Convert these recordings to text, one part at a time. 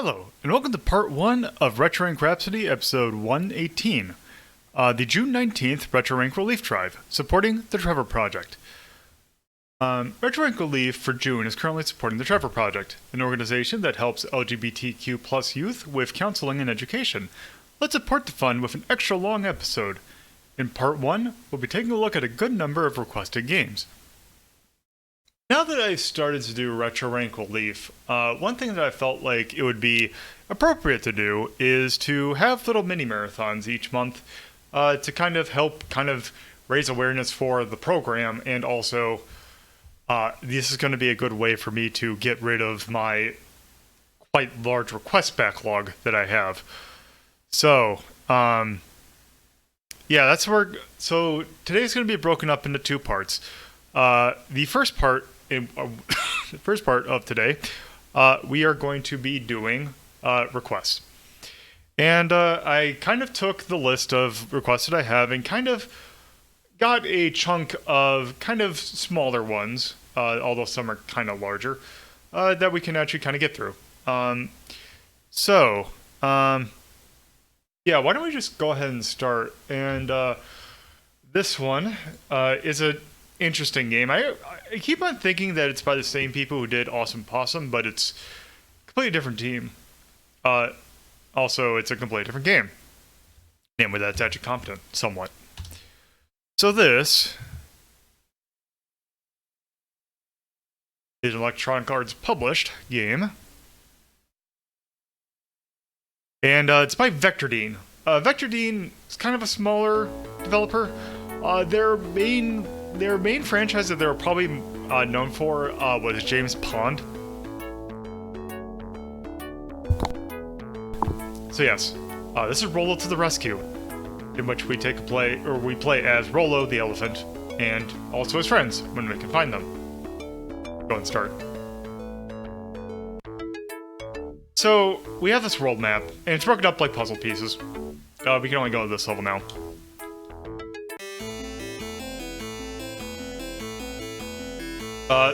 Hello, and welcome to part 1 of Retro Rank Rhapsody, episode 118. The June 19th Retro Rank Relief Drive, supporting the Trevor Project. Retro Rank Relief for June is currently supporting the Trevor Project, an organization that helps LGBTQ plus youth with counseling and education. Let's support the fund with an extra long episode. In part 1, we'll be taking a look at a good number of requested games. Now that I've started to do Retro Rank Relief, one thing that I felt like it would be appropriate to do is to have little mini marathons each month to kind of help raise awareness for the program, and also this is going to be a good way for me to get rid of my quite large request backlog that I have. So, yeah, that's where. So today's going to be broken up into two parts. The first part of today, we are going to be doing requests. And I kind of took the list of requests that I have and kind of got a chunk of kind of smaller ones, although some are kind of larger, that we can actually kind of get through. Yeah, why don't we just go ahead and start? And this one is a interesting game. I keep on thinking that it's by the same people who did Awesome Possum, but it's a completely different team. Also, it's a completely different game. Namely, that's actually competent, somewhat. So this is an Electronic Arts published game. And it's by Vectordine. Vectordine is kind of a smaller developer. Their main franchise that they were probably known for was James Pond. So yes, this is Rolo To The Rescue, in which we play as Rolo the elephant, and also his friends when we can find them. Go and start. So we have this world map, and it's broken up like puzzle pieces. We can only go to this level now.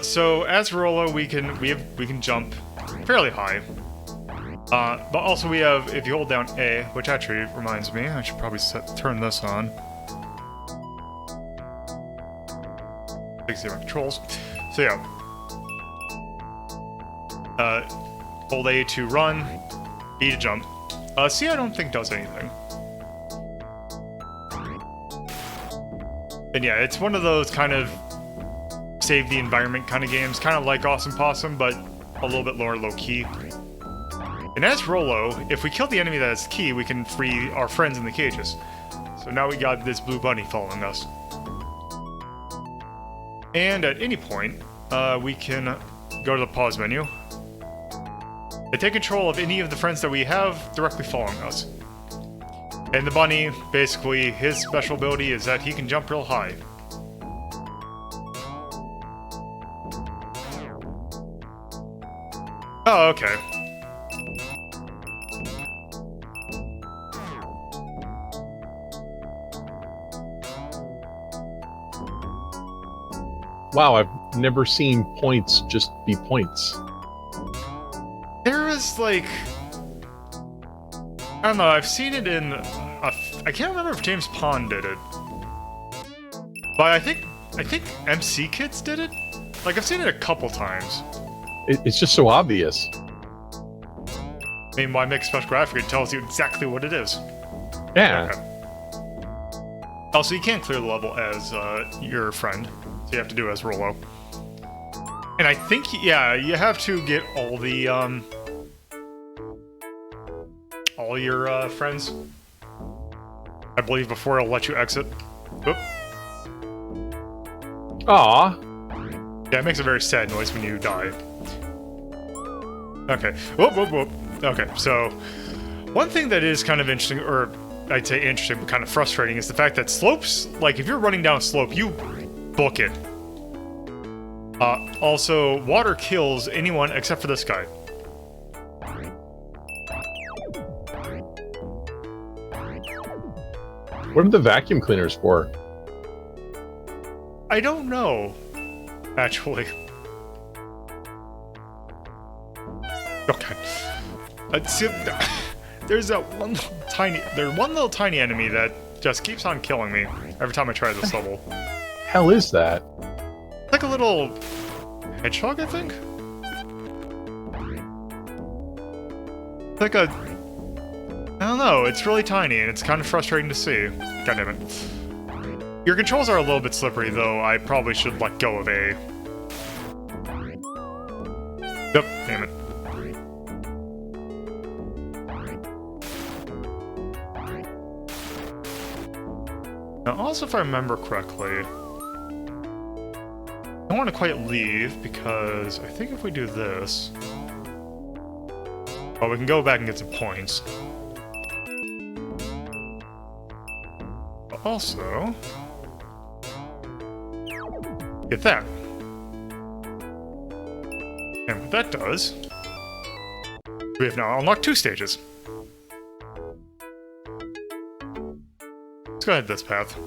So as Rolo, we can jump fairly high. But also we have, if you hold down A, which actually reminds me, I should probably turn this on. Fix my controls. So yeah. Hold A to run, B to jump. C I don't think does anything. And yeah, it's one of those kind of save the environment kind of games, kind of like Awesome Possum, but a little bit lower low key. And as Rolo, if we kill the enemy that is key, we can free our friends in the cages. So now we got this blue bunny following us. And at any point, we can go to the pause menu and take control of any of the friends that we have directly following us. And the bunny, basically, his special ability is that he can jump real high. Oh, okay. Wow, I've never seen points just be points. There is like, I don't know, I've seen it in, I can't remember if James Pond did it. But I think MC Kids did it? Like, I've seen it a couple times. It's just so obvious. I mean, why make a special graphic? It tells you exactly what it is. Yeah. Okay. Also, you can't clear the level as your friend, so you have to do it as Rolo. And I think, yeah, you have to get all the, all your friends, I believe, before it'll let you exit. Oop. Aw. Yeah, it makes a very sad noise when you die. Okay. Whoop, whoop, whoop. Okay, so one thing that is kind of interesting, or I'd say interesting, but kind of frustrating, is the fact that slopes, like if you're running down a slope, you book it. Also, water kills anyone except for this guy. What are the vacuum cleaners for? I don't know, actually. Okay. See, there's one little tiny enemy that just keeps on killing me every time I try this level. Hell is that? Like a little hedgehog, I think? Like a... I don't know, it's really tiny and it's kind of frustrating to see. God damn it. Your controls are a little bit slippery, though. I probably should let go of A. Yep, damn it. Now, also, if I remember correctly, I don't want to quite leave, because I think if we do this... Oh, we can go back and get some points. But also... get that. And what that does... we have now unlocked 2 stages. Let's go ahead this path.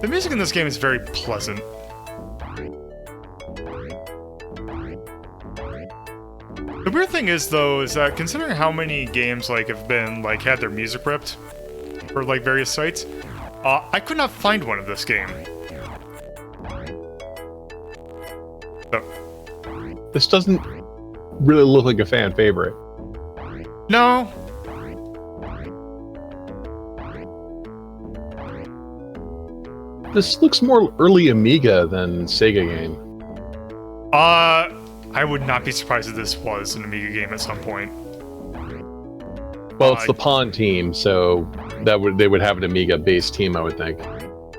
The music in this game is very pleasant. The weird thing is, though, is that considering how many games like have been like had their music ripped for like various sites, I could not find one of this game. So. This doesn't really look like a fan favorite. No. This looks more early Amiga than Sega game. I would not be surprised if this was an Amiga game at some point. Well, it's the Pond team, so they would have an Amiga-based team, I would think.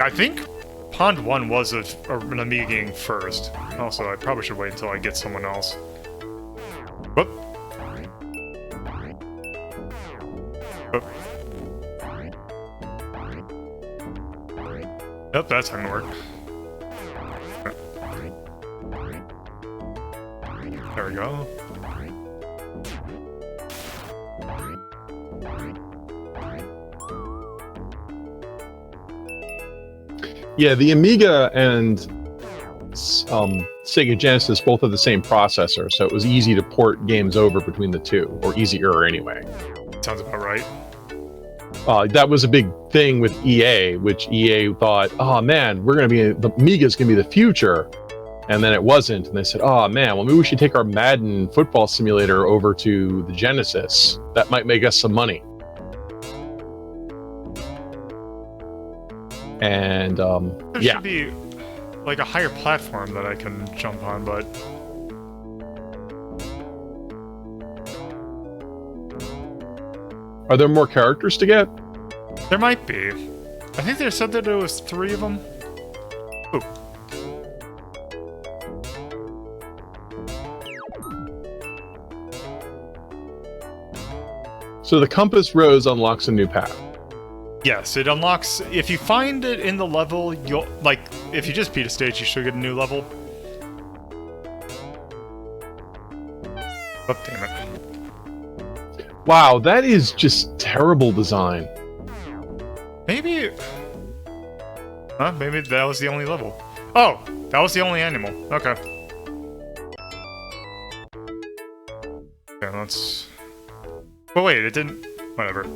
I think Pond 1 was an Amiga game first. Also, I probably should wait until I get someone else. Whoop. Whoop. Yep, that's not gonna work. There we go. Yeah, the Amiga and Sega Genesis both have the same processor, so it was easy to port games over between the two, or easier anyway. Sounds about right. That was a big thing with EA, which EA thought, oh man, the Amiga's gonna be the future. And then it wasn't, and they said, oh man, well maybe we should take our Madden football simulator over to the Genesis. That might make us some money. And there should be like a higher platform that I can jump on, but are there more characters to get? there might be. I think they said that there was 3 of them. Ooh. So the compass rose unlocks a new path. Yes, it unlocks... if you find it in the level, you'll... like, if you just beat a stage, you should get a new level. Oh, damn it. Wow, that is just terrible design. Maybe... huh? Maybe that was the only level. Oh! That was the only animal. Okay. Okay, let's... but wait, it didn't... whatever.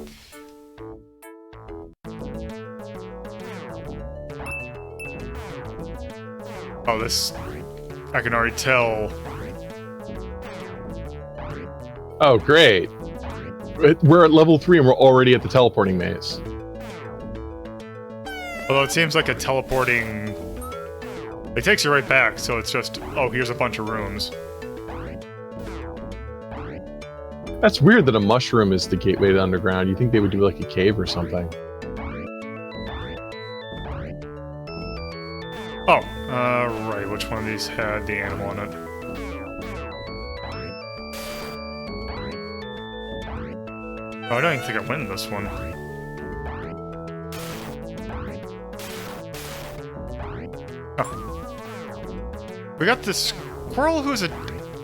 Oh, this... I can already tell. Oh, great. We're at level 3 and we're already at the teleporting maze. Although it seems like a teleporting... it takes you right back, so it's just, oh, here's a bunch of rooms. That's weird that a mushroom is the gateway to the underground. You think they would do like a cave or something. Oh, right, which one of these had the animal in it? Oh, I don't even think I win this one. Oh. We got this squirrel who has a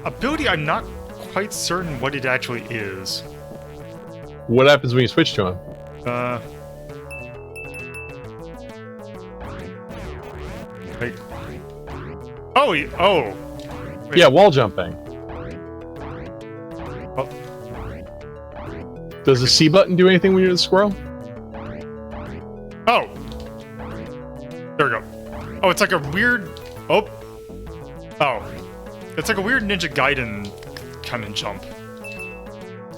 ability I'm not quite certain what it actually is. What happens when you switch to him? Like... oh, oh! Yeah, wall jumping. Oh. Does the C button do anything when you're the squirrel? Oh! There we go. Oh, it's like a weird... Oh! Oh. It's like a weird Ninja Gaiden kind of jump.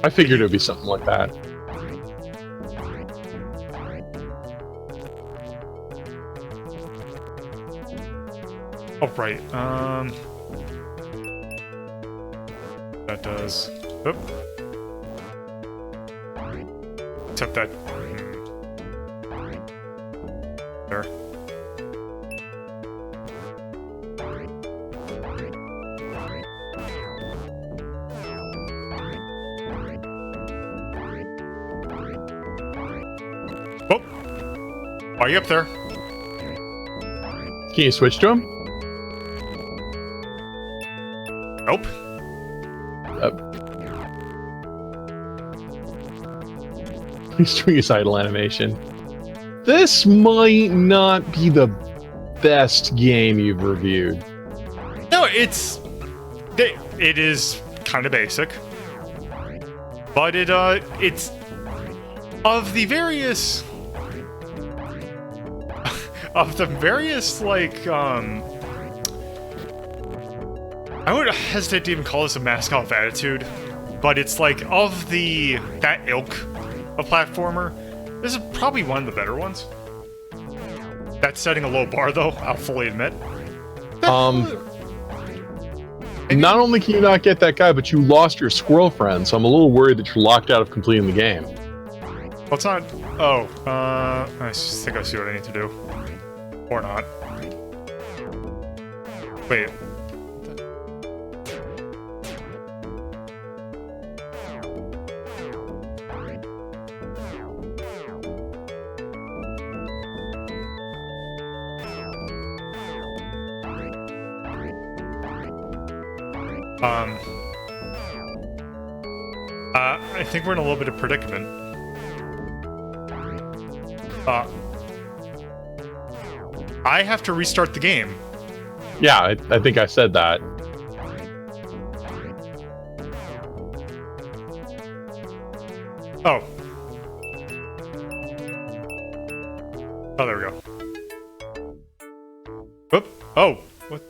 I figured it would be something like that. Oh, right. That does... Oop. Except that... There. Oh! Are you up there? Can you switch to him? Nope. He's doing his idle animation. This might not be the best game you've reviewed. No, it is kind of basic, but it's of the various like I would hesitate to even call this a mask off attitude, but it's like of that ilk of platformer, this is probably one of the better ones. That's setting a low bar though, I'll fully admit. Not only can you not get that guy, but you lost your squirrel friend, so I'm a little worried that you're locked out of completing the game. Well, it's not... Oh, I think I see what I need to do. Or not. Wait. I think we're in a little bit of predicament. I have to restart the game. Yeah, I think I said that. Oh. Oh, there we go. Oop. Oh. What?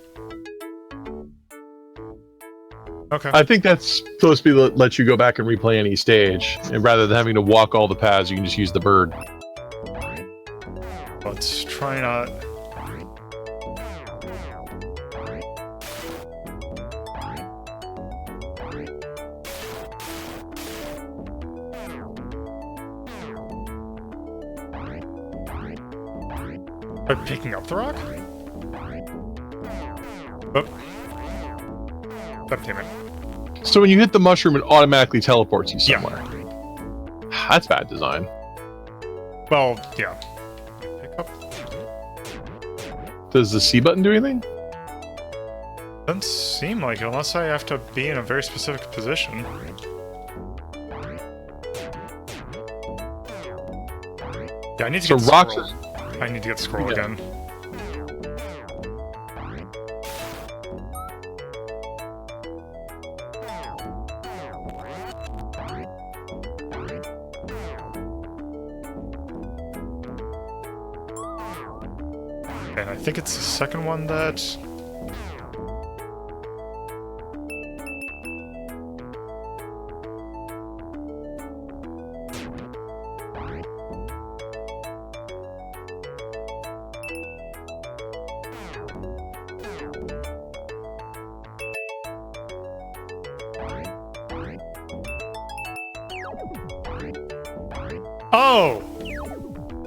Okay. I think that's supposed to be let you go back and replay any stage, and rather than having to walk all the paths, you can just use the bird. Let's try not... By picking up the rock? Oh. God damn it. So when you hit the mushroom, it automatically teleports you Yeah. somewhere. That's bad design. Well, yeah. Pick up. Does the C button do anything? Doesn't seem like it, unless I have to be in a very specific position. Yeah, I need to So get the rocks scroll. I need to get the scroll Okay. again. And I think it's the second one that... Oh!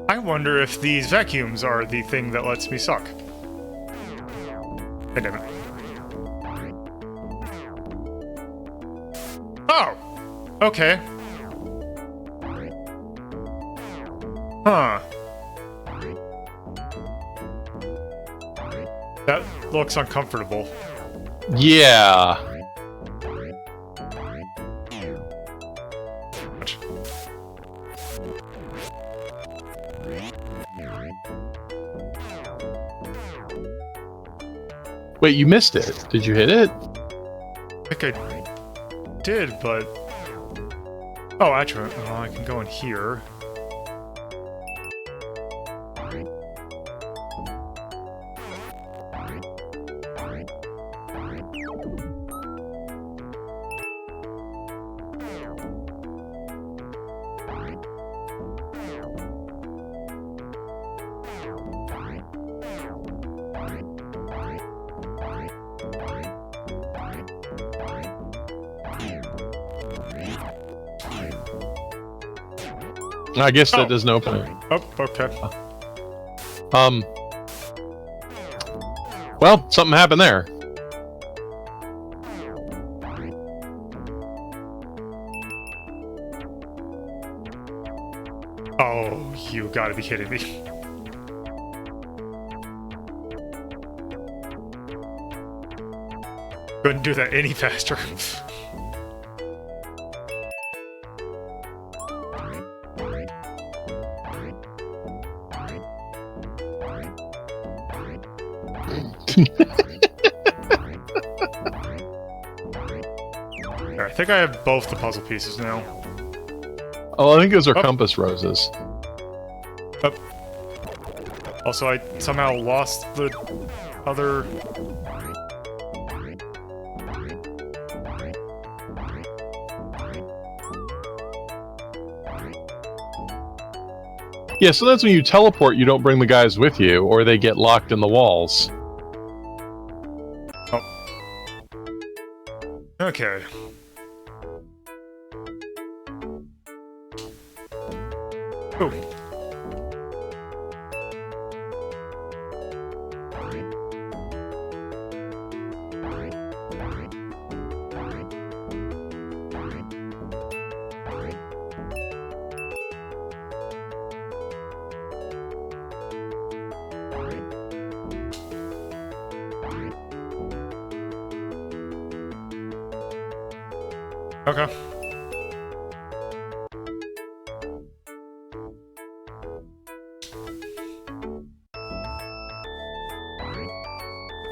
I wonder if these vacuums are the thing that lets me suck. Wait a minute. Oh! Okay. Huh. That looks uncomfortable. Yeah. Wait, you missed it. Did you hit it? think I did, but... Oh, actually, I can go in here. I guess that doesn't open it. Oh, okay. Well, something happened there. Oh, you gotta be kidding me. Couldn't do that any faster. I think I have both the puzzle pieces now. Oh, I think those are compass roses. Oh. Also, I somehow lost the other... Yeah, so that's when you teleport, you don't bring the guys with you, or they get locked in the walls. Oh. Okay. Ooh. Okay.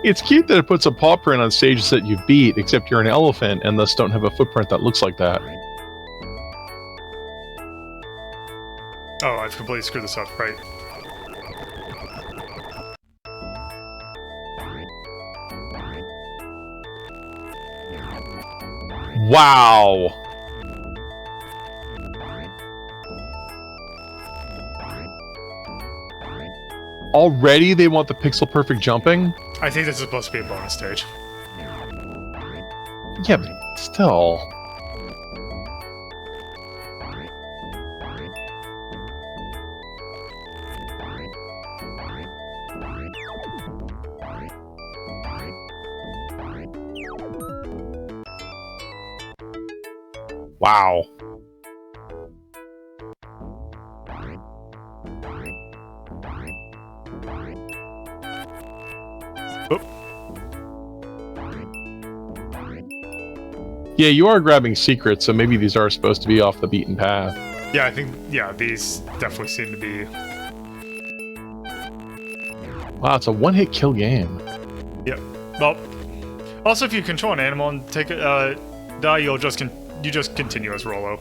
It's cute that it puts a paw print on stages that you beat, except you're an elephant and thus don't have a footprint that looks like that. Oh, I've completely screwed this up, right. Wow! Already they want the pixel perfect jumping? I think this is supposed to be a bonus stage. Yeah, but still. Wow. Oop. Yeah, you are grabbing secrets, so maybe these are supposed to be off the beaten path. Yeah, I think, yeah, these definitely seem to be... Wow, it's a one-hit kill game. Yep. Well, also if you control an animal and take a die, you just continue as Rolo.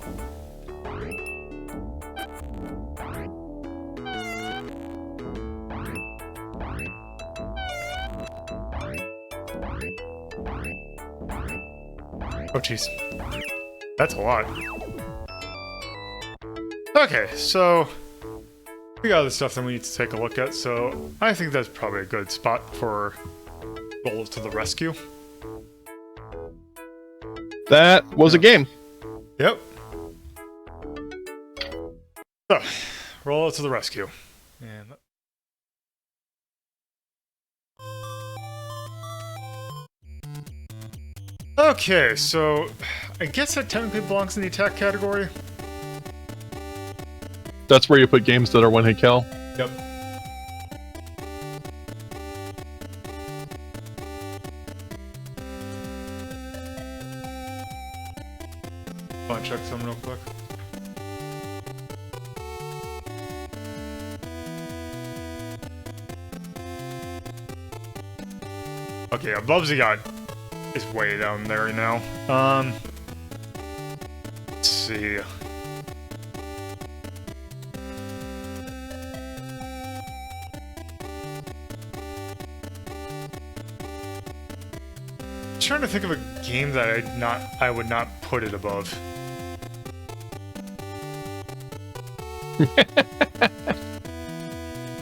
Oh, jeez. That's a lot. Okay, so... we got other stuff that we need to take a look at, so I think that's probably a good spot for Rolo to the Rescue. That was a game. Yep. So, Rolo to the Rescue. And... okay, so I guess that technically belongs in the attack category. That's where you put games that are one-hit kill? Yep. I'll check something real quick. Okay, yeah, Bub's the god. is way down there now. Let's see. I'm trying to think of a game that I would not put it above.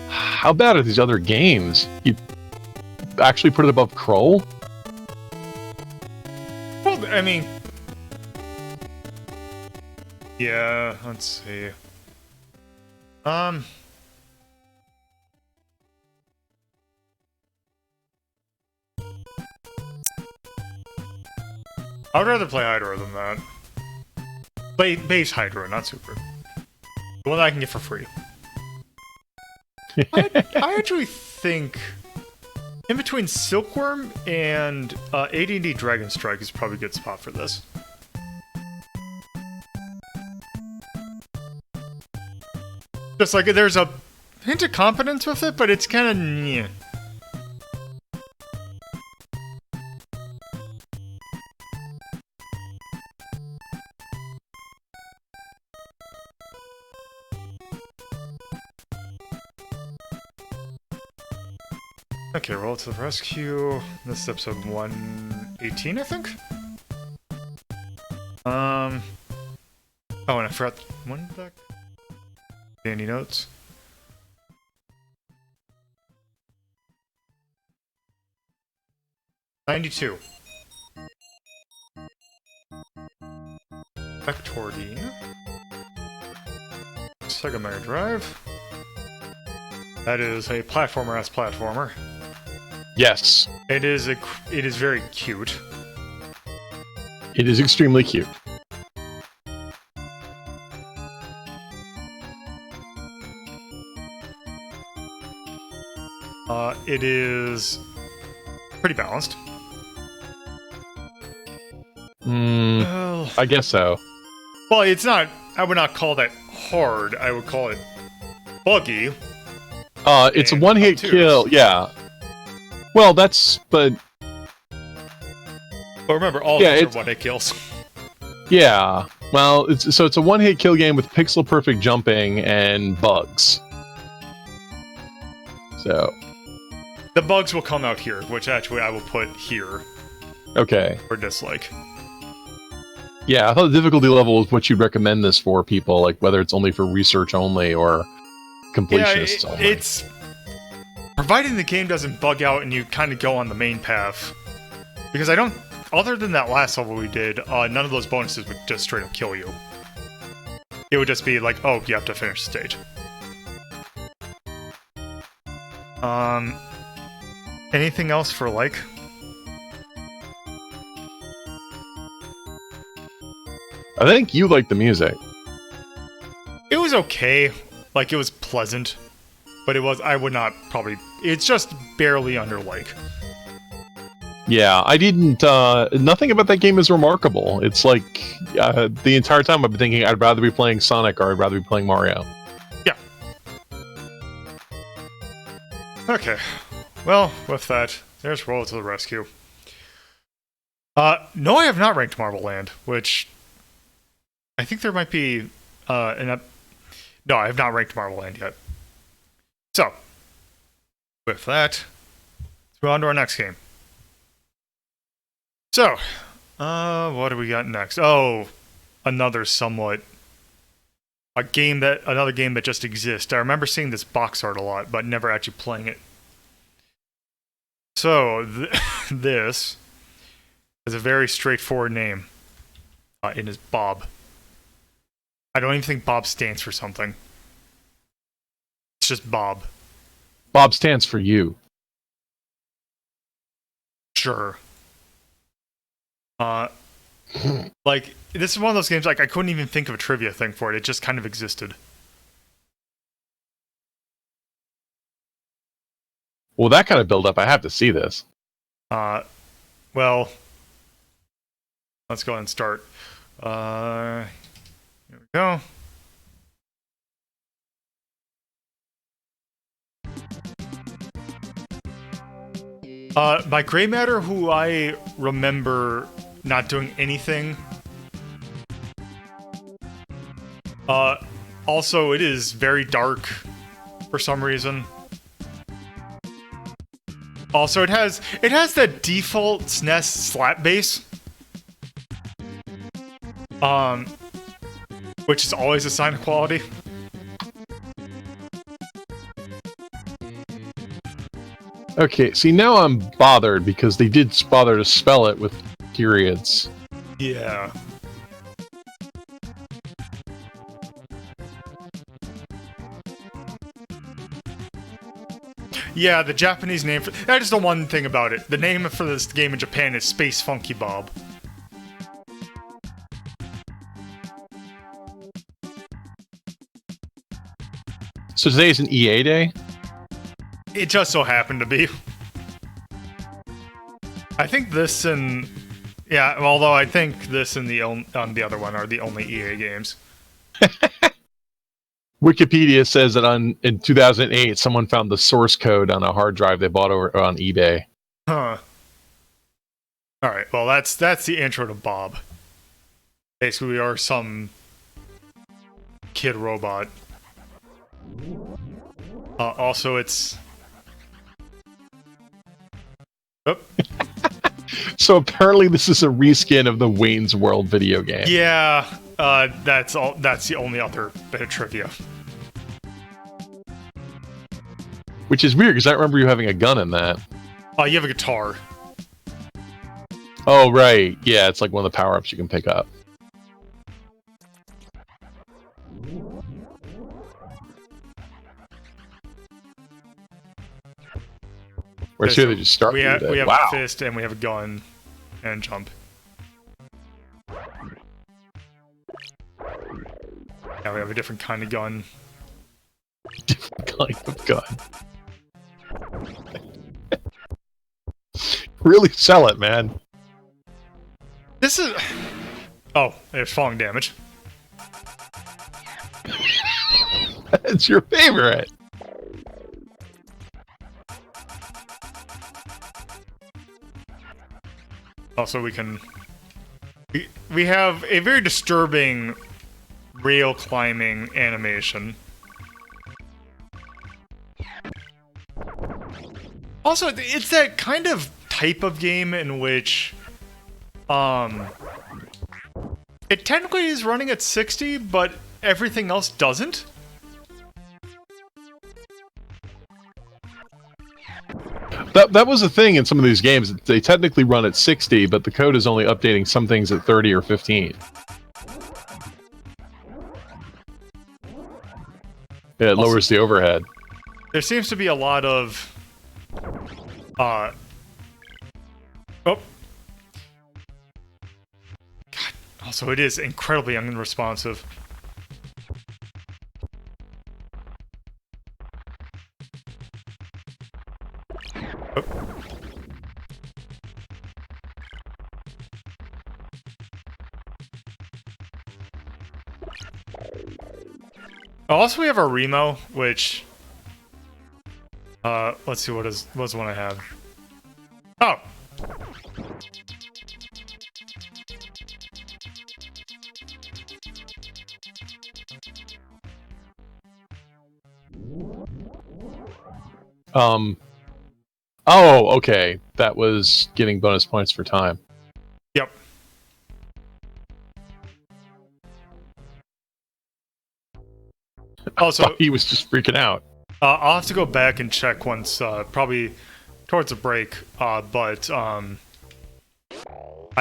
How bad are these other games? You actually put it above Kroll? Well, I mean... Yeah, let's see. I would rather play Hydro than that. Play base Hydro, not Super. The one that I can get for free. I actually think in between Silkworm and AD&D Dragon Strike is probably a good spot for this. Just like there's a hint of competence with it, but it's kind of yeah. Okay, Rolo To The Rescue. This is episode 118, I think? Oh, and I forgot one back. Dandy notes. '92. Vectordine. Sega Mega Drive. That is a platformer-ass platformer. Yes. It is very cute. It is extremely cute. It is pretty balanced. I guess so. Well, it's not. I would not call that hard. I would call it buggy. It's a one-hit kill. Yeah. Well, but remember, all of these are one-hit kills. Yeah. Well, it's a one-hit kill game with pixel-perfect jumping and bugs. So. The bugs will come out here, which actually I will put here. Okay. For dislike. Yeah, I thought the difficulty level was what you'd recommend this for people, like whether it's only for research only or completionists only. It's... Providing the game doesn't bug out and you kind of go on the main path. Because I don't... Other than that last level we did, none of those bonuses would just straight up kill you. It would just be like, oh, you have to finish the stage. Anything else for like? I think you like the music. It was okay. Like, it was pleasant. But I would not probably... It's just barely under like. Yeah, I didn't... nothing about that game is remarkable. It's like, the entire time I've been thinking I'd rather be playing Sonic or I'd rather be playing Mario. Yeah. Okay. Well, with that, there's Rolo To The Rescue. No, I have not ranked Marble Land, which... I think there might be, no, I have not ranked Marble Land yet. So, with that, let's move on to our next game. So, what do we got next? Oh, another game that just exists. I remember seeing this box art a lot, but never actually playing it. So, this is a very straightforward name. It is B.O.B. I don't even think B.O.B stands for something. It's just B.O.B. B.O.B stands for you. Sure. Like, this is one of those games, like, I couldn't even think of a trivia thing for it. It just kind of existed. Well, that kind of build-up, I have to see this. Well, let's go ahead and start. Here we go. By gray matter, who I remember not doing anything. Also, it is very dark for some reason. Also, it has that default SNES slap bass. Which is always a sign of quality. Okay, see, now I'm bothered because they did bother to spell it with periods. Yeah. Yeah, the Japanese name for... That is the one thing about it. The name for this game in Japan is Space Funky Bob. So today is an EA day? It just so happened to be. I think this and... Yeah, although I think this and the other one are the only EA games. Wikipedia says that in 2008, someone found the source code on a hard drive they bought over on eBay. Huh. Alright, well that's the intro to Bob. Basically, we are some kid robot. Also, it's... Oh. So apparently this is a reskin of the Wayne's World video game. Yeah, that's all. That's the only other bit of trivia. Which is weird, because I remember you having a gun in that. You have a guitar. Oh, right. Yeah, it's like one of the power-ups you can pick up. Or should they just start we have wow. a fist, and we have a gun, and jump. Yeah, we have a different kind of gun. Different kind of gun. Really sell it, man. This is... Oh, there's falling damage. That's your favorite. Also, we have a very disturbing rail climbing animation. Also, it's that kind of type of game in which, it technically is running at 60, but everything else doesn't. That was the thing in some of these games. They technically run at 60, but the code is only updating some things at 30 or 15. Yeah, it lowers the overhead. There seems to be a lot of... Oh. God. Also, it is incredibly unresponsive. Oh. Also, we have our Remo, which... let's see, what's the one I have? Oh! Oh, okay. That was getting bonus points for time. Yep. Also, he was just freaking out. I'll have to go back and check once, probably towards the break, but I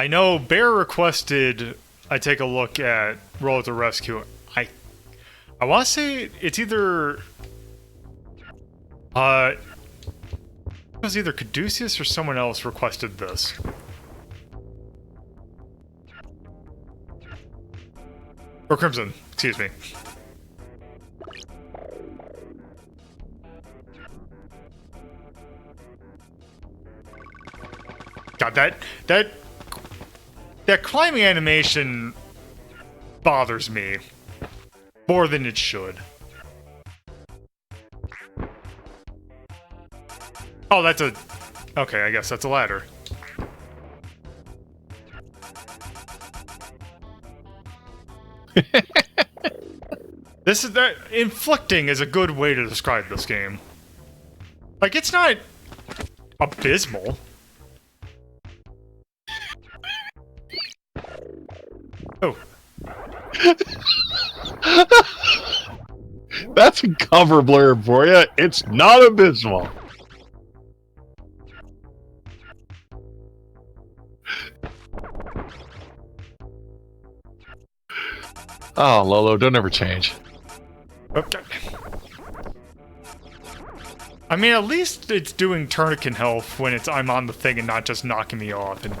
know Bear requested I take a look at Rolo To The Rescue. I want to say it's either... it was either Caduceus or someone else requested this. Or Crimson, excuse me. God, that climbing animation bothers me more than it should. Oh, that's a... Okay, I guess that's a ladder. This is that inflicting is a good way to describe this game. Like, it's not abysmal. Oh. That's a cover blurb for you. It's not abysmal. Oh, Lolo, don't ever change. Okay. I mean, at least it's doing tourniquet health when I'm on the thing and not just knocking me off. And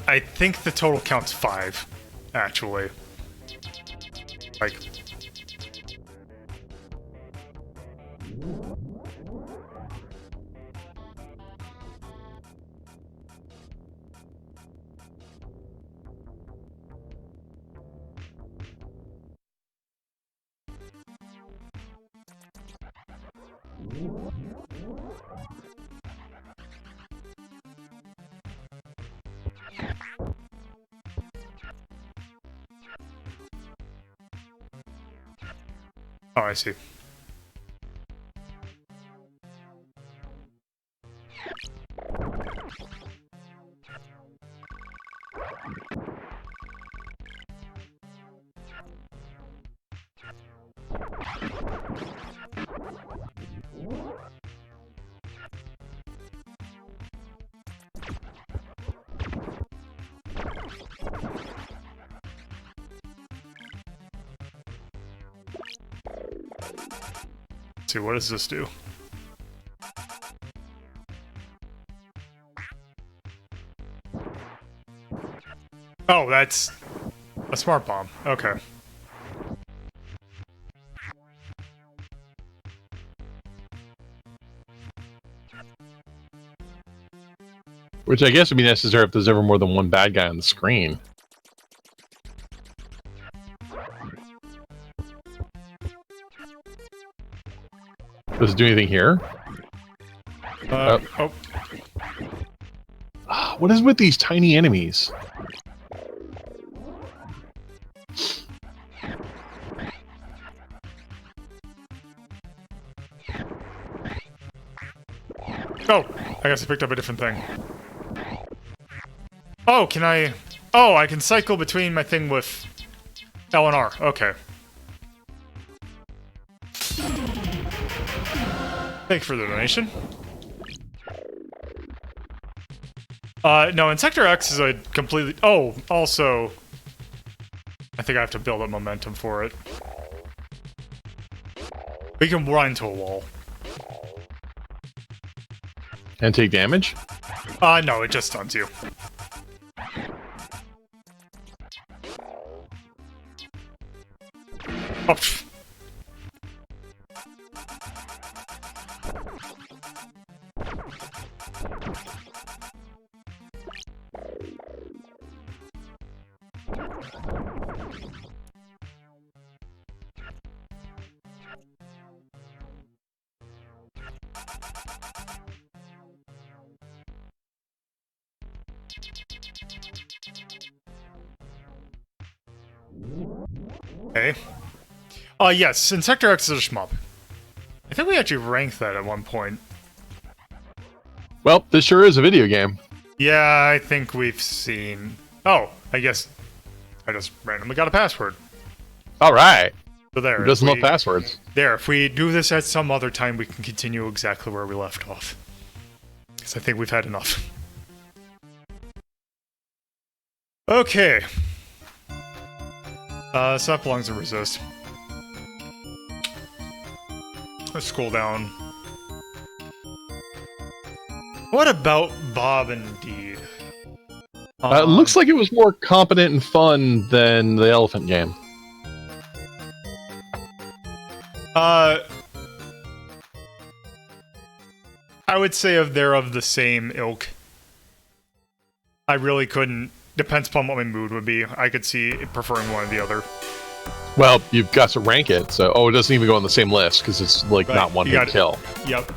I think the total counts 5, actually. Like, oh, I see. Let's see, what does this do? Oh, that's a smart bomb. Okay. Which I guess would be necessary if there's ever more than one bad guy on the screen. Does it do anything here? Oh. What is with these tiny enemies? Oh, I guess I picked up a different thing. Oh, can I... Oh, I can cycle between my thing with L and R. Okay. Thanks for the donation. No, in Sector X is a completely... Oh, also... I think I have to build up momentum for it. We can run into a wall. And take damage? No, it just stuns you. Oh, pff. Okay. Yes, in Sector X is a shmup. I think we actually ranked that at one point. Well, this sure is a video game. Yeah, I think we've seen... Oh, I guess I just randomly got a password. Alright. So there. Who doesn't love passwords? There, if we do this at some other time, we can continue exactly where we left off. Because I think we've had enough. Okay. So that belongs to resist. Let's scroll down. What about Bob indeed? It looks like it was more competent and fun than the elephant game. I would say if they're of the same ilk. I really couldn't. Depends upon what my mood would be. I could see preferring one or the other. Well, you've got to rank it. So, it doesn't even go on the same list because it's like Right. not one hit kill. Yep.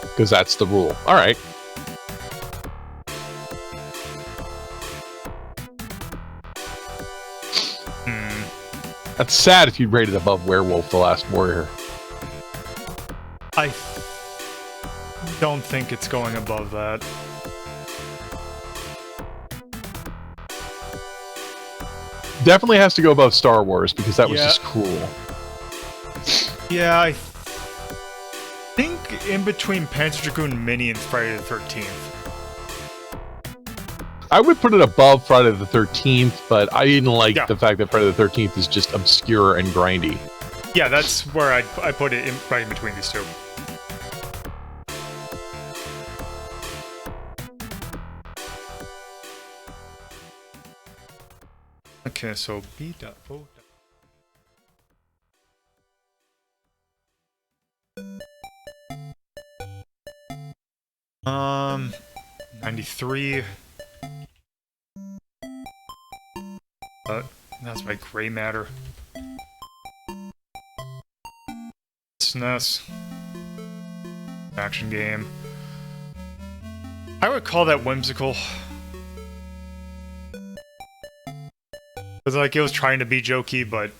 Because that's the rule. All right. That's sad if you rated above Werewolf: The Last Warrior. I don't think it's going above that. Definitely has to go above Star Wars because that was just cool. Yeah, I think in between Panzer Dragoon Mini and Friday the 13th. I would put it above Friday the 13th, but I didn't like Yeah. the fact that Friday the 13th is just obscure and grindy. Yeah, that's where I put it right in between these two. Okay, so B.O. 93. That's my gray matter. SNES. Action game. I would call that whimsical. Because, like, it was trying to be jokey, but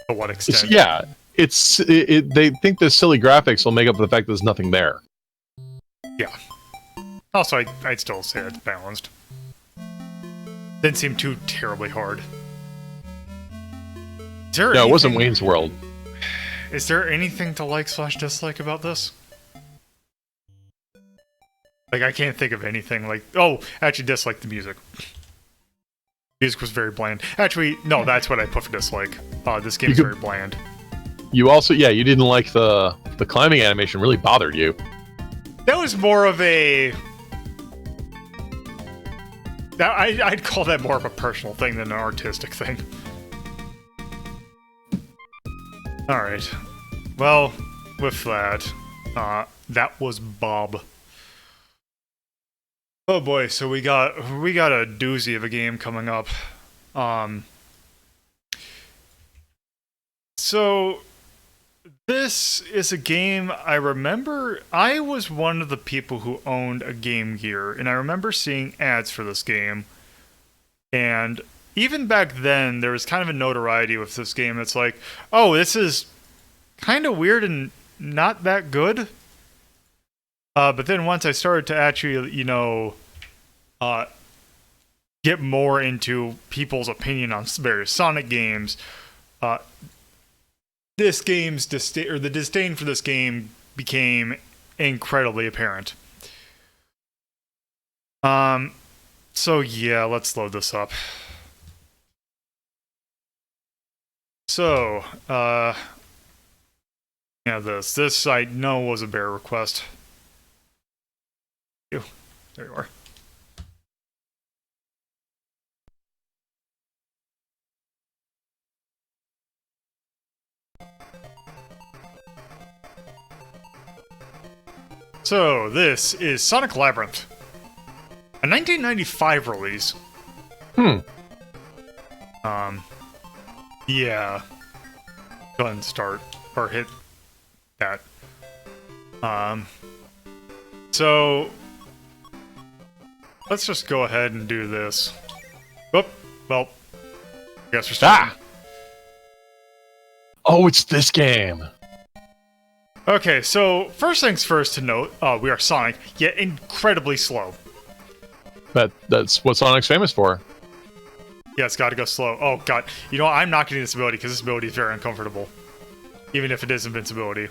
to what extent? Yeah, they think the silly graphics will make up for the fact that there's nothing there. Yeah. Also, I'd still say it's balanced. Didn't seem too terribly hard. No, it wasn't Wayne's World. Is there anything to like/dislike about this? Like, I can't think of anything. Like, oh, actually, dislike the music. Music was very bland. Actually, no, that's what I put for dislike. This game is very bland. You also, you didn't like the climbing animation. Really bothered you. That was more of a. I'd call that more of a personal thing than an artistic thing. Alright. Well, with that, that was B.O.B. Oh boy, so we got a doozy of a game coming up. So this is a game I remember. I was one of the people who owned a Game Gear, and I remember seeing ads for this game. And even back then, there was kind of a notoriety with this game. It's like, oh, this is kind of weird and not that good. But then once I started to actually, get more into people's opinion on various Sonic games, this game's the disdain for this game became incredibly apparent. So yeah, let's load this up. So, yeah, this I know was a bear request. Ew, there you are. So, this is Sonic Labyrinth, a 1995 release. Yeah. Go ahead and start, or hit that. So, let's just go ahead and do this. Oh, well, I guess we're starting. Oh, it's this game. Okay, so first things first to note, we are Sonic, yet incredibly slow. That's what Sonic's famous for. Yeah, it's gotta go slow. Oh god, you know what? I'm not getting this ability because this ability is very uncomfortable. Even if it is invincibility.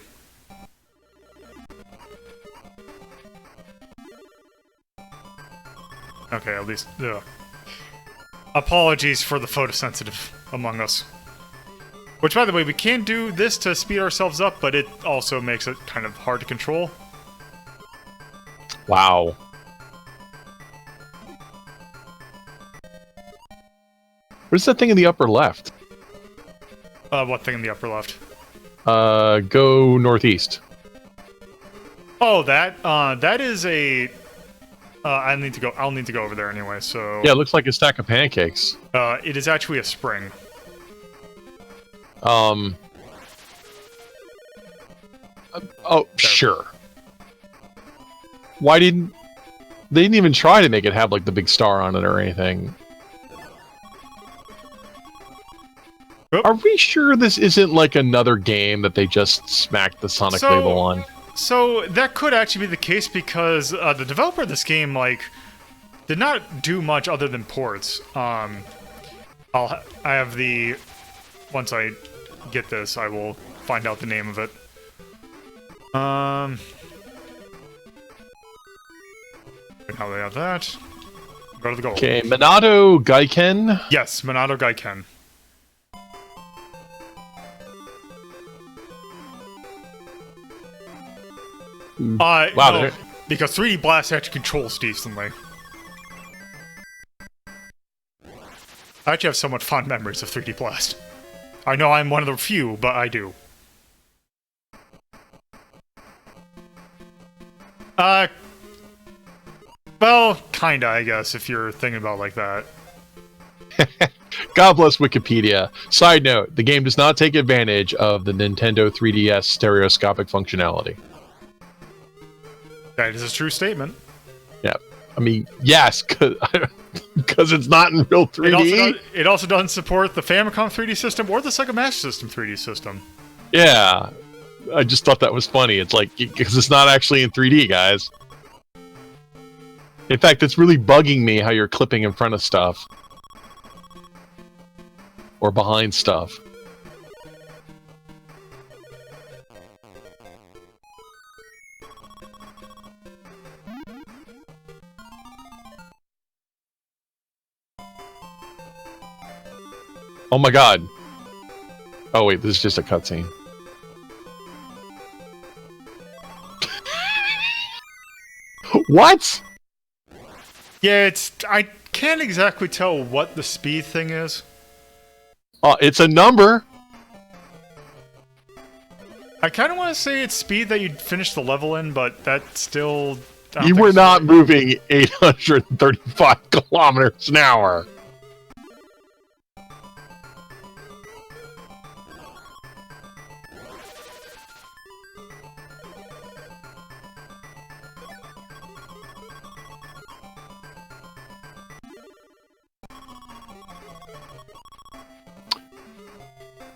Okay, at least... Ugh. Apologies for the photosensitive among us. Which, by the way, we can do this to speed ourselves up, but it also makes it kind of hard to control. Wow. Where's that thing in the upper left? What thing in the upper left? Go northeast. Oh, that is a. I'll need to go over there anyway. So Yeah, it looks like a stack of pancakes. it is actually a spring. Oh, sure. Why didn't they didn't even try to make it have like the big star on it or anything? Oh. Are we sure this isn't like another game that they just smacked the Sonic label on? So that could actually be the case because the developer of this game did not do much other than ports. I have the once I get this, I will find out the name of it. Now they have that. Go to the goal. Okay, Minato Gaiken. Yes, Minato Gaiken. Wow, no, because 3D Blast actually controls decently. I actually have somewhat fond memories of 3D Blast. I know I'm one of the few, but I do. Well, kinda, I guess, if you're thinking about it like that. God bless Wikipedia. Side note, the game does not take advantage of the Nintendo 3DS stereoscopic functionality. That is a true statement. Yeah. I mean, yes, because it's not in real 3D. It also doesn't support the Famicom 3D system or the Sega Master System 3D system. Yeah. I just thought that was funny. It's like, because it's not actually in 3D, guys. In fact, it's really bugging me how you're clipping in front of stuff. Or behind stuff. Oh my god. Oh wait, this is just a cutscene. What? Yeah, I can't exactly tell what the speed thing is. It's a number. I kind of want to say it's speed that you'd finish the level in, but that still... You were not moving 835 kilometers an hour.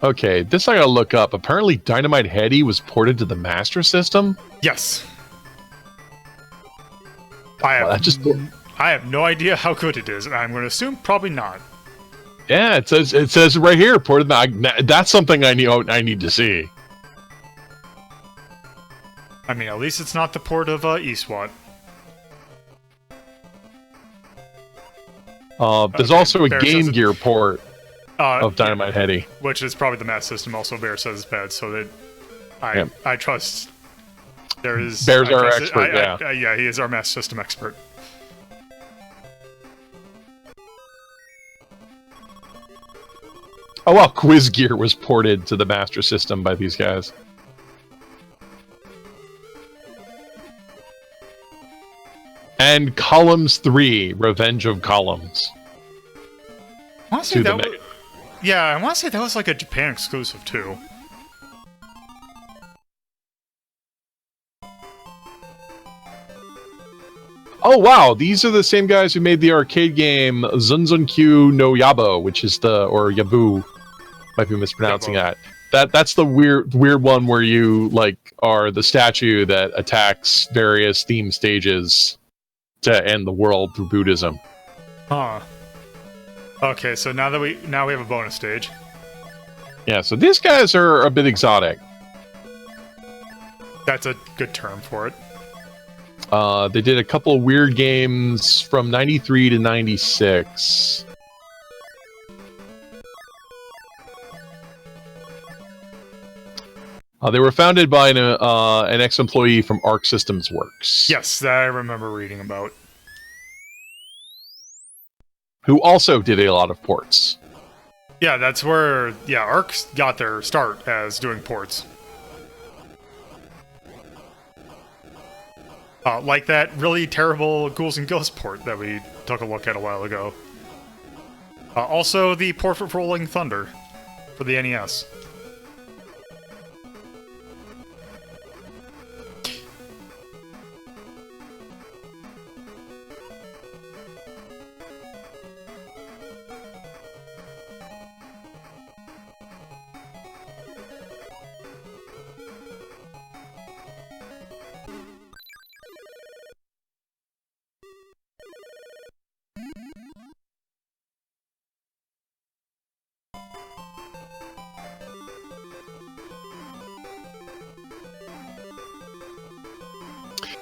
Okay, this I gotta look up. Apparently Dynamite Headdy was ported to the Master System? Yes. I have no idea how good it is, and I'm going to assume probably not. Yeah, it says right here, ported. That's something I need to see. I mean, at least it's not the port of ESWAT. There's also a Game Gear port of Dynamite Headdy, which is probably the Master System. Also, Bear says it's bad, so that I trust. Bear's our expert. Yeah, he is our Master System expert. Oh well, Quiz Gear was ported to the Master System by these guys. And Columns 3, Revenge of Columns. I want to say I want to say that was like a Japan exclusive too. Oh wow, these are the same guys who made the arcade game Zunzunkyu no Yabo, which is or Yabu, might be mispronouncing that. That's the weird one where you are the statue that attacks various theme stages to end the world through Buddhism. Huh. Okay, so now we have a bonus stage. Yeah, so these guys are a bit exotic. That's a good term for it. They did a couple of weird games from 93 to 96. They were founded by an ex-employee from Arc Systems Works. Yes, that I remember reading about. Who also did a lot of ports. Yeah, that's where Arc got their start as doing ports. Like that really terrible Ghouls and Ghosts port that we took a look at a while ago. Also, the port for Rolling Thunder for the NES.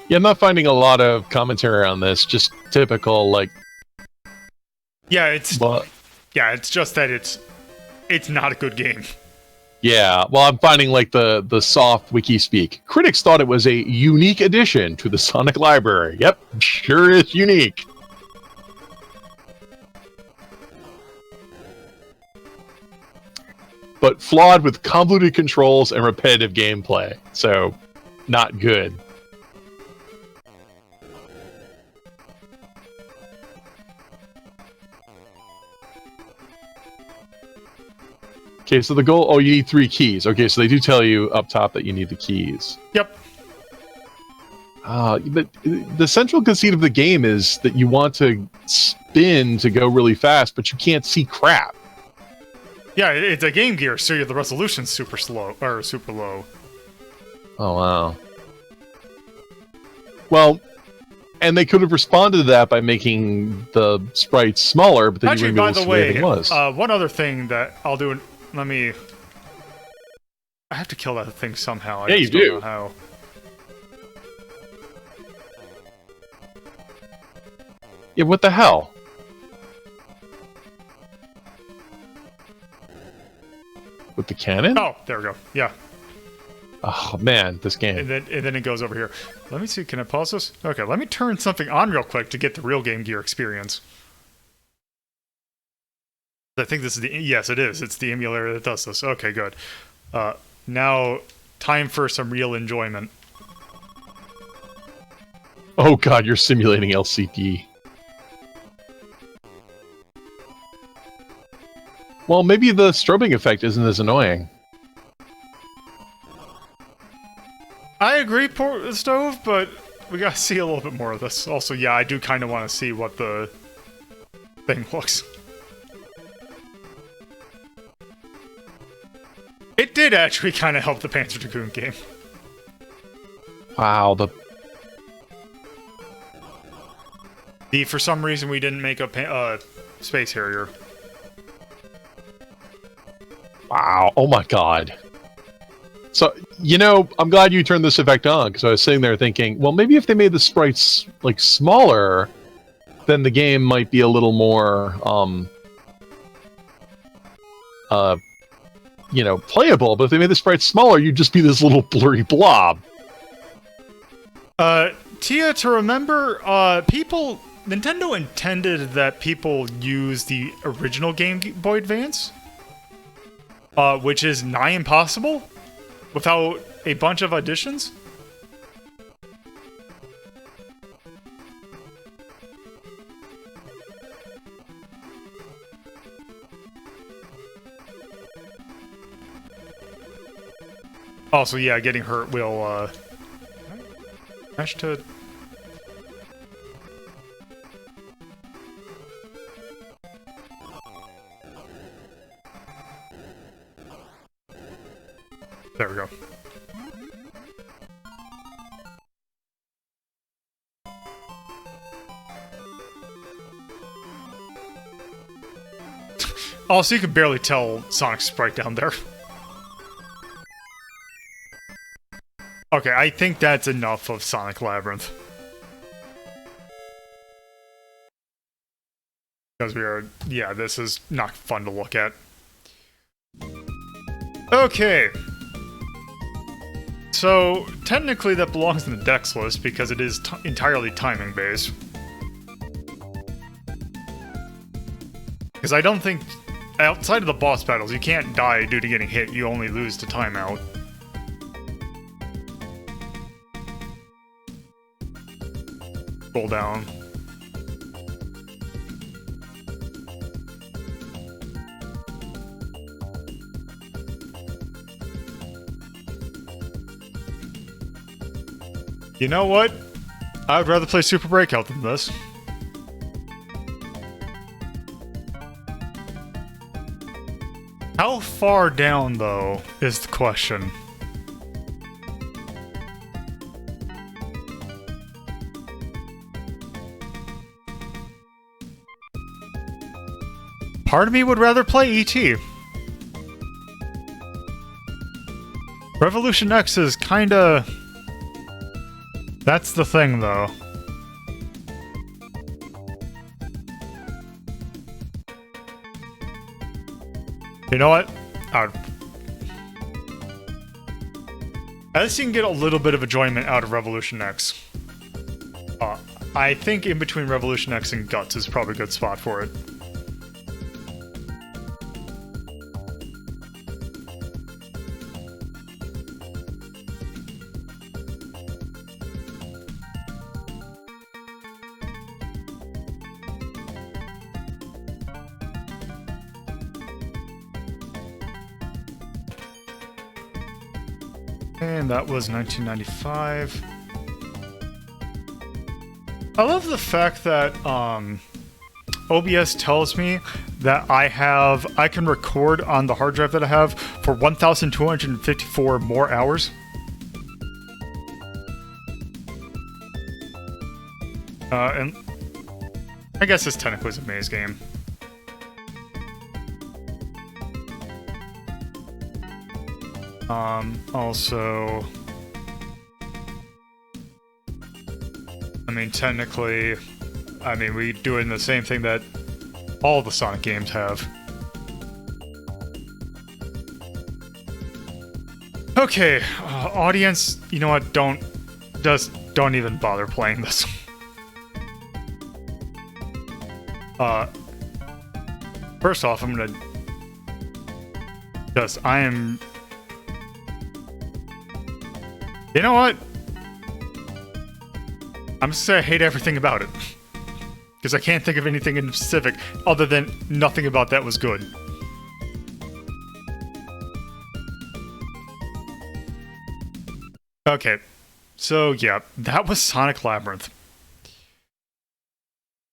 Yeah, I'm not finding a lot of commentary on this. Just typical, like. Yeah, it's Well, just that it's not a good game. yeah, well, I'm finding like the soft wiki speak. Critics thought it was a unique addition to the Sonic library. Yep, sure is unique. But flawed with convoluted controls and repetitive gameplay. So, not good. Okay, so the goal... Oh, you need 3 keys. Okay, so they do tell you up top that you need the keys. Yep. But the central conceit of the game is that you want to spin to go really fast, but you can't see crap. Yeah, it's a Game Gear, so the resolution's super slow, or super low. Oh, wow. Well, and they could have responded to that by making the sprites smaller, but then Actually, you wouldn't by be the able to see what way, everything was. one other thing that I'll do... Let me... I have to kill that thing somehow. I Yeah, just you don't do. know how. Yeah, what the hell? With the cannon? Oh, there we go. Yeah. Oh, man, this game. And then it goes over here. Let me see, can I pause this? Okay, let me turn something on real quick to get the real Game Gear experience. I think this is the... Yes, it is. It's the emulator that does this. Okay, good. Now, time for some real enjoyment. Oh, God, you're simulating LCD. Well, maybe the strobing effect isn't as annoying. I agree, poor Stove, but we gotta see a little bit more of this. Also, yeah, I do kind of want to see what the thing looks. It did actually kind of help the Panzer Dragoon game. Wow, For some reason, we didn't make a Space Harrier. Wow, oh my God. So, you know, I'm glad you turned this effect on, because I was sitting there thinking, well, maybe if they made the sprites, like, smaller, then the game might be a little more, you know, playable. But if they made the sprites smaller, you'd just be this little blurry blob. Tia, to remember, Nintendo intended that people use the original Game Boy Advance, which is nigh impossible without a bunch of additions. Also, yeah, getting hurt will, smash to... There we go. Also, you can barely tell Sonic's sprite down there. Okay, I think that's enough of Sonic Labyrinth. Because yeah, this is not fun to look at. Okay. So, technically that belongs in the Dex list because it is entirely timing based. Because I don't think, outside of the boss battles, you can't die due to getting hit, you only lose to timeout. scroll down. You know what? I would rather play Super Breakout than this. How far down, though, is the question. Part of me would rather play E.T. Revolution X is kinda... That's the thing, though. You know what? At least you can get a little bit of enjoyment out of Revolution X. I think in between Revolution X and Guts is probably a good spot for it. And that was 1995. I love the fact that OBS tells me that I can record on the hard drive that I have for 1,254 more hours. And I guess this technically is a maze game. Also, I mean, technically, we're doing the same thing that all the Sonic games have. Okay, audience, you know what? Don't even bother playing this. First off, I'm gonna You know what? I'm just gonna say I hate everything about it. Because I can't think of anything in specific other than nothing about that was good. Okay, so yeah, that was Sonic Labyrinth.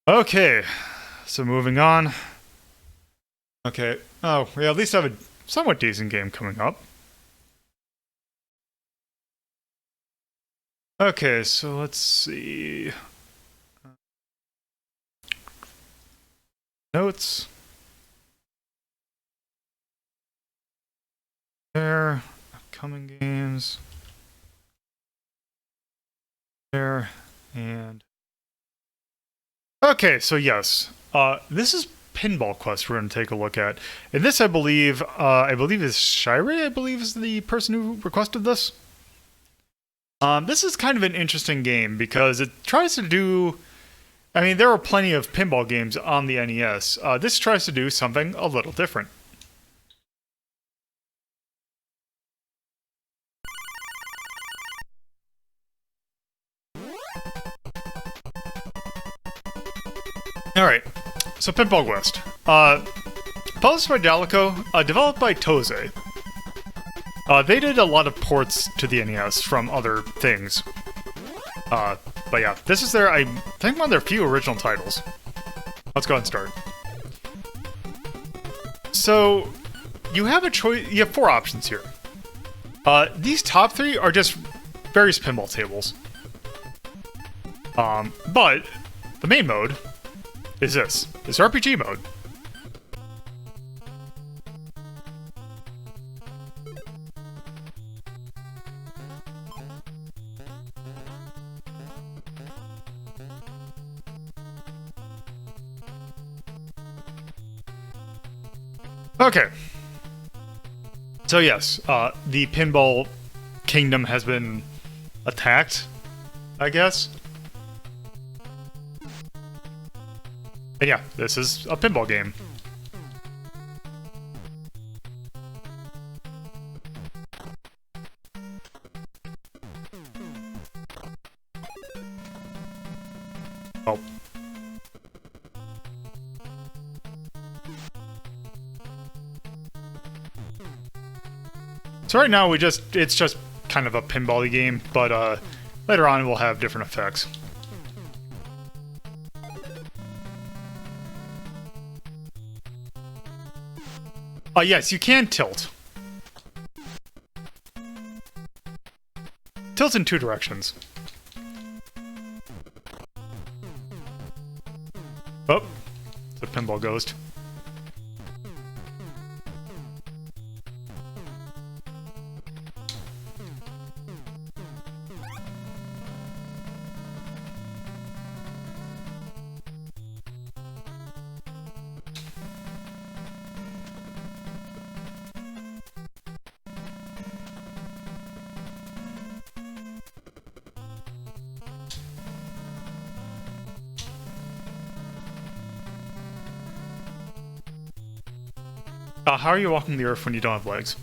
Okay, so moving on. Okay, oh, we at least have a somewhat decent game coming up. Okay, so let's see. Notes. There. Upcoming games. There. And... Okay, so yes. This is Pinball Quest we're going to take a look at. And this, I believe is Shire, I believe is the person who requested this. This is kind of an interesting game because it tries to do... I mean, there are plenty of pinball games on the NES. This tries to do something a little different. Alright, so Pinball Quest. Published by Dalico, developed by Toze. They did a lot of ports to the NES from other things. But yeah, this is I think one of their few original titles. Let's go ahead and start. So, you have a choice, you have 4 options here. These top 3 are just various pinball tables. But, the main mode is this RPG mode. Okay. So yes, the Pinball Kingdom has been attacked, I guess. And yeah, this is a pinball game. So right now it's just kind of a pinball-y game, but later on we'll have different effects. Yes, you can tilt. Tilts in two directions. Oh, it's a pinball ghost. How are you walking the earth when you don't have legs?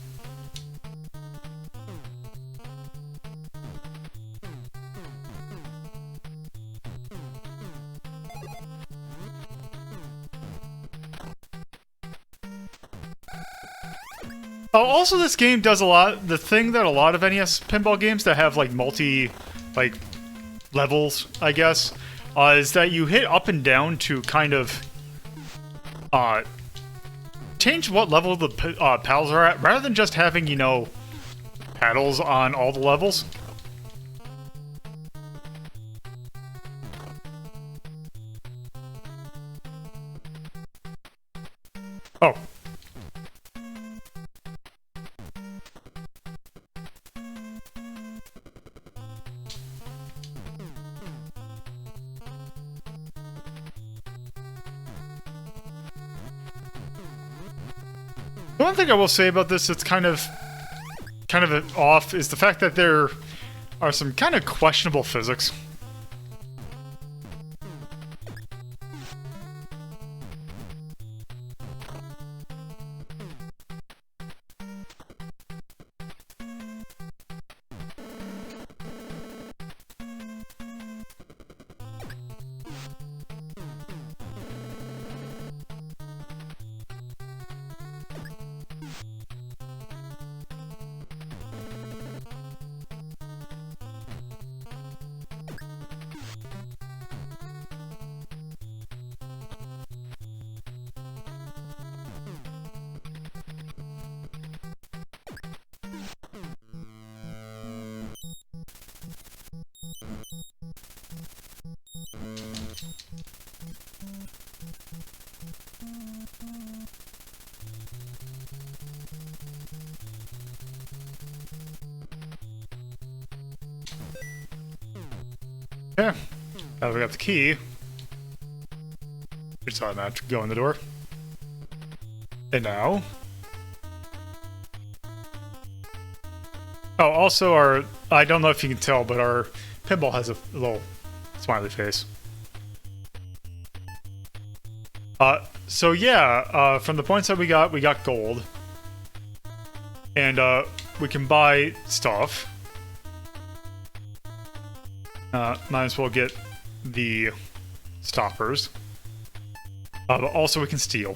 Oh, also this game does the thing that a lot of NES pinball games that have like levels, I guess, is that you hit up and down to kind of change what level the paddles are at, rather than just having, you know, paddles on all the levels. Oh. The one thing I will say about this that's kind of off is the fact that there are some kind of questionable physics. Yeah, now we got the key. We saw that to go in the door. And now... Oh, also I don't know if you can tell, but our pinball has a little smiley face. So yeah, from the points that we got gold. And we can buy stuff. Might as well get the stoppers. But also we can steal.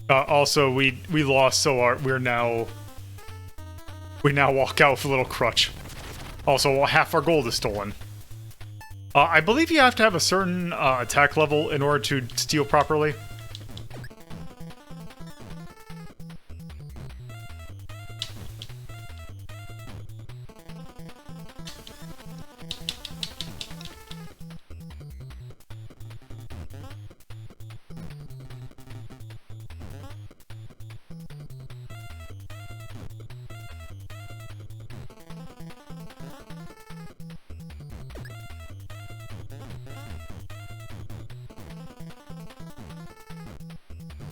Also, we lost, so we now walk out with a little crutch. Also, half our gold is stolen. I believe you have to have a certain attack level in order to steal properly.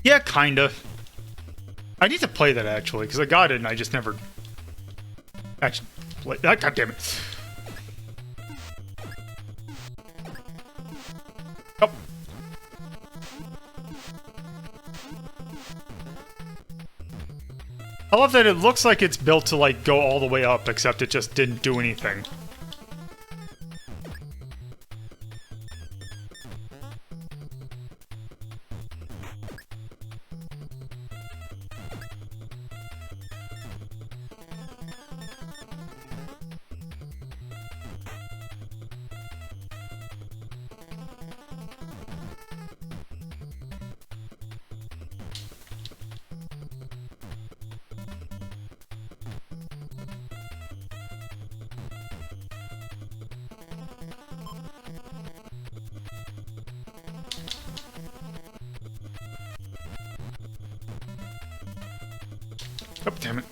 Yeah, kinda. I need to play that, actually, because I got it and I just never... actually played that. God damn it. Oh. I love that it looks like it's built to, like, go all the way up, except it just didn't do anything. Oh, damn it.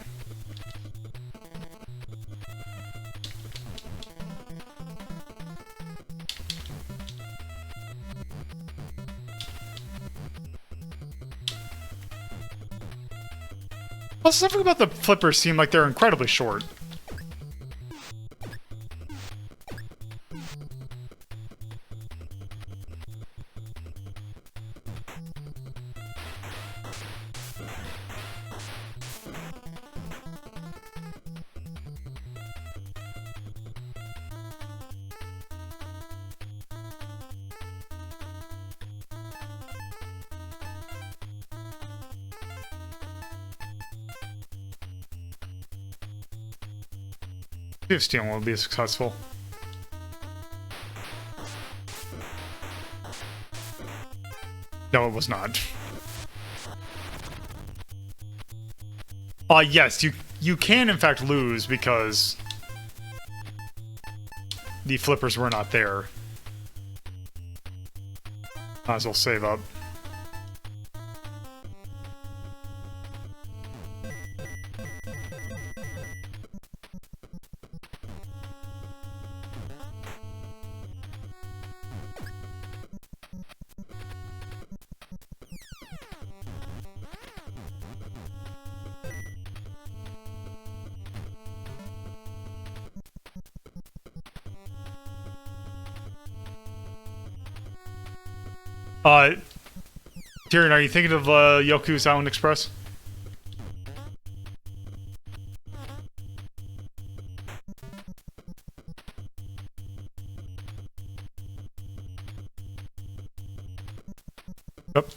Also, something about the flippers seem like they're incredibly short. See if stealing will be successful. No, it was not. Yes, you can in fact lose because the flippers were not there. Might as well save up. Tyrion, are you thinking of Yoku's Island Express? Yep.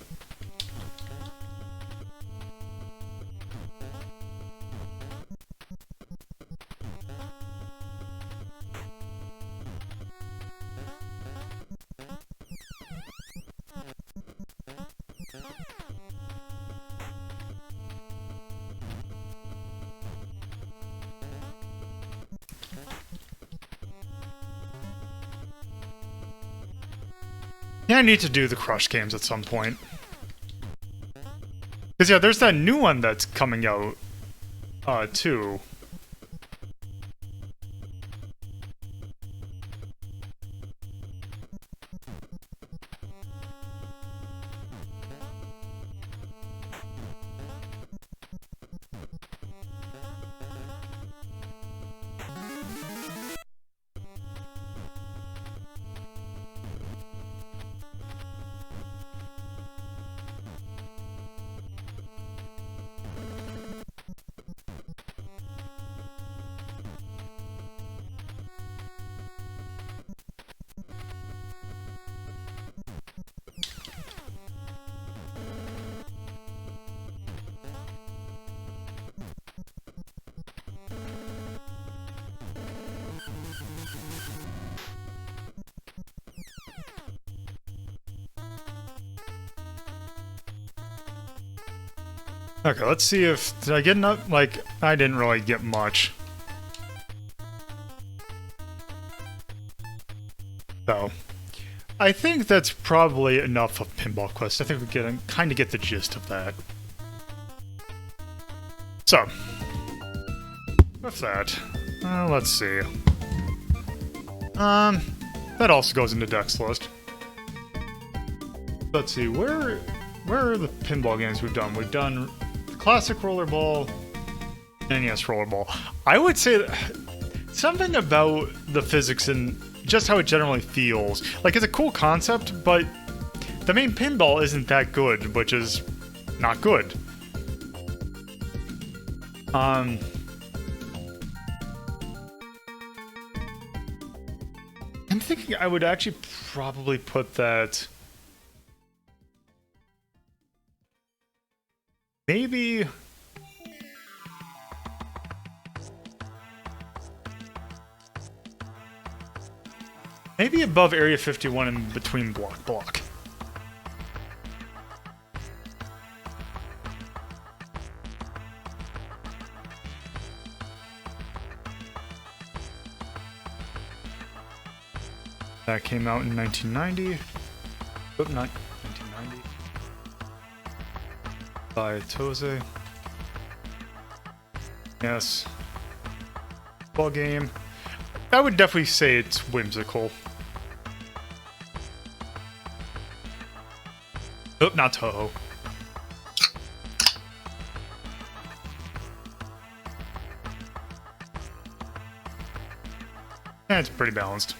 Yeah, I need to do the Crush games at some point. Because, yeah, there's that new one that's coming out, too. Okay, let's see if... Did I get enough? Like, I didn't really get much. So, I think that's probably enough of Pinball Quest. I think we kind of get the gist of that. So, with that, let's see. That also goes into Deck's list. Let's see, where are the pinball games we've done? We've done Classic Rollerball, NES Rollerball. I would say that something about the physics and just how it generally feels. Like, it's a cool concept, but the main pinball isn't that good, which is not good. I'm thinking I would actually probably put that... Maybe... Maybe above Area 51 and between Block. That came out in 1990. Oh, not 1990. By Toze. Yes. Ball game. I would definitely say it's whimsical. Oh, not Toho. It's pretty balanced.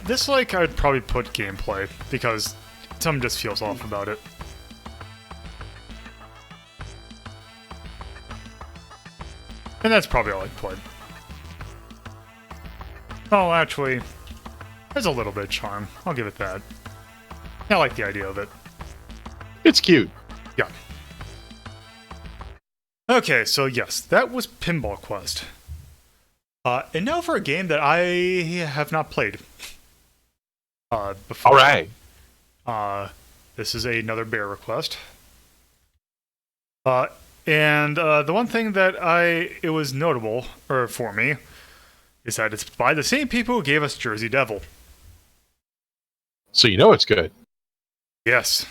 This, like, I would probably put gameplay, because something just feels off about it. And that's probably all I'd put. Oh, actually, there's a little bit of charm. I'll give it that. I like the idea of it. It's cute. Yeah. Okay, so yes, that was Pinball Quest. And now for a game that I have not played before. All right. This is another bear request. And the one thing that it was notable, or for me, is that it's by the same people who gave us Jersey Devil. So you know it's good. Yes.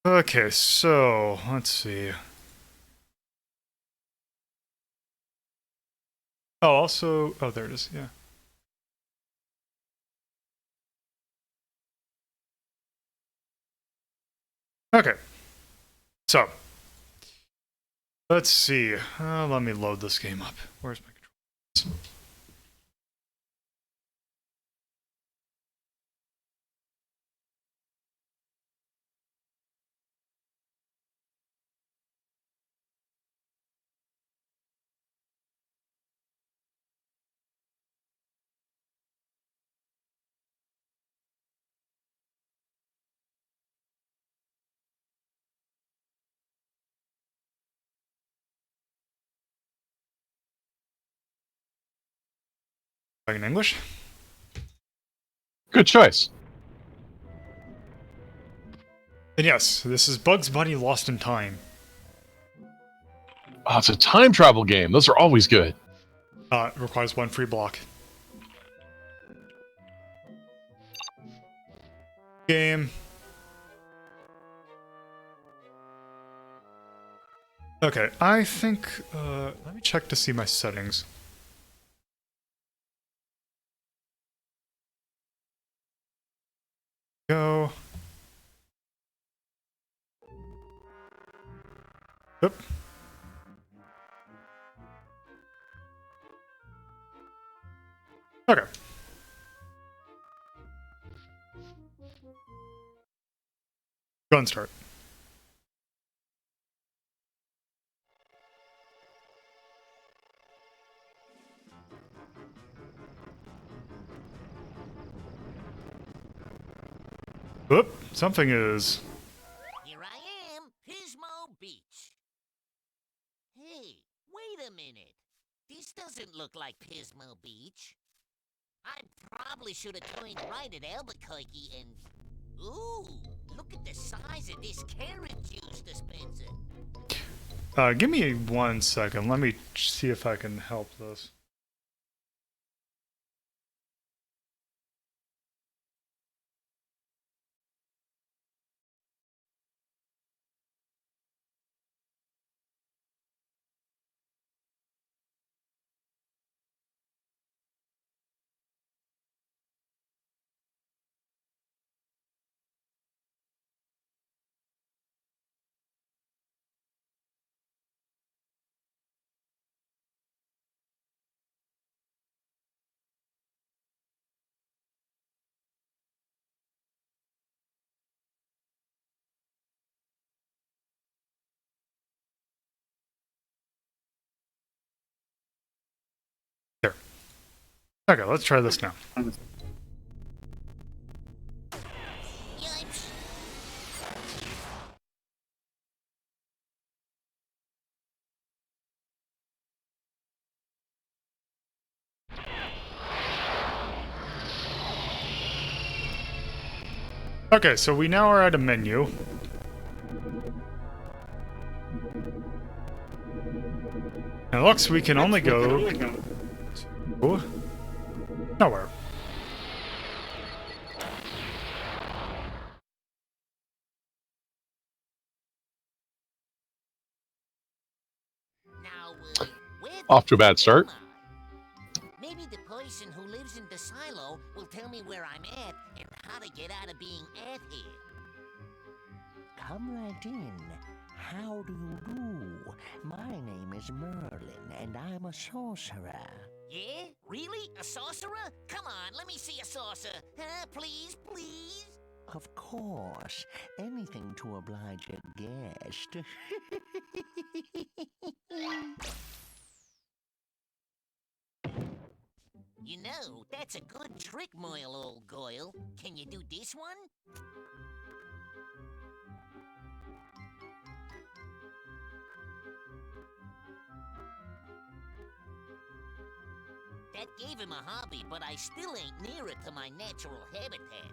Okay, so let's see. Oh, also, oh, there it is. Yeah. Okay. So, let's see. Let me load this game up. Where's my controls? In English? Good choice. And yes, this is Bugs Bunny Lost in Time. Oh, it's a time travel game. Those are always good. It requires one free block. Game. Okay, I think, let me check to see my settings. Go. Oop. Okay. Go and start. Oop, something is... Here I am, Pismo Beach. Hey, wait a minute. This doesn't look like Pismo Beach. I probably should have turned right at Albuquerque and... Ooh, look at the size of this carrot juice dispenser. Give me 1 second. Let me see if I can help this. There. Okay, let's try this now. Yipes. Okay, so we now are at a menu. And it looks we can only go to nowhere. where Off to a the bad start. am I? Maybe the person who lives in the silo will tell me where I'm at and how to get out of being at here. Come right in. How do you do? My name is Merlin, and I'm a sorcerer. Yeah? Really? A sorcerer? Come on, let me see a saucer. Please, please? Of course. Anything to oblige a guest. You know, that's a good trick, Moyle, old Goyle. Can you do this one? That gave him a hobby, but I still ain't near it to my natural habitat.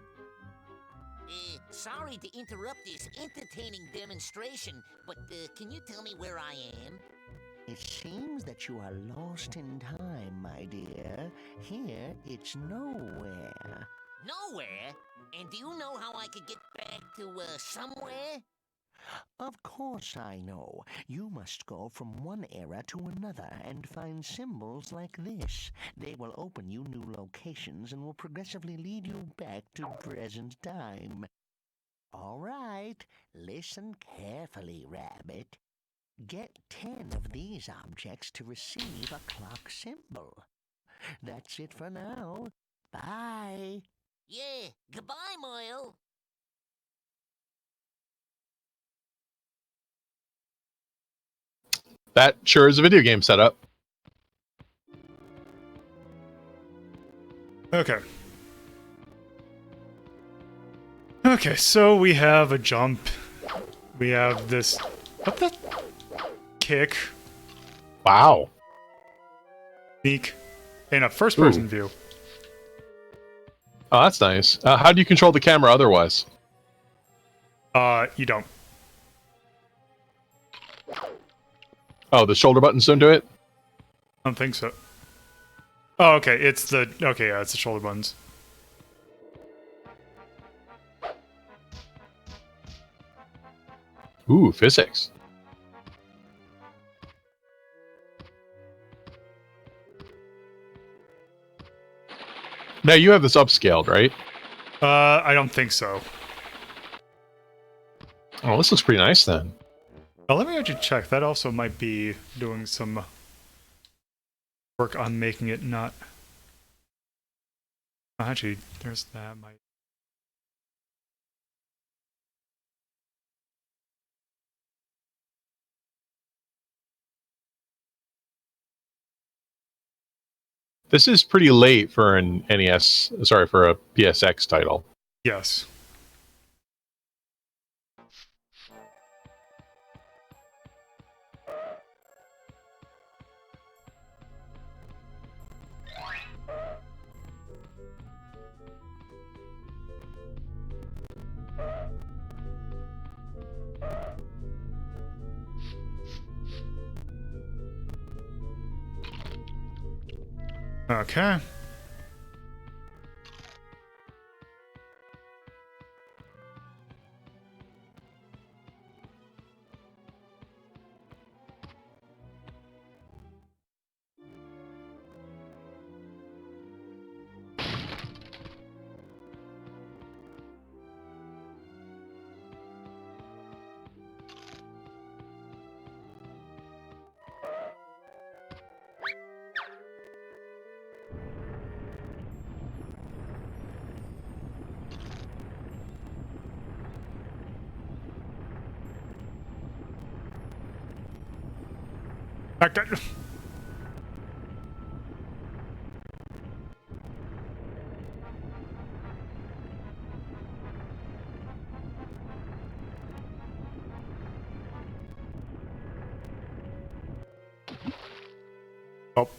Sorry to interrupt this entertaining demonstration, but can you tell me where I am? It seems that you are lost in time, my dear. Here, it's nowhere. Nowhere? And do you know how I could get back to, somewhere? Of course I know. You must go from one era to another and find symbols like this. They will open you new locations and will progressively lead you back to present time. All right, listen carefully, Rabbit. Get 10 of these objects to receive a clock symbol. That's it for now. Bye. Yeah, goodbye, Moyle. That sure is a video game setup. Okay. Okay, so we have a jump. We have this... What the... Kick. Wow. Sneak. In a first-person view. Oh, that's nice. How do you control the camera otherwise? You don't. Oh, the shoulder buttons don't do it? I don't think so. Oh, okay, it's the... Okay, yeah, it's the shoulder buttons. Ooh, physics. Now, you have this upscaled, right? I don't think so. Oh, this looks pretty nice then. Well, let me actually check. That also might be doing some work on making it not... Actually, there's that. Might... This is pretty late for an NES, sorry, for a PSX title. Yes. Okay. Back that. Oh.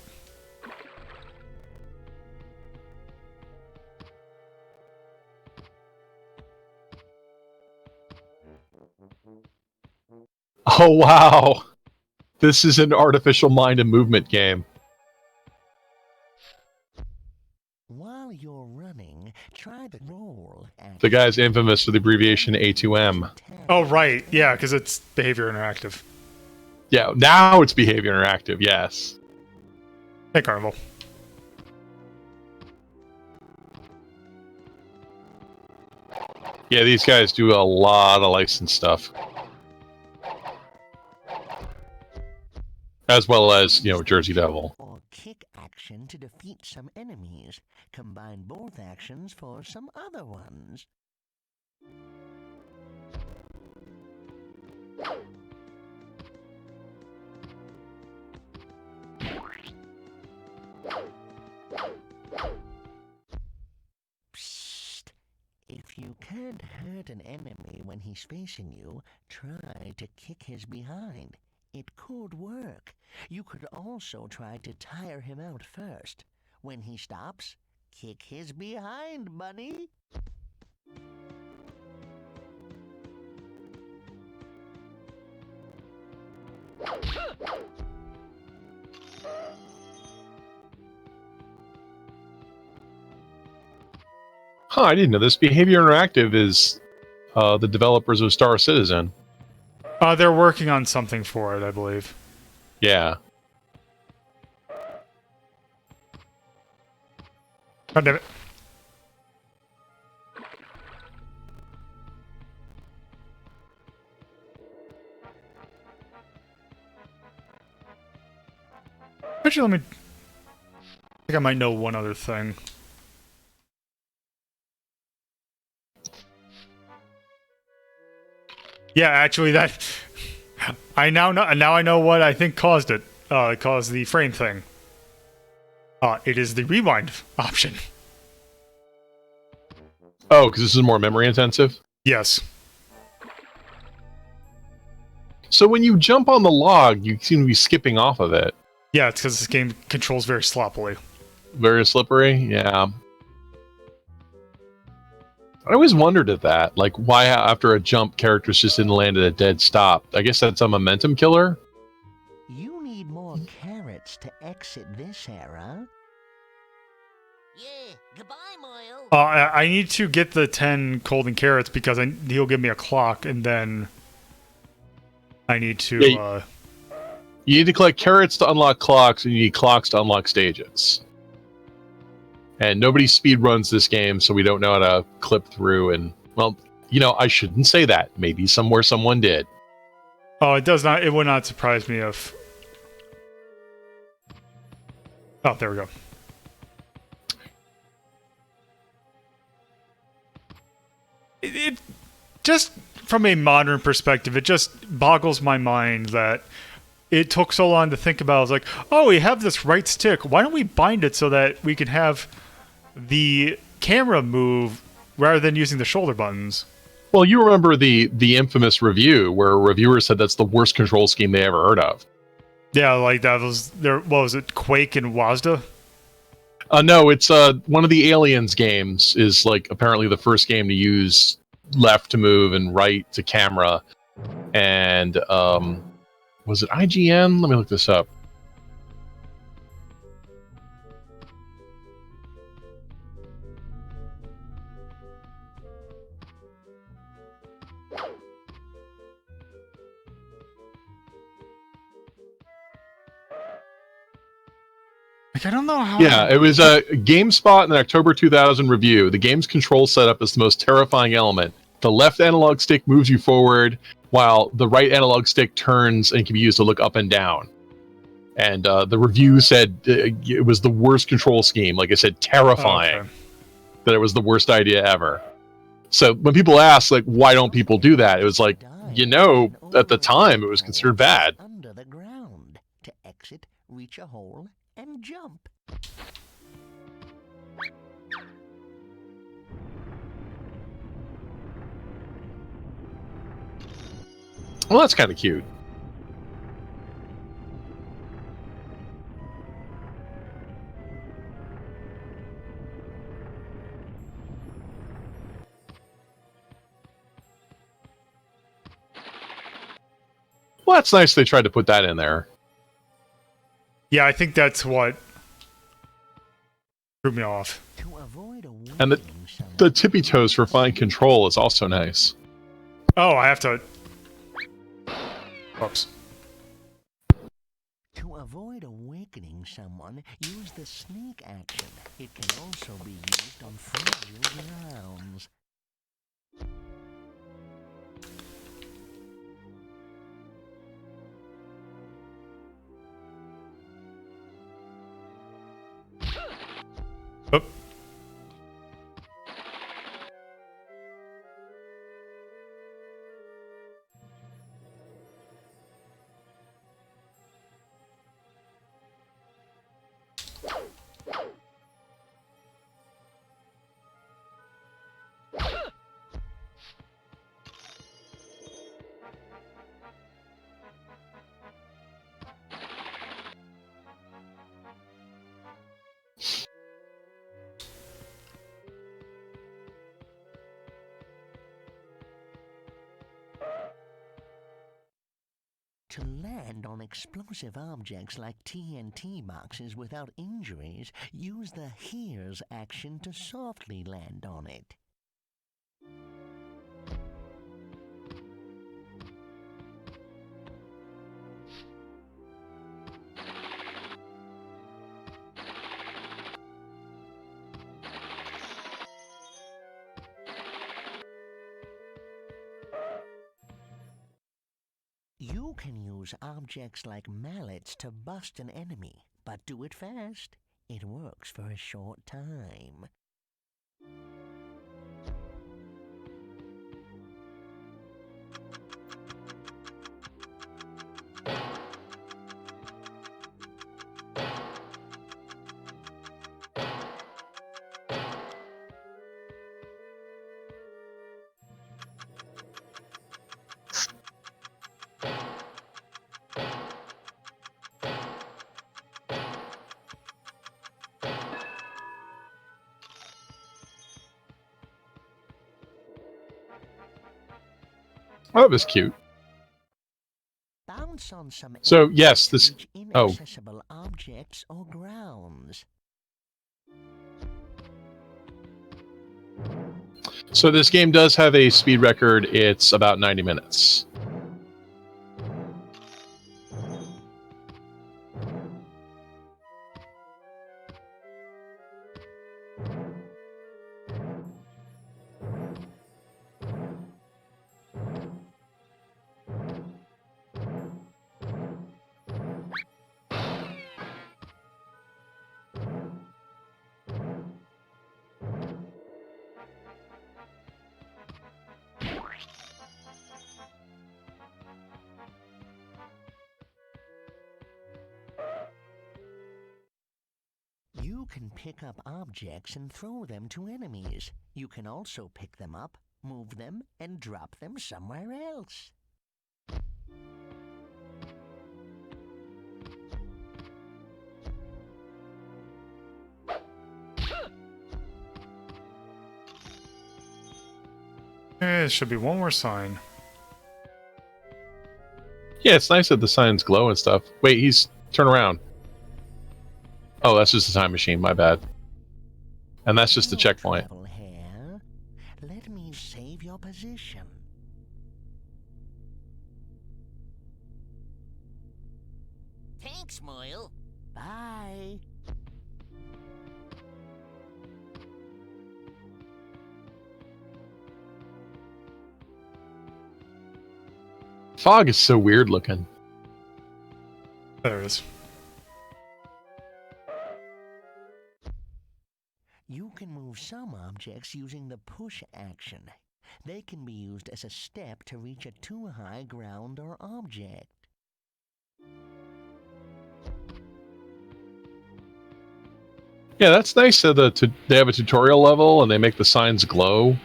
Oh, wow. This is an artificial mind and movement game. While you're running, try the roll. The guy's infamous for the abbreviation A2M. Oh, right. Yeah, because it's behavior interactive. Yeah, now it's behavior interactive, yes. Hey, Carnival. Yeah, these guys do a lot of licensed stuff. As well as, Jersey Devil. Or kick action to defeat some enemies. Combine both actions for some other ones. Psst. If you can't hurt an enemy when he's facing you, try to kick his behind. It could work. You could also try to tire him out first. When he stops, kick his behind, bunny. Huh, I didn't know this. Behavior Interactive is the developers of Star Citizen. They're working on something for it, I believe. Yeah. God damn it. Actually, I think I might know one other thing. Yeah, actually, that I now know what I think caused it. It caused the frame thing. It is the rewind option. Oh, because this is more memory intensive? Yes. So when you jump on the log, you seem to be skipping off of it. Yeah, it's because this game controls very sloppily. Very slippery? Yeah. I always wondered at that. Like, why after a jump, characters just didn't land at a dead stop. I guess that's a momentum killer? You need more carrots to exit this era. Yeah, goodbye, Moyle. I need to get the 10 golden carrots because he'll give me a clock, and then I need to... Yeah, you need to collect carrots to unlock clocks, and you need clocks to unlock stages. And nobody speedruns this game, so we don't know how to clip through. And, well, I shouldn't say that. Maybe somewhere someone did. Oh, it does not. It would not surprise me if... Oh, there we go. It just, from a modern perspective, it just boggles my mind that it took so long to think about. I was like, oh, we have this right stick. Why don't we bind it so that we can have the camera move rather than using the shoulder buttons? Well, you remember the infamous review where a reviewer said that's the worst control scheme they ever heard of. Yeah, like that was there. What was it? Quake and WASD? No, it's one of the Aliens games is like apparently the first game to use left to move and right to camera. And was it IGN? Let me look this up. Like, I don't know how... Yeah, it was a GameSpot in the October 2000 review. The game's control setup is the most terrifying element. The left analog stick moves you forward, while the right analog stick turns and can be used to look up and down. And the review said it was the worst control scheme. Like I said, terrifying. Oh, okay. That it was the worst idea ever. So when people ask, like, why don't people do that? It was like, at the time, it was considered bad. Under the ground to exit, reach a hole, and jump. Well, that's kind of cute. Well, that's nice they tried to put that in there. Yeah, I think that's what threw me off. To avoid a And the tippy toes for fine control is also nice. Oh, I have to... Oops. avoid awakening someone, use the sneak action. It can also be used on fragile grounds. Oh. To land on explosive objects like TNT boxes without injuries, use the Here's action to softly land on it. You can use objects like mallets to bust an enemy, but do it fast. It works for a short time. Oh, that was cute. Bounce on some So, enemies yes, to this- reach oh. inaccessible objects or grounds. So this game does have a speed record. It's about 90 minutes. You can pick up objects and throw them to enemies. You can also pick them up, move them, and drop them somewhere else. There should be one more sign. Yeah, it's nice that the signs glow and stuff. Wait, turn around. Oh, that's just a time machine. My bad. And that's just the Hello, checkpoint. Travel Hare. Let me save your position. Thanks, Moyle. Bye. Fog is so weird looking. There it is. You can move some objects using the push action. They can be used as a step to reach a too-high ground or object. Yeah, that's nice. They have a tutorial level and they make the signs glow.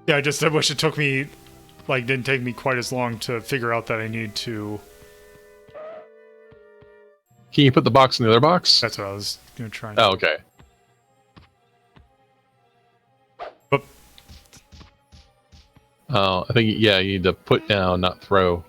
Yeah, I wish it took me, didn't take me quite as long to figure out that I need to... Can you put the box in the other box? That's what I was going to try. Oh, okay. Oop. Oh, I think, yeah, you need to put down, not throw.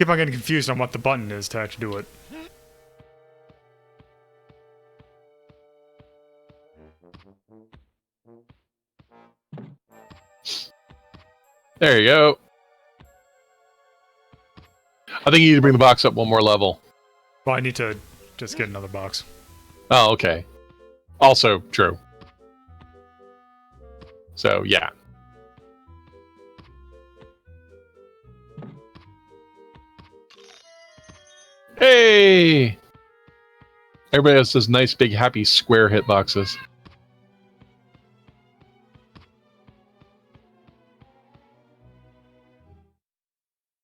Keep on getting confused on what the button is to actually do it. There you go. I think you need to bring the box up one more level. Well, I need to just get another box. Oh, okay. Also true. So, yeah. Hey! Everybody has those nice, big, happy, square hitboxes.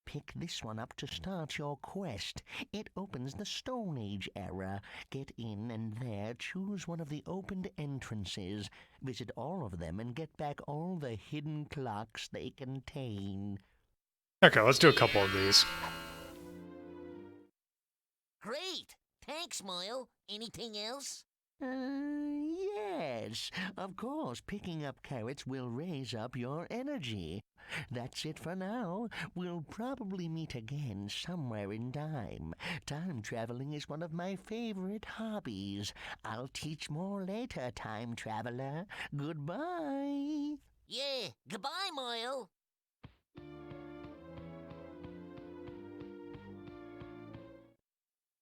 Pick this one up to start your quest. It opens the Stone Age era. Get in and there choose one of the opened entrances. Visit all of them and get back all the hidden clocks they contain. Okay, let's do a couple of these. Great! Thanks, Moyle. Anything else? Yes. Of course, picking up carrots will raise up your energy. That's it for now. We'll probably meet again somewhere in time. Time traveling is one of my favorite hobbies. I'll teach more later, time traveler. Goodbye. Yeah, goodbye, Moyle.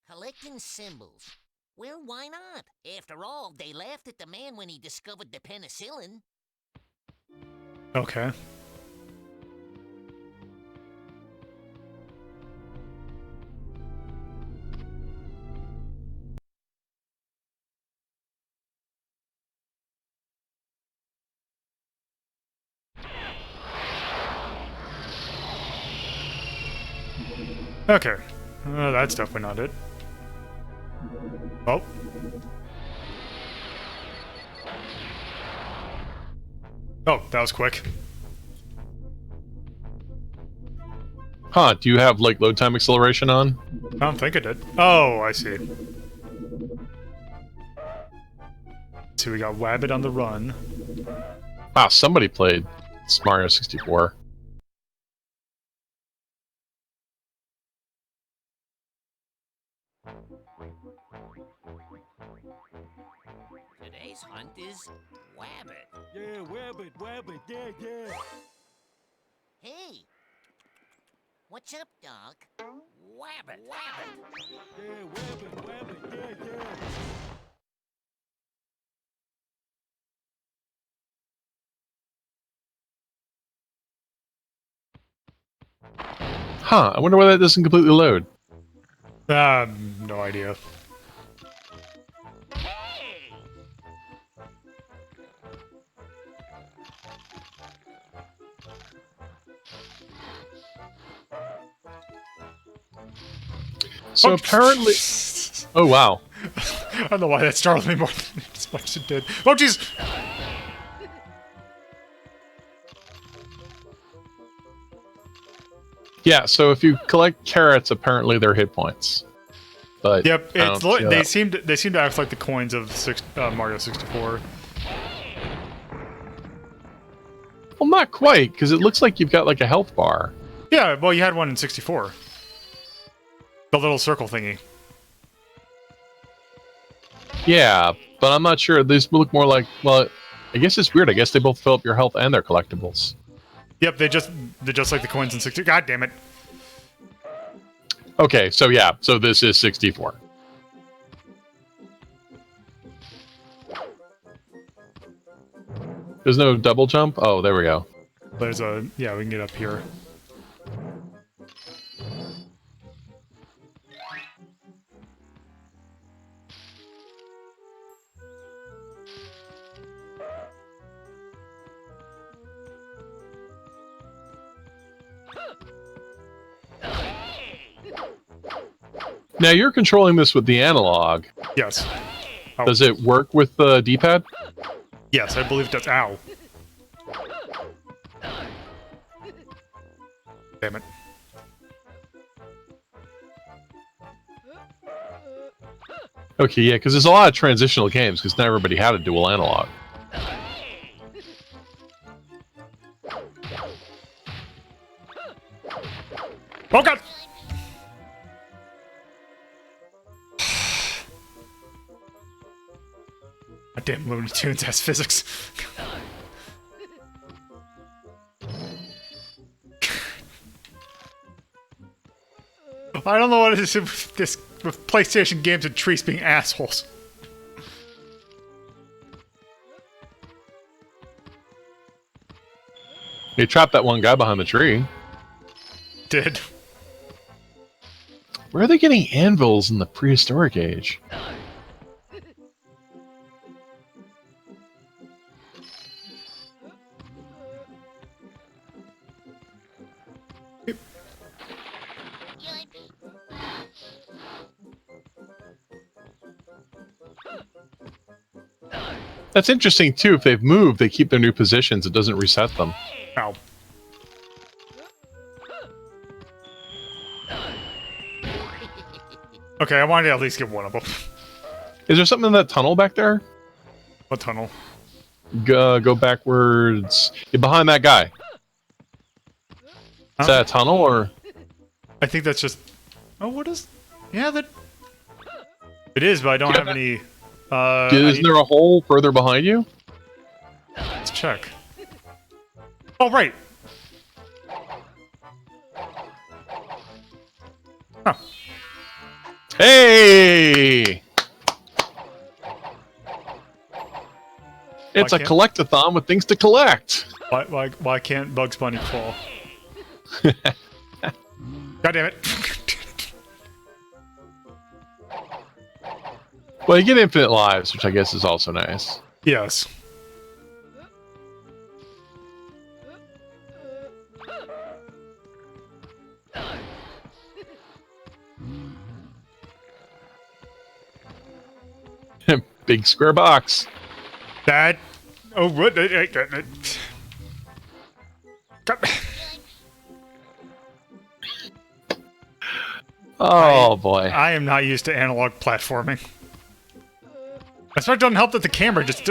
Collecting symbols. Well, why not? After all, they laughed at the man when he discovered the penicillin. Okay. Okay. That's definitely not it. Oh. Oh, that was quick. Huh, do you have, like, load time acceleration on? I don't think it did. Oh, I see. So we got Wabbit on the run. Wow, somebody played Mario 64. Today's hunt is Wabbit. Yeah, Wabbit, yeah. Hey! What's up, Doc? Wabbit! Yeah, Wabbit, yeah. Huh, I wonder why that doesn't completely load. No idea. Hey! So apparently... Oh, wow. I don't know why that startled me more than as much as it did. Oh, jeez! Yeah, so if you collect carrots, apparently they're hit points. But Yep, I it's don't see they that. seem to act like the coins of Mario 64. Well, not quite, because it looks like you've got like a health bar. Yeah, well, you had one in 64. The little circle thingy. Yeah, but I'm not sure. These look more like, well, I guess it's weird. I guess they both fill up your health and their collectibles. Yep, they're just like the coins in 60. God damn it! Okay, so yeah, so this is 64. There's no double jump? Oh, there we go. There's a we can get up here. Now you're controlling this with the analog. Yes. Oh. Does it work with the D-pad? Yes, I believe it does. Ow. Damn it. Okay, yeah, because there's a lot of transitional games, because not everybody had a dual analog. Oh god! Goddamn Looney Tunes has physics. I don't know what it is with this with PlayStation games and trees being assholes. You trapped that one guy behind the tree. Did. Where are they getting anvils in the prehistoric age? That's interesting too. If they've moved, they keep their new positions. It doesn't reset them. Ow. Okay, I wanted to at least get one of them. Is there something in that tunnel back there? What tunnel? Go backwards. Get behind that guy. Is that a tunnel or? I think that's just... Oh, what is... Yeah, that... It is, but I don't have any... Isn't there a hole further behind you? Let's check. Oh, right! Huh. Hey! It's a can't- collectathon with things to collect. Why can't Bugs Bunny fall? God damn it. Well, you get infinite lives, which I guess is also nice. Yes. Big square box. That... Oh, what? God. Oh, boy. I am not used to analog platforming. It doesn't help that the camera just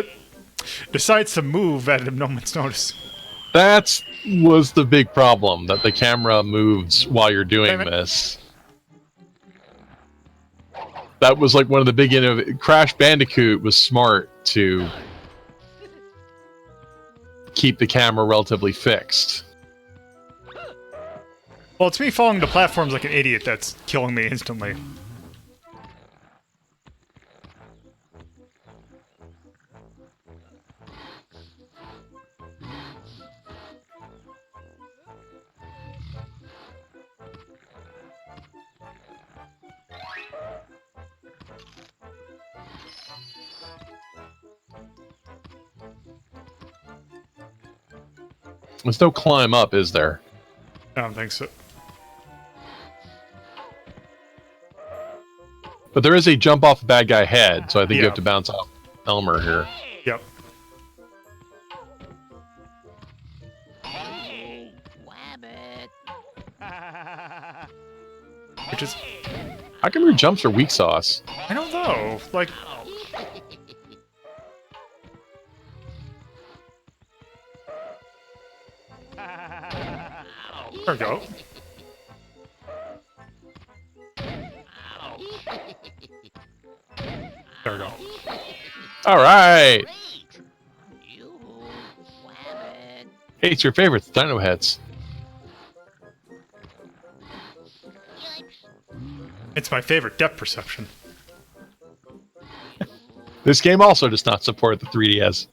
decides to move at a moment's notice. That was the big problem, that the camera moves while you're doing Damn it. this. That was like one of the big Crash Bandicoot was smart to keep the camera relatively fixed. Well, it's me falling to platforms like an idiot that's killing me instantly. There's no climb up, is there? I don't think so. But there is a jump off a bad guy head, so I think you Yeah. have to bounce off Elmer here. Yep. Wabbit. Which is... How come your jumps are weak sauce? I don't know. Like... There we go. There we go. All right. Great. You, Wabbit. Hey, it's your favorites, Dino Heads. It's my favorite depth perception. This game also does not support the 3DS.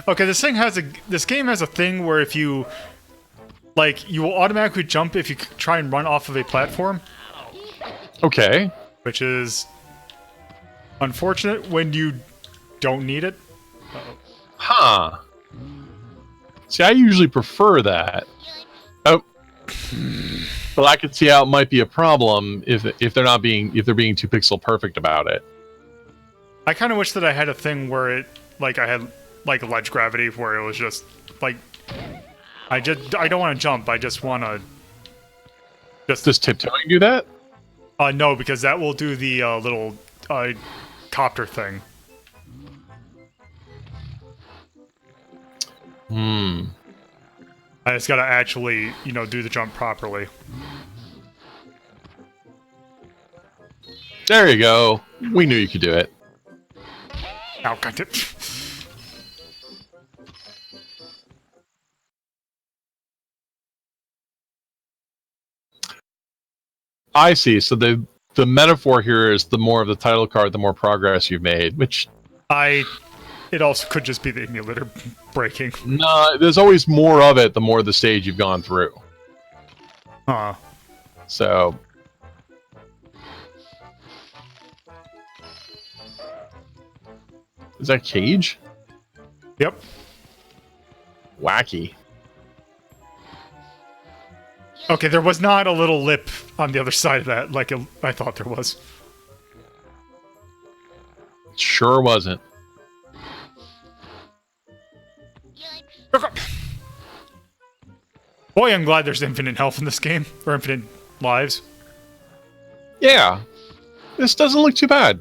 Okay, this game has a thing where if you you will automatically jump if you try and run off of a platform, Okay. which is unfortunate when you don't need it. Huh. See, I usually prefer that. Oh. But I could see how it might be a problem if they're being too pixel perfect about it. I kind of wish that I had a thing where I had like ledge gravity where it was just like I don't want to jump. I just want to Does tiptoeing do that? No, because that will do the little copter thing. I just gotta actually, do the jump properly. There you go. We knew you could do it. Ow, got it. I see. So the metaphor here is the more of the title card, the more progress you've made, which... It also could just be the emulator breaking. No, there's always more of it the more the stage you've gone through. Huh. So... Is that Cage? Yep. Wacky. Okay, there was not a little lip on the other side of that like I thought there was. Sure wasn't. Boy, I'm glad there's infinite health in this game, or infinite lives. Yeah. This doesn't look too bad.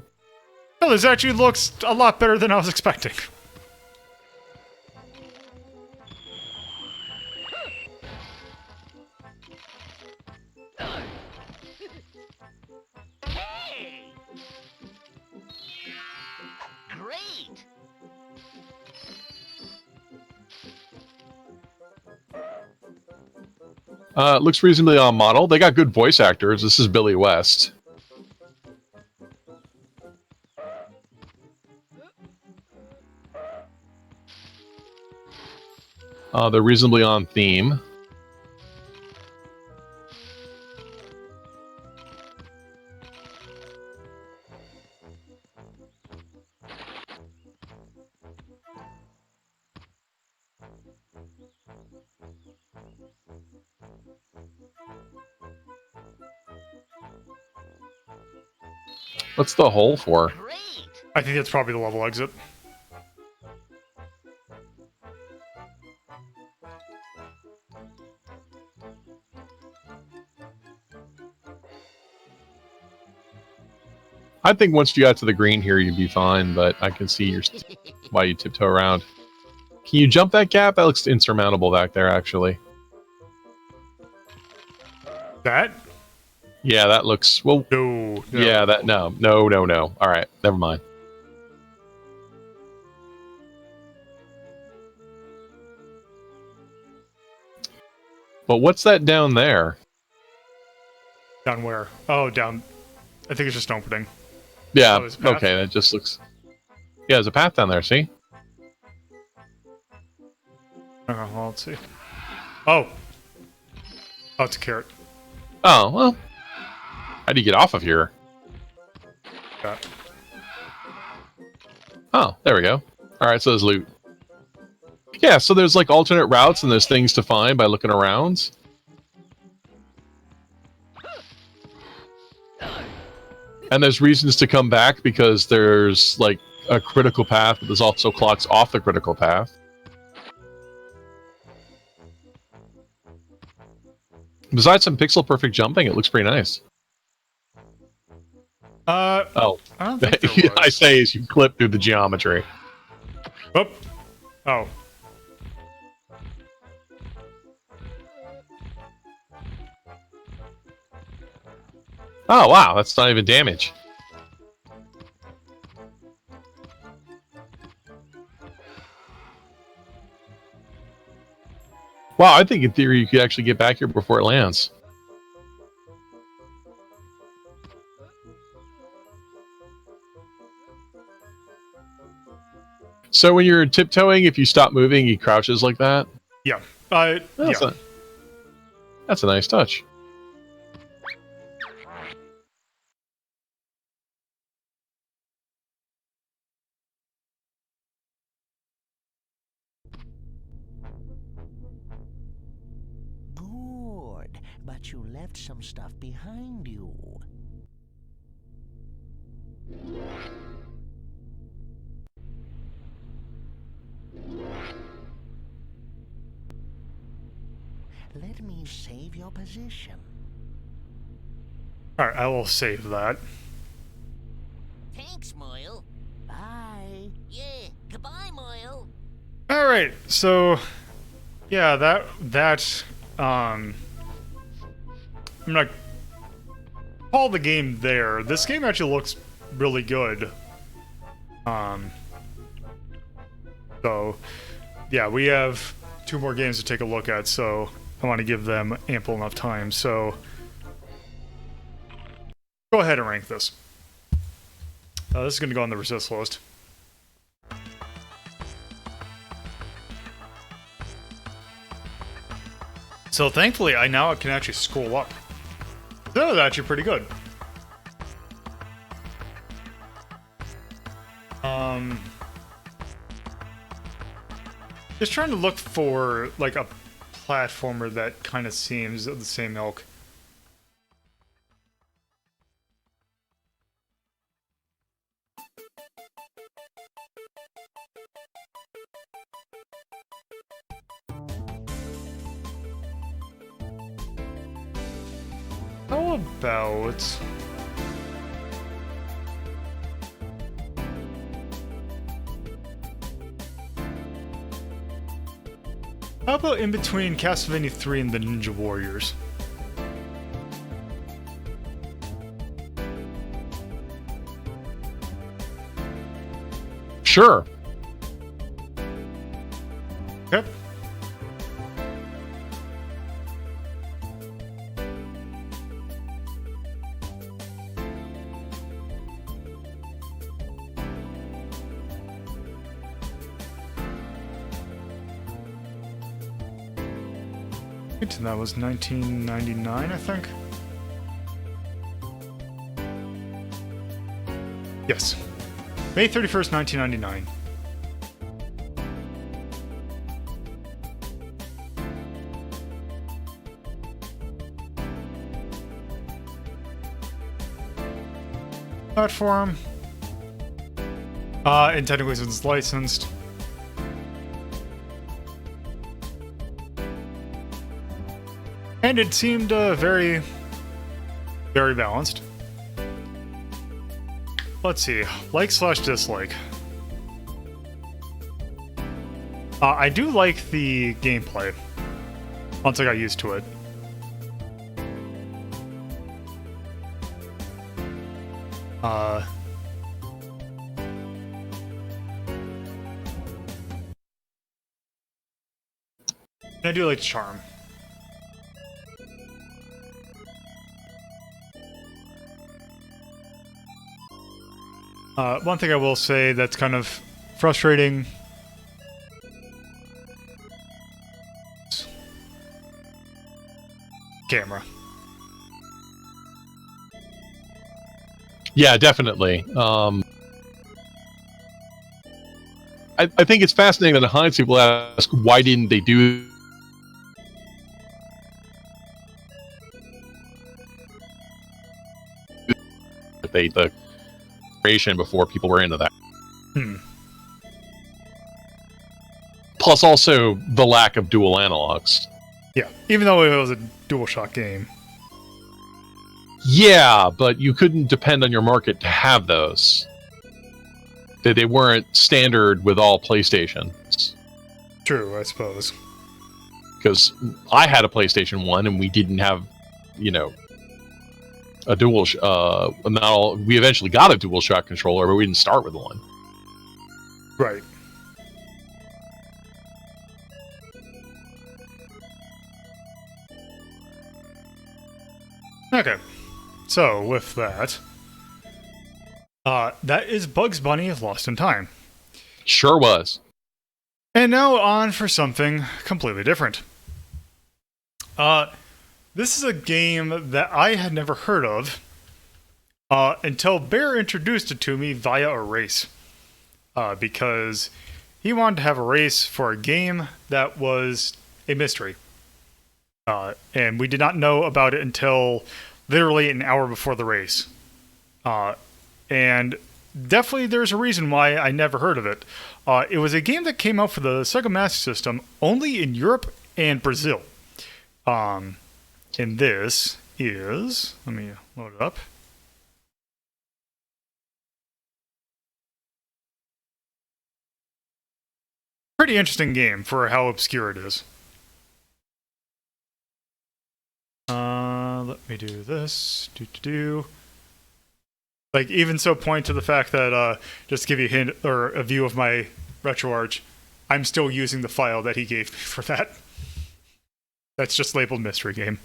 No, this actually looks a lot better than I was expecting. Hey! Great! It looks reasonably on model. They got good voice actors. This is Billy West. They're reasonably on theme. What's the hole for? Great! I think that's probably the level exit. I think once you got to the green here, you'd be fine, but I can see why you tiptoe around. Can you jump that gap? That looks insurmountable back there, actually. That? Yeah, that looks... Well, No. yeah, that... No. All right, never mind. But what's that down there? Down where? Oh, down. I think it's just an opening. Yeah, Oh, path? okay, that just looks... Yeah, there's a path down there, see? Well, let's see. Oh. Oh, it's a carrot. Oh, well... How do you get off of here? That. Oh, there we go. Alright, so there's loot. Yeah, so there's like alternate routes and there's things to find by looking around. And there's reasons to come back because there's like a critical path, but there's also clocks off the critical path. Besides some pixel perfect jumping, it looks pretty nice. Oh. I don't think there was. I say as you clip through the geometry. Oh. Oh. Oh, wow, that's not even damage. Wow, I think in theory you could actually get back here before it lands. So when you're tiptoeing, if you stop moving, he crouches like that? Yeah. That's a nice touch. Good. But bet you left some stuff behind you. Let me save your position. Alright, I will save that. Thanks, Moyle. Bye. Yeah, goodbye, Moyle. Alright, so yeah, I'm gonna call the game there. This game actually looks really good. So yeah, we have 2 more games to take a look at, so I want to give them ample enough time. So go ahead and rank this. This is going to go on the resist list. So thankfully, I now can actually scroll up. That was actually pretty good. Just trying to look for like a platformer that kind of seems of the same ilk. How about... How about in between Castlevania 3 and the Ninja Warriors? Sure. Yep. And that was 1999, I think. Yes. May 31st, 1999. Platform. And technically since it's licensed. And it seemed very, very balanced. Let's see. Like/dislike. I do like the gameplay. Once I got used to it. I do like the charm. One thing I will say that's kind of frustrating. Camera. Yeah, definitely. I think it's fascinating that in hindsight people ask, why didn't they do the creation before people were into that. Plus also the lack of dual analogs. Yeah, even though it was a DualShock game. Yeah, but you couldn't depend on your market to have those. They weren't standard with all PlayStations. True, I suppose. Because I had a PlayStation 1 and we didn't have, you know, a dual... we eventually got a DualShock controller, but we didn't start with one. Right. Okay. So, with that... that is Bugs Bunny Lost in Time. Sure was. And now on for something completely different. This is a game that I had never heard of until Bear introduced it to me via a race. Because he wanted to have a race for a game that was a mystery. And we did not know about it until literally an hour before the race. And definitely there's a reason why I never heard of it. It was a game that came out for the Sega Master System only in Europe and Brazil. And this is... Let me load it up. Pretty interesting game for how obscure it is. Let me do this. Like, even so, point to the fact that, just to give you a hint or a view of my RetroArch, I'm still using the file that he gave me for that. That's just labeled mystery game.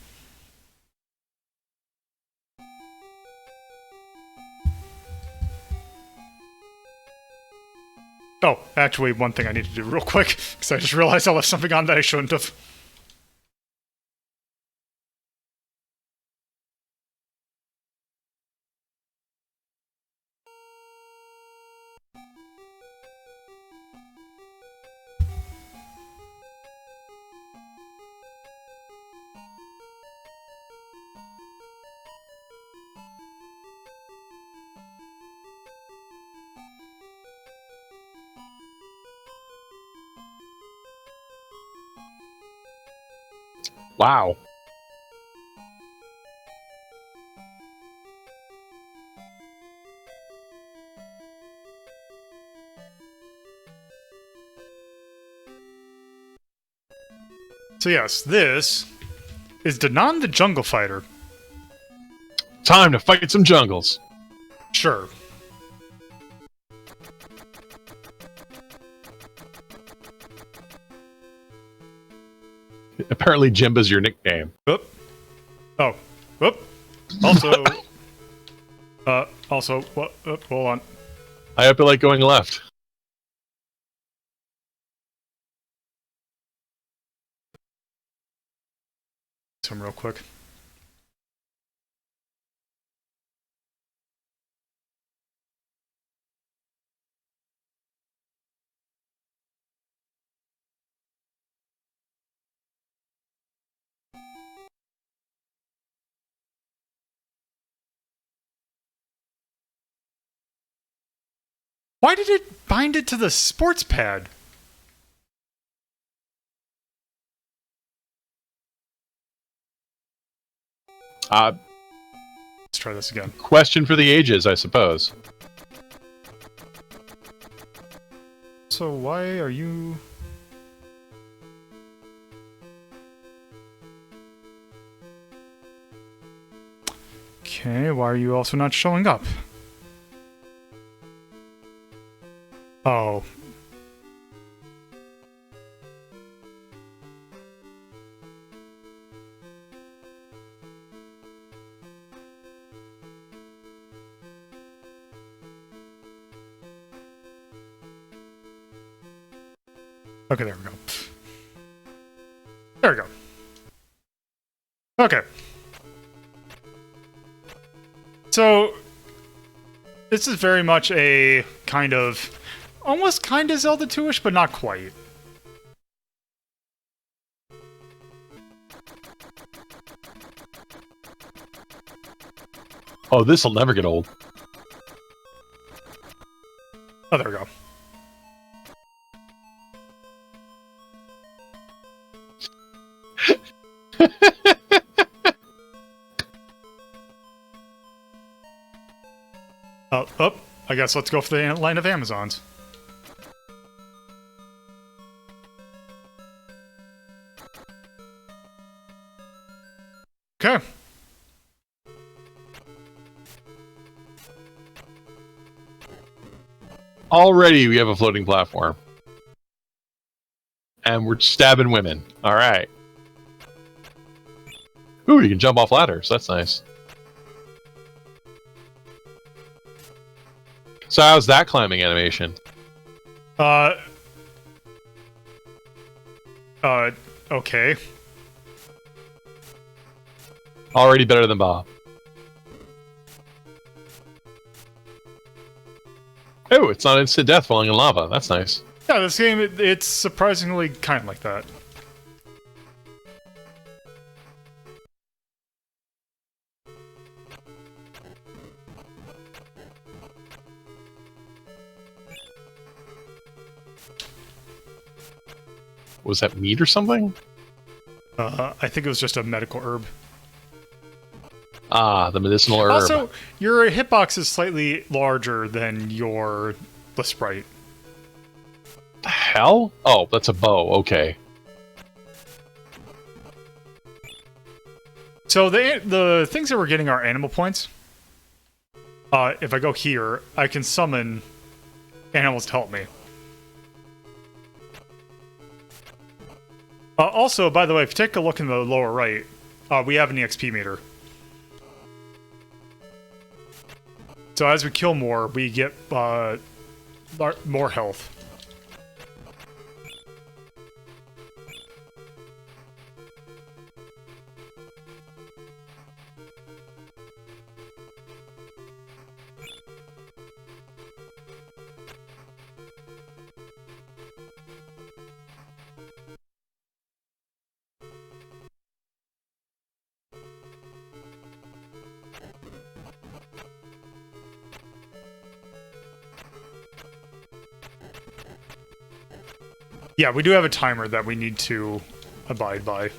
Oh, actually, one thing I need to do real quick, because I just realized I left something on that I shouldn't have. Wow. So yes, this is Danan the Jungle Fighter. Time to fight some jungles. Sure. Apparently Jimba's your nickname. Whoop. Oh. Whoop. Also... what? Hold on. I hope you like going left. Some real quick. Why did it bind it to the sports pad? Let's try this again. Question for the ages, I suppose. So why are you... Okay, why are you also not showing up? Oh. Okay, there we go. There we go. Okay. So, this is very much a kind of... almost kind of Zelda 2-ish, but not quite. Oh, this'll never get old. Oh, there we go. Oh, I guess let's go for the line of Amazons. Okay. Already we have a floating platform. And we're stabbing women. Alright. Ooh, you can jump off ladders. That's nice. So how's that climbing animation? Okay. Already better than Bob. Oh, it's not instant death falling in lava. That's nice. Yeah, this game, it's surprisingly kind of like that. Was that meat or something? I think it was just a medical herb. Ah, the medicinal herb. Also, your hitbox is slightly larger than the sprite. The hell? Oh, that's a bow. Okay. So the things that we're getting are animal points. If I go here, I can summon animals to help me. Also, by the way, if you take a look in the lower right, we have an EXP meter. So as we kill more, we get more health. Yeah, we do have a timer that we need to abide by.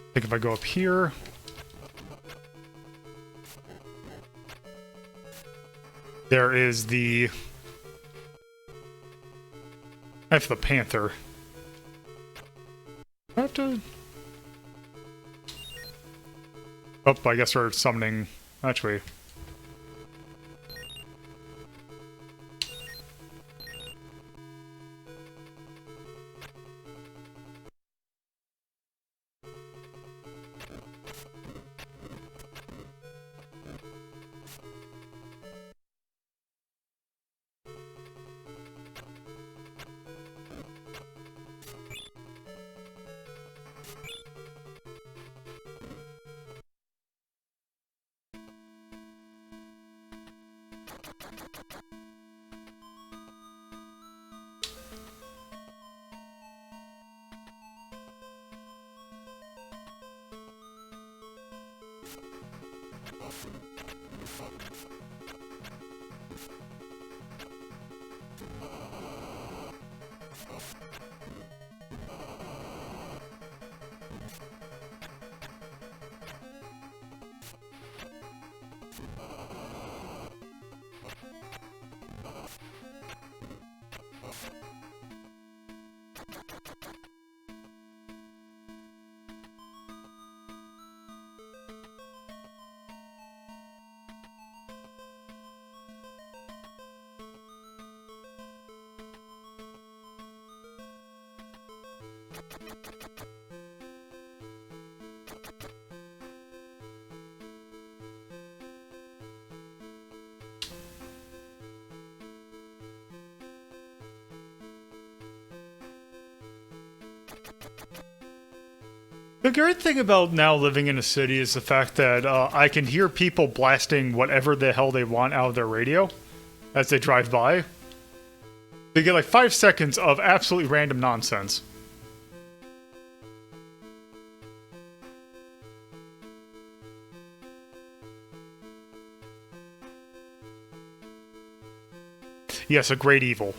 I think if I go up here... There is the... I have the panther. I have to... Oh, I guess we're summoning... Actually... The great thing about now living in a city is the fact that I can hear people blasting whatever the hell they want out of their radio as they drive by. They get like 5 seconds of absolutely random nonsense. Yes, a great evil.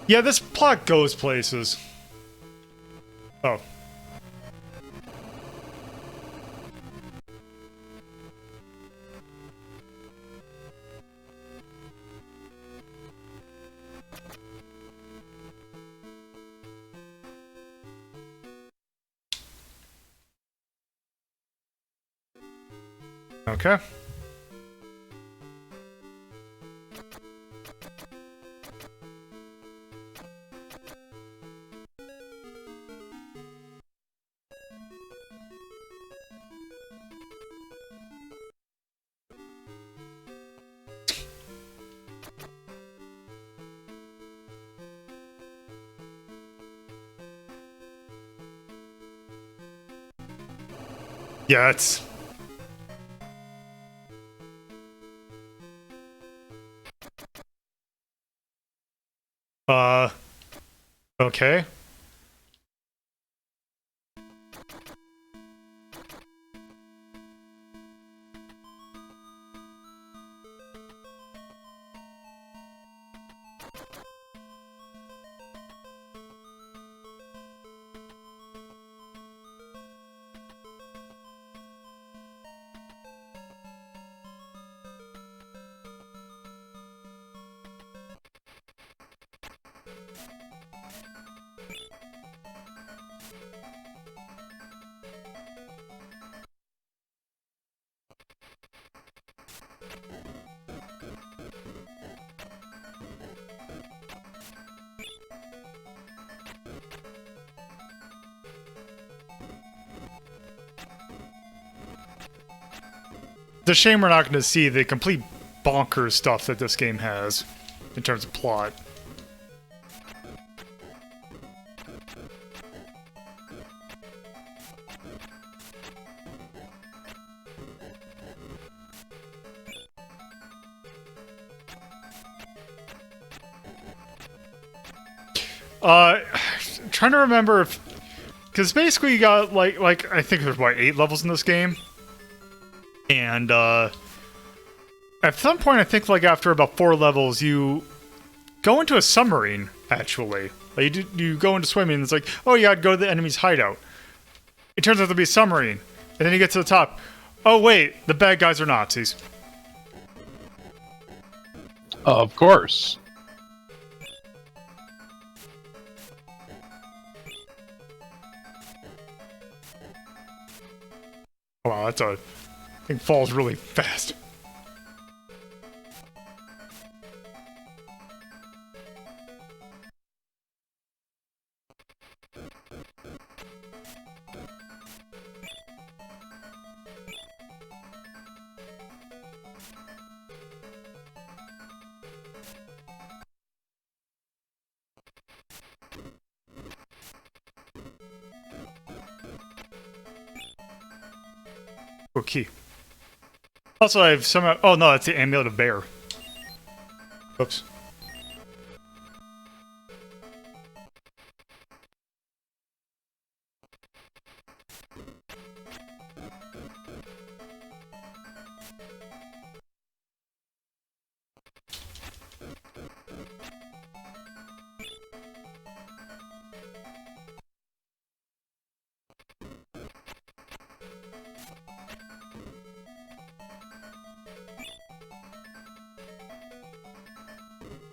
Yeah, this plot goes places. Oh. Okay. Yeah, it's... Okay. It's a shame we're not going to see the complete bonkers stuff that this game has in terms of plot. Trying to remember if... Because basically you got, like, I think there's, what, 8 levels in this game? And, at some point, I think, like, after about 4 levels, you go into a submarine, actually. Like, you go into swimming, and it's like, oh, yeah, I'd go to the enemy's hideout. It turns out to be a submarine. And then you get to the top. Oh, wait, the bad guys are Nazis. Of course. Wow, that's a... thing falls really fast. Okay. Also, I've somehow... Oh, no, that's the Amulet of Bear. Oops.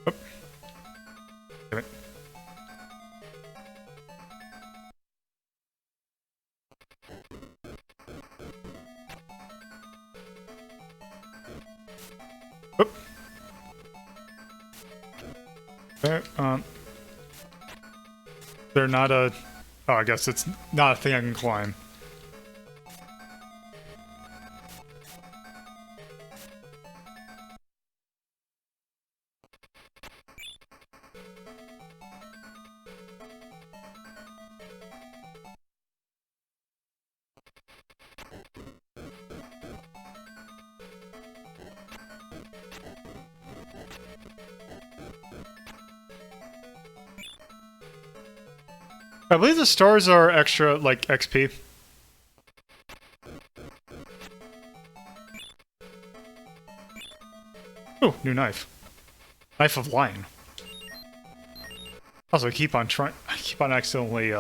Oop. Damn it. Oop. They're not a... Oh, I guess it's not a thing I can climb. I believe the stars are extra, like, XP. Oh, new knife. Knife of Lion. Also, I keep on accidentally,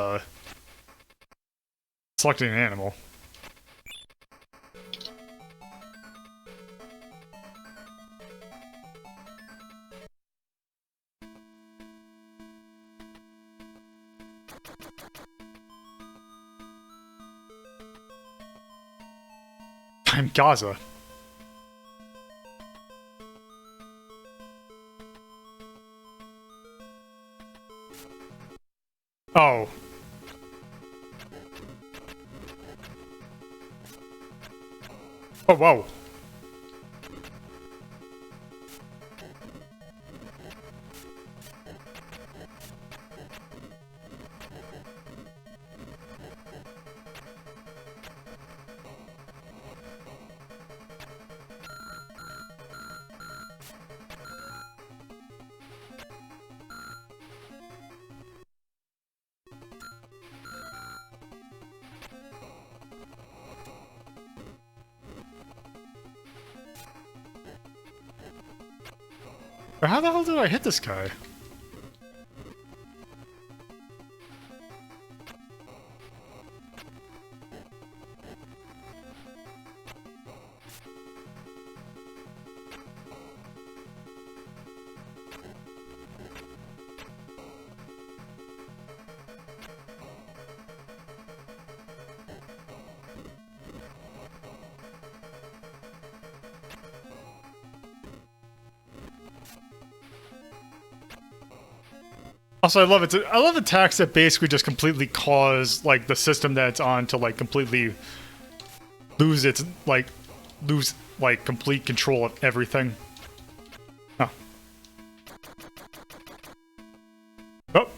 selecting an animal. I'm Gaza. Oh. Oh, whoa. How the hell did I hit this guy? Also, I love it. I love attacks that basically just completely cause like the system that it's on to like completely lose complete control of everything. Oh. Oh.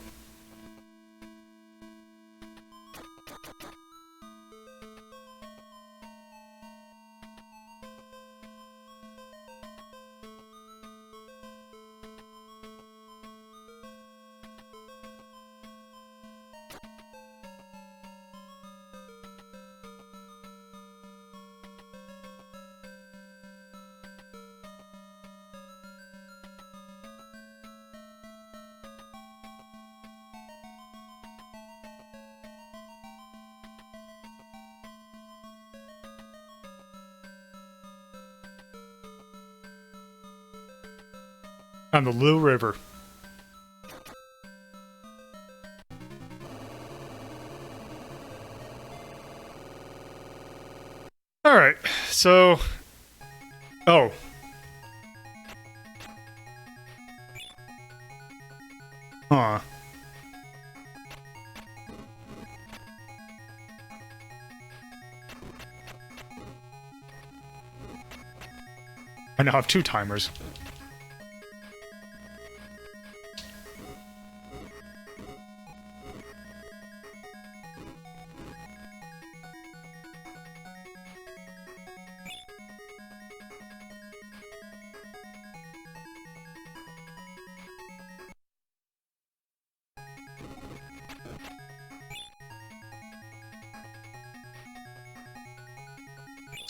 On the Little River. Alright, so... Oh. Huh. I now have 2 timers.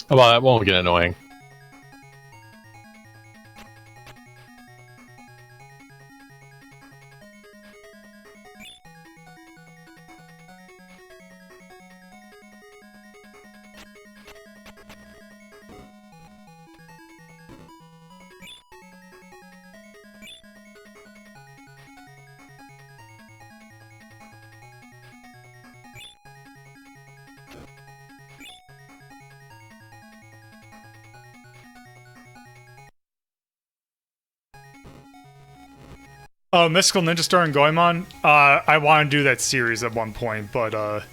Well, that won't get annoying. Oh, Mystical Ninja Star and Goemon? I want to do that series at one point, but,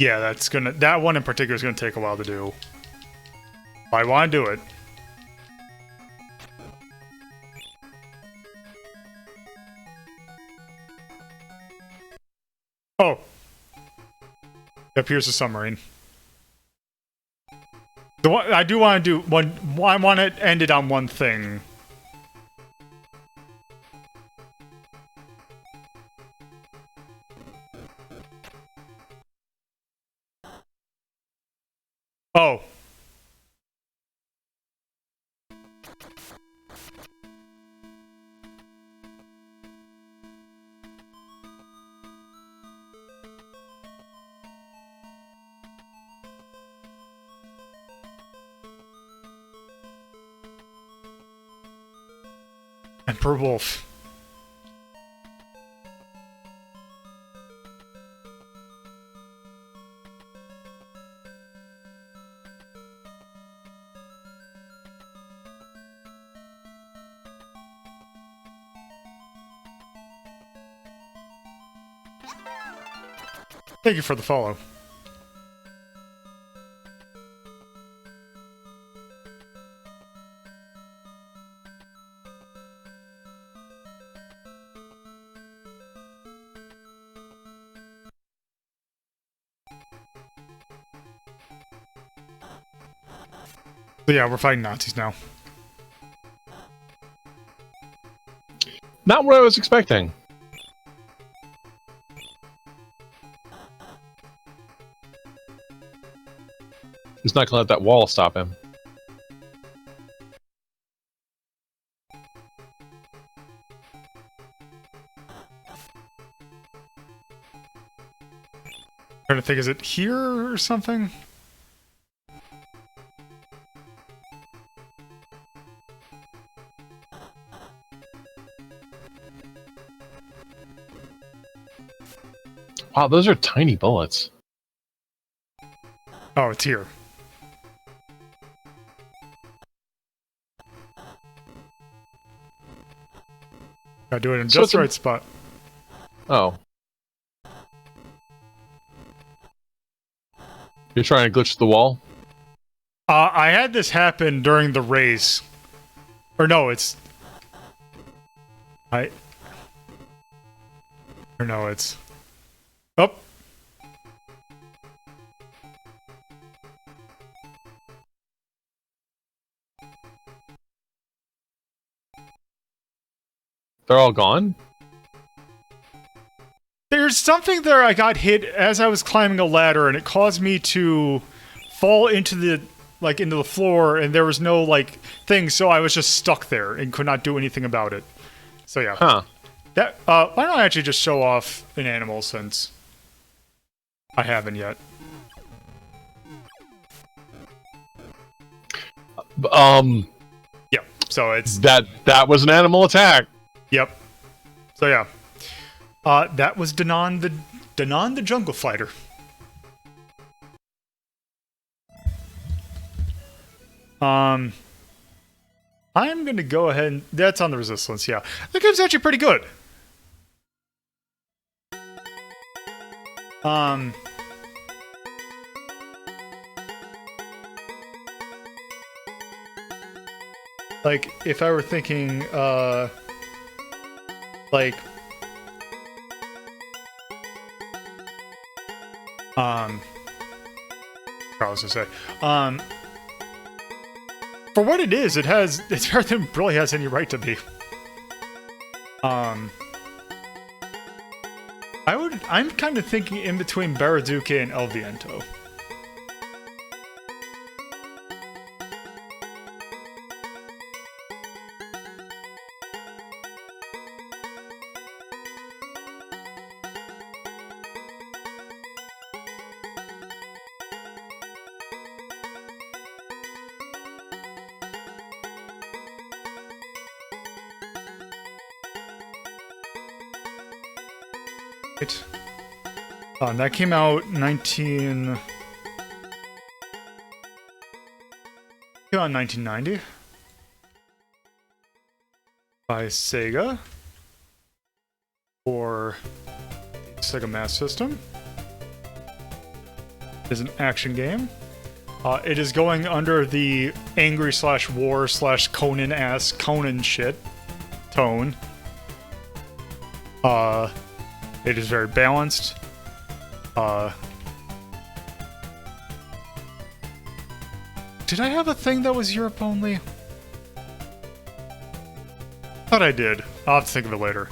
yeah, that one in particular is gonna take a while to do. I want to do it. Oh. Yep, here's the submarine. The one, I do want to do one, I want to end it on one thing. Oh. Emperor Wolf. Thank you for the follow. So yeah, we're fighting Nazis now. Not what I was expecting. He's not gonna let that wall stop him. Trying to think, is it here or something? Wow, those are tiny bullets. Oh, it's here. Gotta do it in So just it's the right spot. Oh. You're trying to glitch the wall? I had this happen during the race. Or no, it's... Or no, it's... Oh! They're all gone? There's something there I got hit as I was climbing a ladder, and it caused me to fall into the floor, and there was no, like, thing, so I was just stuck there and could not do anything about it. So yeah. Huh. That, why don't I actually just show off an animal since I haven't yet? Yeah, so it's... That was an animal attack. Yep. So yeah. That was Danan the Jungle Fighter. I'm gonna go ahead and... That's on the resistance, yeah. The game's actually pretty good. Like, if I were thinking, like... I was gonna say, for what it is, it's better than it really has any right to be. I'm kind of thinking in between Baraduca and El Viento. That came out 1990 by Sega for the Sega Master System. It is an action game. It is going under the angry / war / Conan-ass Conan shit tone. It is very balanced. Did I have a thing that was Europe only? Thought I did. I'll have to think of it later.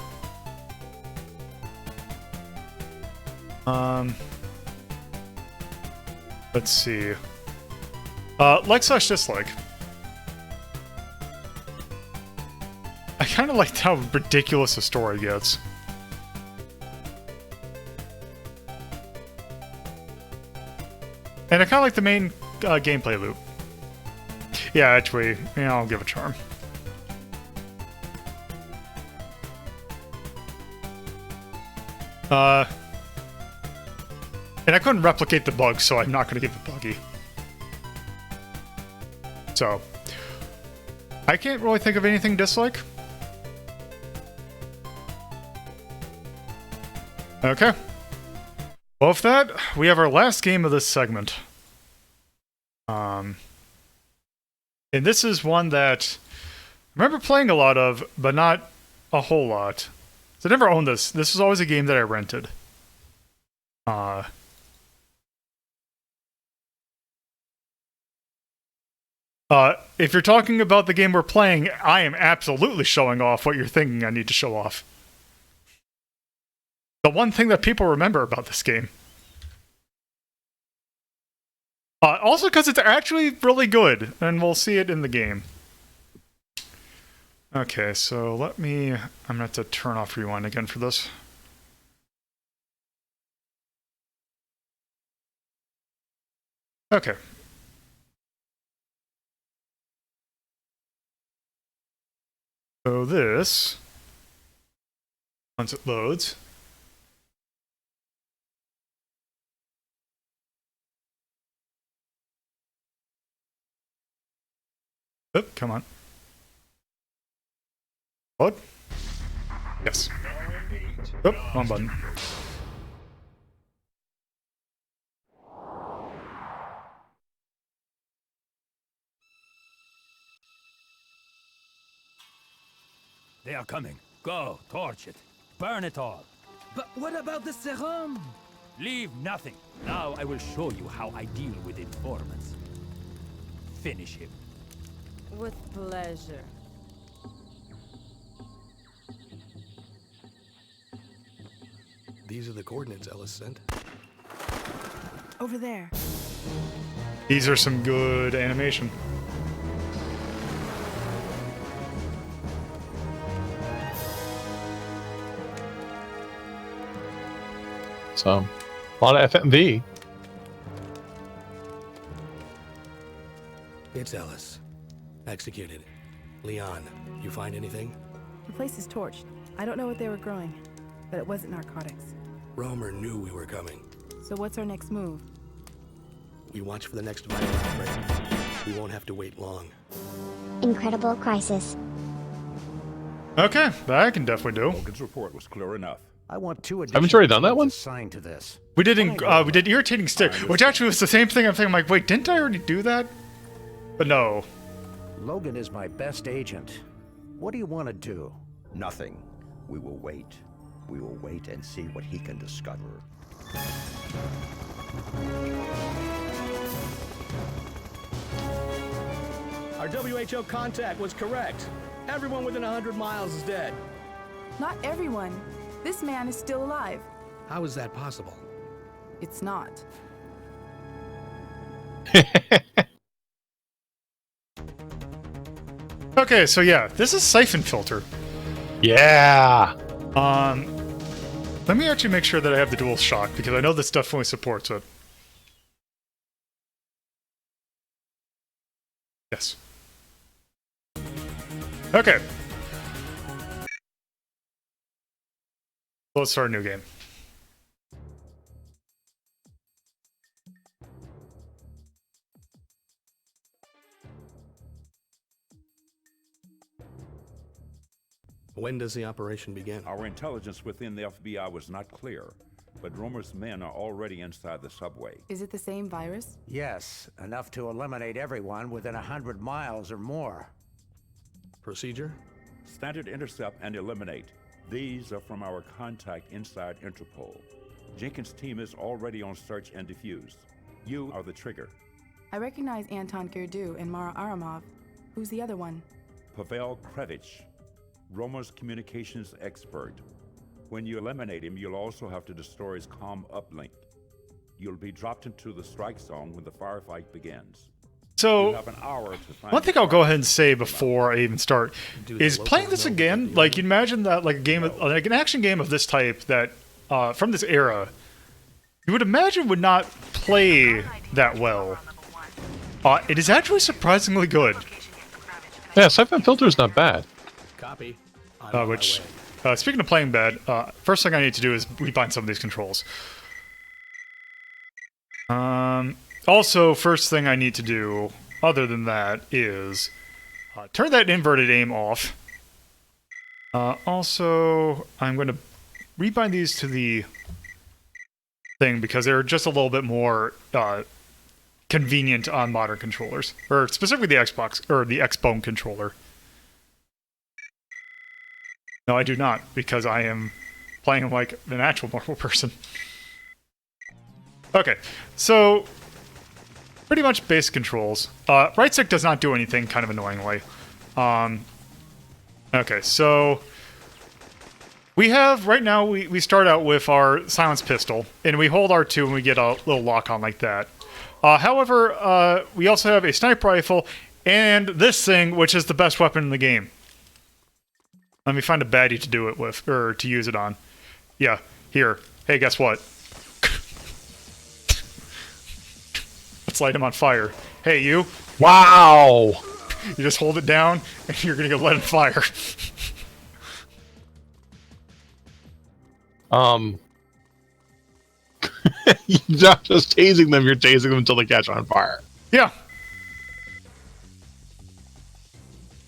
Let's see. Like/dislike. I kind of liked how ridiculous the story gets. And I kind of like the main gameplay loop. Yeah, actually, yeah, I'll give it a charm. And I couldn't replicate the bug, so I'm not going to give it buggy. So, I can't really think of anything dislike. Okay. Well, with that, we have our last game of this segment. And this is one that I remember playing a lot of, but not a whole lot. So I never owned this. This was always a game that I rented. If you're talking about the game we're playing, I am absolutely showing off what you're thinking I need to show off. The one thing that people remember about this game. Also because it's actually really good, and we'll see it in the game. Okay, so I'm gonna have to turn off rewind again for this. Okay. So this, once it loads, oh, come on. Load? Yes. Oh, wrong button. They are coming. Go, torch it. Burn it all. But what about the serum? Leave nothing. Now I will show you how I deal with informants. Finish him. With pleasure. These are the coordinates Ellis sent. Over there. These are some good animation. So, a lot of FMV. It's Ellis. Executed. Leon, you find anything? The place is torched. I don't know what they were growing, but it wasn't narcotics. Romer knew we were coming. So what's our next move? We watch for the next vital outbreak. We won't have to wait long. Incredible crisis. Okay, that I can definitely do. Logan's report was clear enough. I want 2 additional Haven't you already done that one? assigned to this. We did irritating stick, which actually was the same thing. I'm thinking, like, wait, didn't I already do that? But no. Logan is my best agent. What do you want to do? Nothing. We will wait. We will wait and see what he can discover. Our WHO contact was correct. Everyone within 100 miles is dead. Not everyone. This man is still alive. How is that possible? It's not. Okay, so yeah, this is Syphon Filter. Yeah. Let me actually make sure that I have the dual shock, because I know this definitely supports it. Yes. Okay. Let's start a new game. When does the operation begin? Our intelligence within the FBI was not clear, but Romer's men are already inside the subway. Is it the same virus? Yes, enough to eliminate everyone within 100 miles or more. Procedure? Standard intercept and eliminate. These are from our contact inside Interpol. Jenkins' team is already on search and defuse. You are the trigger. I recognize Anton Gerdu and Mara Aramov. Who's the other one? Pavel Krevich, Romer's communications expert. When you eliminate him, you'll also have to destroy his comm uplink. You'll be dropped into the strike zone when the firefight begins. So, You have an hour to find one thing the I'll go target. ahead and say before I even start is playing this again. Like, you imagine that, like a game, like an action game of this type that from this era, you would imagine would not play that well. It is actually surprisingly good. Yeah, Syphon Filter is not bad. Copy. Which, speaking of playing bad, first thing I need to do is rebind some of these controls. Also, first thing I need to do, other than that, is turn that inverted aim off. Also, I'm going to rebind these to the thing because they're just a little bit more convenient on modern controllers, or specifically the Xbox or the Xbone controller. No, I do not, because I am playing like an actual normal person. Okay, so pretty much basic controls. Right stick does not do anything, kind of annoyingly. Okay, so we have, right now, we start out with our silence pistol, and we hold R2 and we get a little lock on like that. However, we also have a sniper rifle and this thing, which is the best weapon in the game. Let me find a baddie to do it with, or to use it on. Yeah, here. Hey, guess what? Let's light him on fire. Hey, you. Wow! You just hold it down, and you're gonna go let him fire. You're not just tasing them, you're tasing them until they catch on fire. Yeah.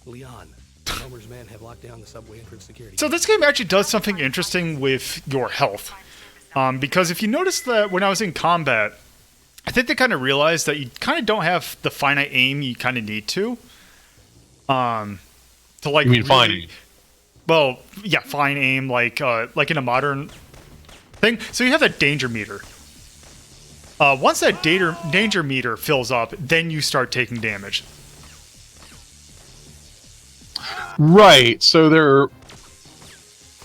Leon, the numbers men have locked down the subway entrance security. So this game actually does something interesting with your health. Because if you notice that when I was in combat, I think they kind of realized that you kind of don't have the finite aim you kind of need to. To like. You mean fine aim? Well, yeah, fine aim, like in a modern thing. So you have that danger meter. Once that danger meter fills up, then you start taking damage. Right. So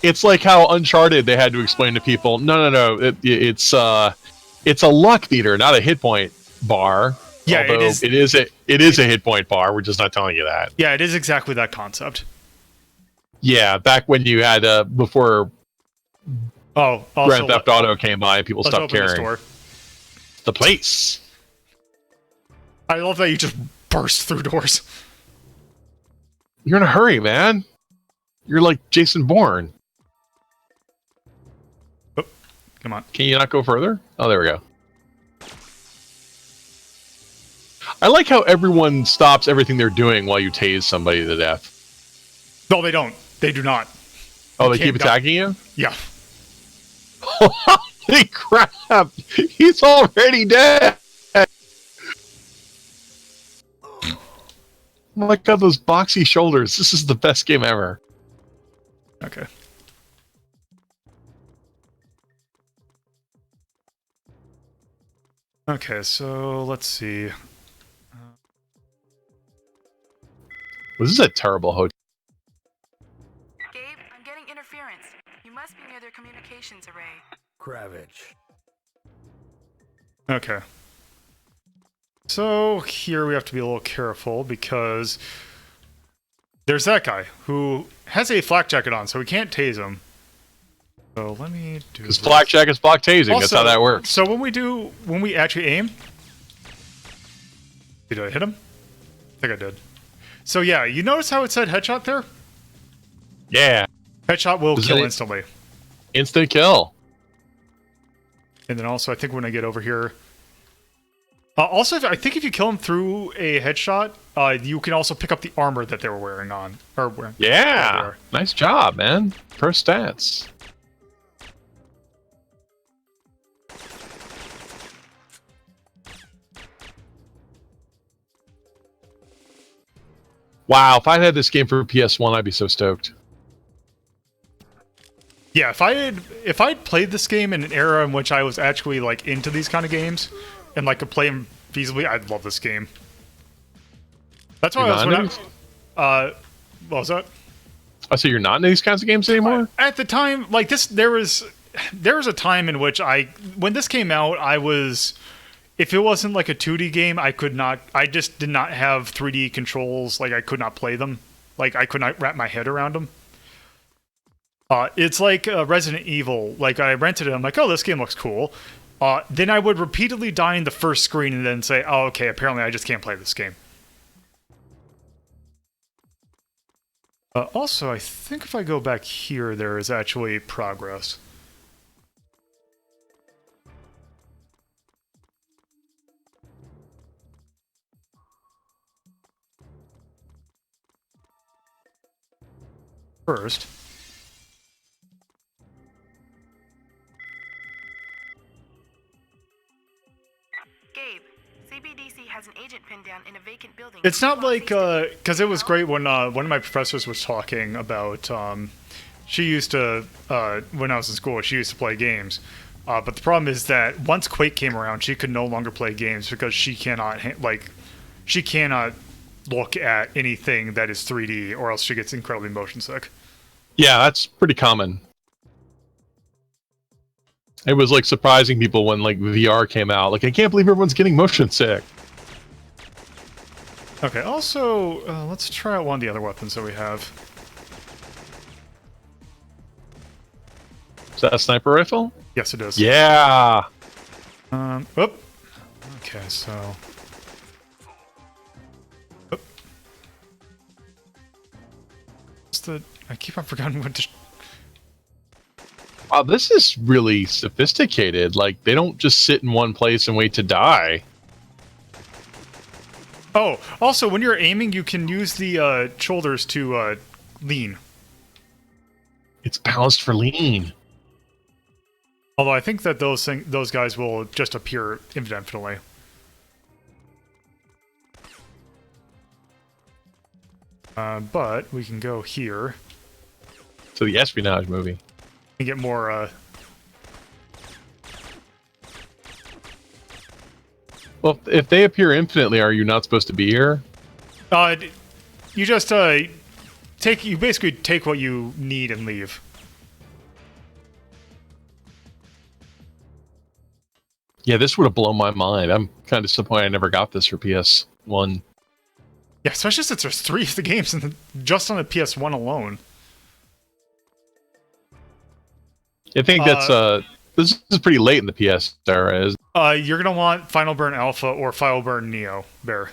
it's like how Uncharted they had to explain to people. No. It's a luck meter, not a hit point bar. Yeah, although it is a hit point bar. We're just not telling you that. Yeah, it is exactly that concept. Yeah, back when you had before. Grand Theft Auto came by, and people stopped caring. The place. I love that you just burst through doors. You're in a hurry, man. You're like Jason Bourne. Oh, come on. Can you not go further? Oh, there we go. I like how everyone stops everything they're doing while you tase somebody to death. No, they don't. They do not. Oh, they keep attacking you? Yeah. Holy crap! He's already dead! Look at those boxy shoulders. This is the best game ever. Okay. Okay, so let's see. This is a terrible hotel. Gabe, I'm getting interference. You must be near their communications array. Kravich. Okay. So here we have to be a little careful because there's that guy who has a flak jacket on, so we can't tase him. So let me do Because flak jacket's block tasing. Also, that's how that works. So when we actually aim, did I hit him? I think I did. So yeah, you notice how it said headshot there? Yeah. Headshot will kill instantly. Instant kill. And then also, I think when I get over here... also, I think if you kill him through a headshot, you can also pick up the armor that they were wearing on. Yeah! Nice job, man. Pro stats. Wow, if I had this game for PS1, I'd be so stoked. Yeah, if I'd played this game in an era in which I was actually like into these kind of games and like could play them feasibly, I'd love this game. That's why what was that? Oh, so you're not into these kinds of games anymore? At the time, like this, there was a time in which when this came out, I was if it wasn't like a 2D game, I just did not have 3D controls. Like, I could not play them. Like, I could not wrap my head around them. It's like Resident Evil. Like, I rented it, I'm like, oh, this game looks cool. Then I would repeatedly die in the first screen and then say, oh, okay, apparently I just can't play this game. Also, I think if I go back here, there is actually progress. First. Gabe, CBDC has an agent pinned down in a vacant building. It's not like, because it was great when one of my professors was talking about, she used to, when I was in school, she used to play games. But the problem is that once Quake came around, she could no longer play games because she cannot, she cannot look at anything that is 3D or else she gets incredibly motion sick. Yeah, that's pretty common. It was like surprising people when like VR came out. Like, I can't believe everyone's getting motion sick. Okay, also, let's try out one of the other weapons that we have. Is that a sniper rifle? Yes, it is. Yeah! Oop. Okay, so... Oop. What's the... I keep on forgetting what to... Wow, this is really sophisticated. Like, they don't just sit in one place and wait to die. Oh, also, when you're aiming, you can use the shoulders to lean. It's balanced for lean. Although I think that those guys will just appear indefinitely. But we can go here. To the espionage movie. And get more, Well, if they appear infinitely, are you not supposed to be here? You just, you basically take what you need and leave. Yeah, this would have blown my mind. I'm kind of disappointed I never got this for PS1. Yeah, especially since there's 3 of the games just on the PS1 alone. I think that's this is pretty late in the PS era. You're gonna want Final Burn Alpha or Final Burn Neo, Bear.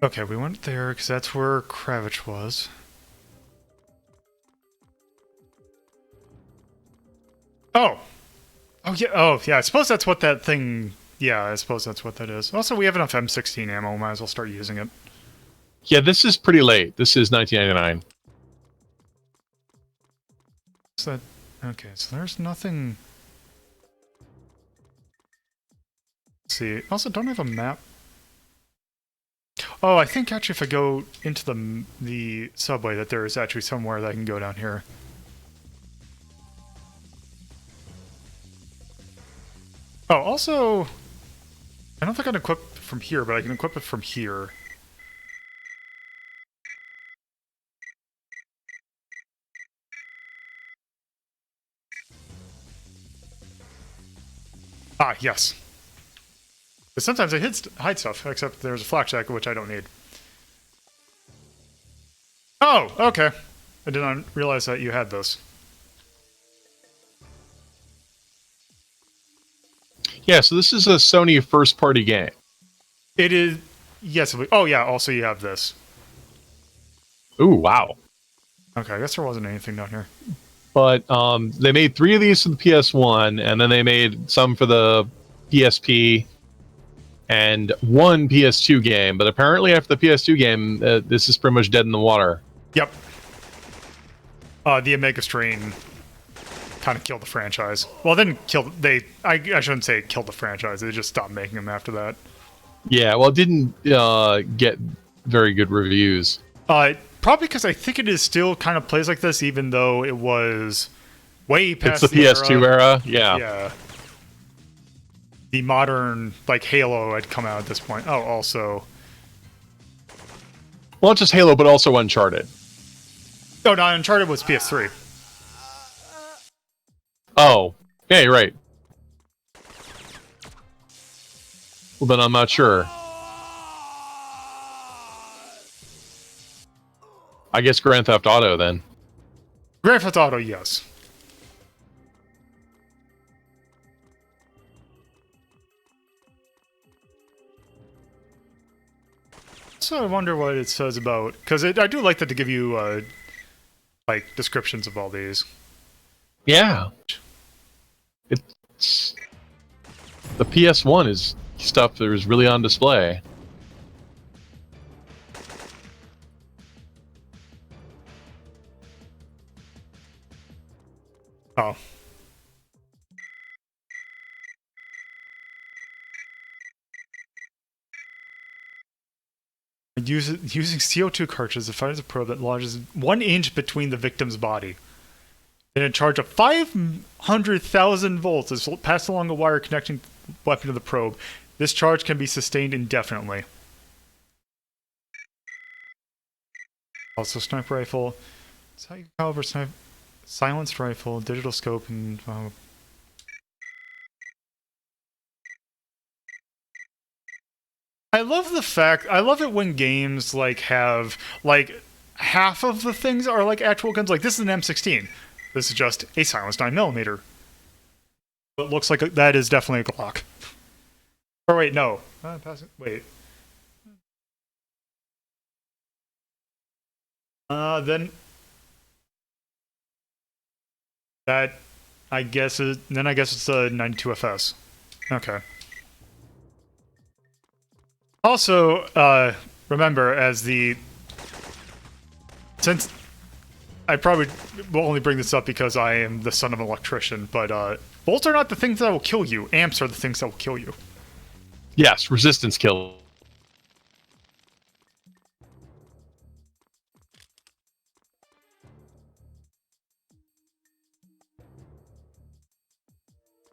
Okay, we went there because that's where Kravitz was. Oh! Oh, yeah, I suppose that's what that thing... Yeah, I suppose that's what that is. Also, we have enough M16 ammo, might as well start using it. Yeah, this is pretty late. This is 1999. Is that... Okay, so there's nothing... Let's see. Also, don't I have a map? Oh, I think actually if I go into the subway that there is actually somewhere that I can go down here. Oh, also, I don't think I can equip from here, but I can equip it from here. Ah, yes. But sometimes I hide stuff, except there's a flak jacket, which I don't need. Oh, okay. I did not realize that you had this. Yeah, so this is a Sony first-party game. It is... Yes. Oh, yeah, also you have this. Ooh, wow. Okay, I guess there wasn't anything down here. But they made 3 of these for the PS1, and then they made some for the PSP, and 1 PS2 game. But apparently after the PS2 game, this is pretty much dead in the water. Yep. The Omega Strain kind of killed the franchise. Well, it didn't kill... I shouldn't say it killed the franchise. They just stopped making them after that. Yeah, well, it didn't get very good reviews. Probably because I think it is still kind of plays like this, even though it was way past the PS2 era. Yeah. Yeah. the modern like Halo had come out at this point. Oh, also, well, not just Halo, but also Uncharted. no, not Uncharted was PS3. Oh, yeah, you're right. Well, then I'm not sure. I guess Grand Theft Auto then. Grand Theft Auto, yes. So I wonder what it says about, because I do like that to give you like descriptions of all these. Yeah. It's the PS1 is stuff that was really on display. Oh. Using CO2 cartridges, it fires a probe that lodges 1 inch between the victim's body. Then a charge of 500,000 volts is passed along a wire connecting the weapon to the probe. This charge can be sustained indefinitely. Also, sniper rifle. It's how you caliber silenced rifle, digital scope, and I love it when games like have like half of the things are like actual guns. Like this is an M16. This is just a silenced 9mm. It looks like that is definitely a Glock. Or wait, no. Wait. Then that I guess it's a 92FS. Okay. Also, remember since I probably will only bring this up because I am the son of an electrician, but volts are not the things that will kill you. Amps are the things that will kill you. Yes, resistance kill.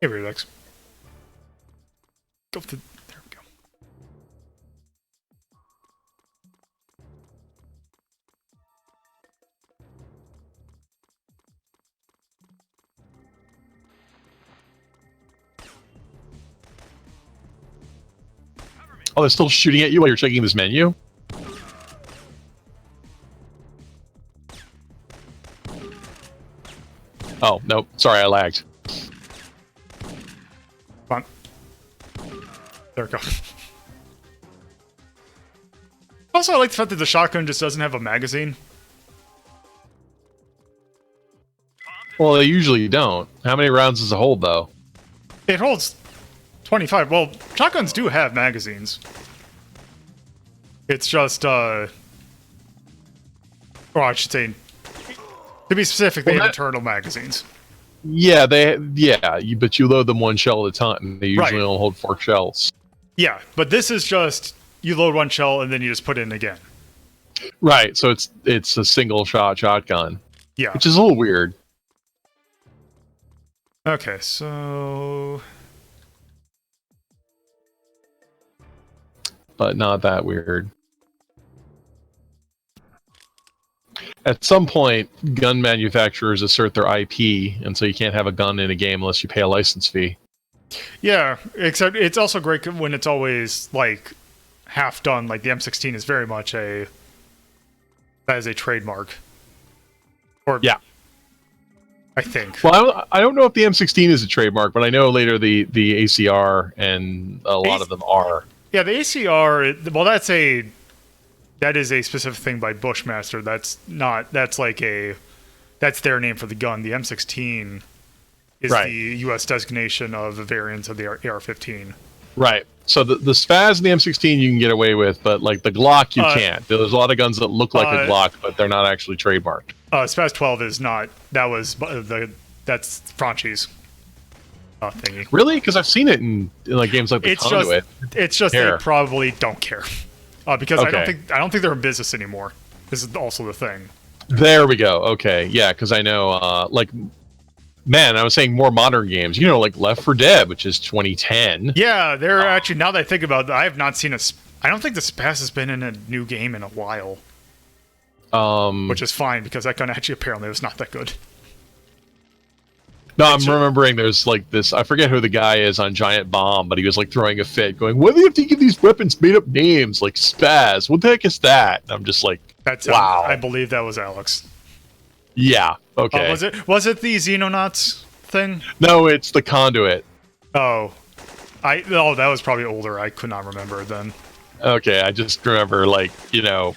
Hey, Redux. There we go. Oh, they're still shooting at you while you're checking this menu? Oh, nope. Sorry, I lagged. Come on. There we go. Also, I like the fact that the shotgun just doesn't have a magazine. Well, they usually don't. How many rounds does it hold, though? It holds 25. Well, shotguns do have magazines. It's just, or I should say, to be specific, they have internal magazines. Yeah, but you load them one shell at a time. They usually only hold 4 shells. Yeah, but this is just, you load one shell and then you just put it in again. Right, so it's a single shot shotgun. Yeah. Which is a little weird. Okay, so... But not that weird. At some point, gun manufacturers assert their IP, and so you can't have a gun in a game unless you pay a license fee. Yeah, except it's also great when it's always, like, half done. Like, the M16 is very much that is a trademark. Or, yeah. I think. Well, I don't know if the M16 is a trademark, but I know later the ACR and a lot of them are. Yeah, the ACR, well, that is a specific thing by Bushmaster. That's their name for the gun. The M16 is the U.S. designation of the variants of the AR-15. Right. So the Spaz and the M16 you can get away with, but like the Glock you can't. There's a lot of guns that look like a Glock, but they're not actually trademarked. Spaz 12 is not. That's Franchi's thingy. Really? Because I've seen it in like games like the Conduit. It's just they probably don't care. Because I don't think they're in business anymore. This is also the thing. There we go. Okay, yeah, because I know like man, I was saying more modern games. You know, like Left 4 Dead, which is 2010. Yeah, they're actually, now that I think about it, I have not seen I don't think the Spaz has been in a new game in a while. Which is fine, because that gun actually apparently was not that good. No, I'm remembering there's like this, I forget who the guy is on Giant Bomb, but he was like throwing a fit, going, why do you have to give these weapons made up names, like Spaz? What the heck is that? And I'm just like, wow. I believe that was Alex. Yeah, okay. Was it the Xenonauts thing? No, it's the Conduit. Oh. That was probably older. I could not remember it then. Okay, I just remember, like, you know...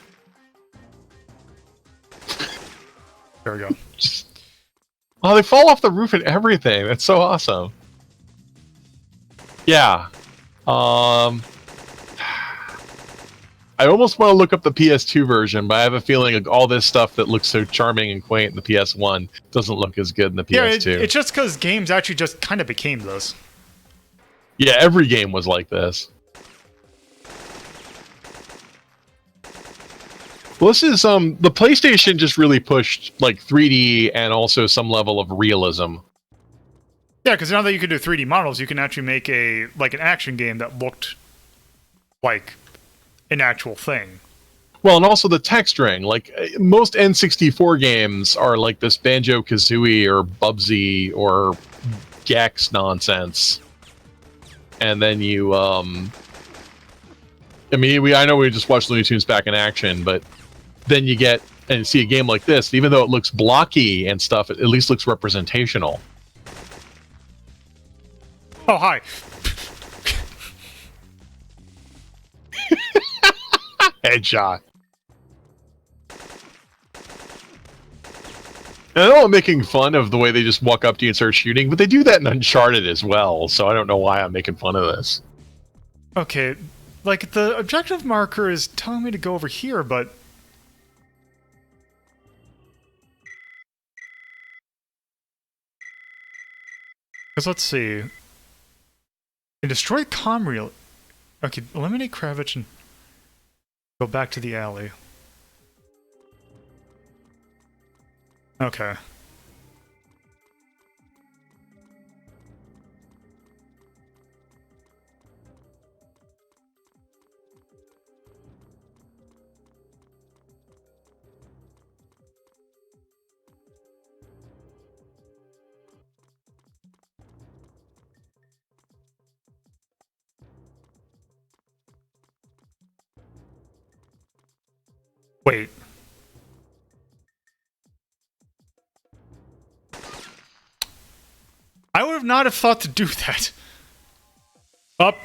There we go. Oh, they fall off the roof and everything. That's so awesome. Yeah. I almost want to look up the PS2 version, but I have a feeling like all this stuff that looks so charming and quaint in the PS1 doesn't look as good in the PS2. Yeah, it's just because games actually just kind of became this. Yeah, every game was like this. Well, this is, the PlayStation just really pushed, like, 3D and also some level of realism. Yeah, because now that you can do 3D models, you can actually make an action game that looked like an actual thing. Well, and also the texturing. Like, most N64 games are like this Banjo-Kazooie or Bubsy or Gex nonsense. And then you, I mean, I know we just watched Looney Tunes back in action, but then you get and see a game like this, even though it looks blocky and stuff, it at least looks representational. Oh, hi. Headshot. And I know I'm making fun of the way they just walk up to you and start shooting, but they do that in Uncharted as well, so I don't know why I'm making fun of this. Okay, like, the objective marker is telling me to go over here, but... Because let's see... And destroy Comreal. Okay, eliminate Kravitz and go back to the alley. Okay. Wait. I would have not have thought to do that. Up.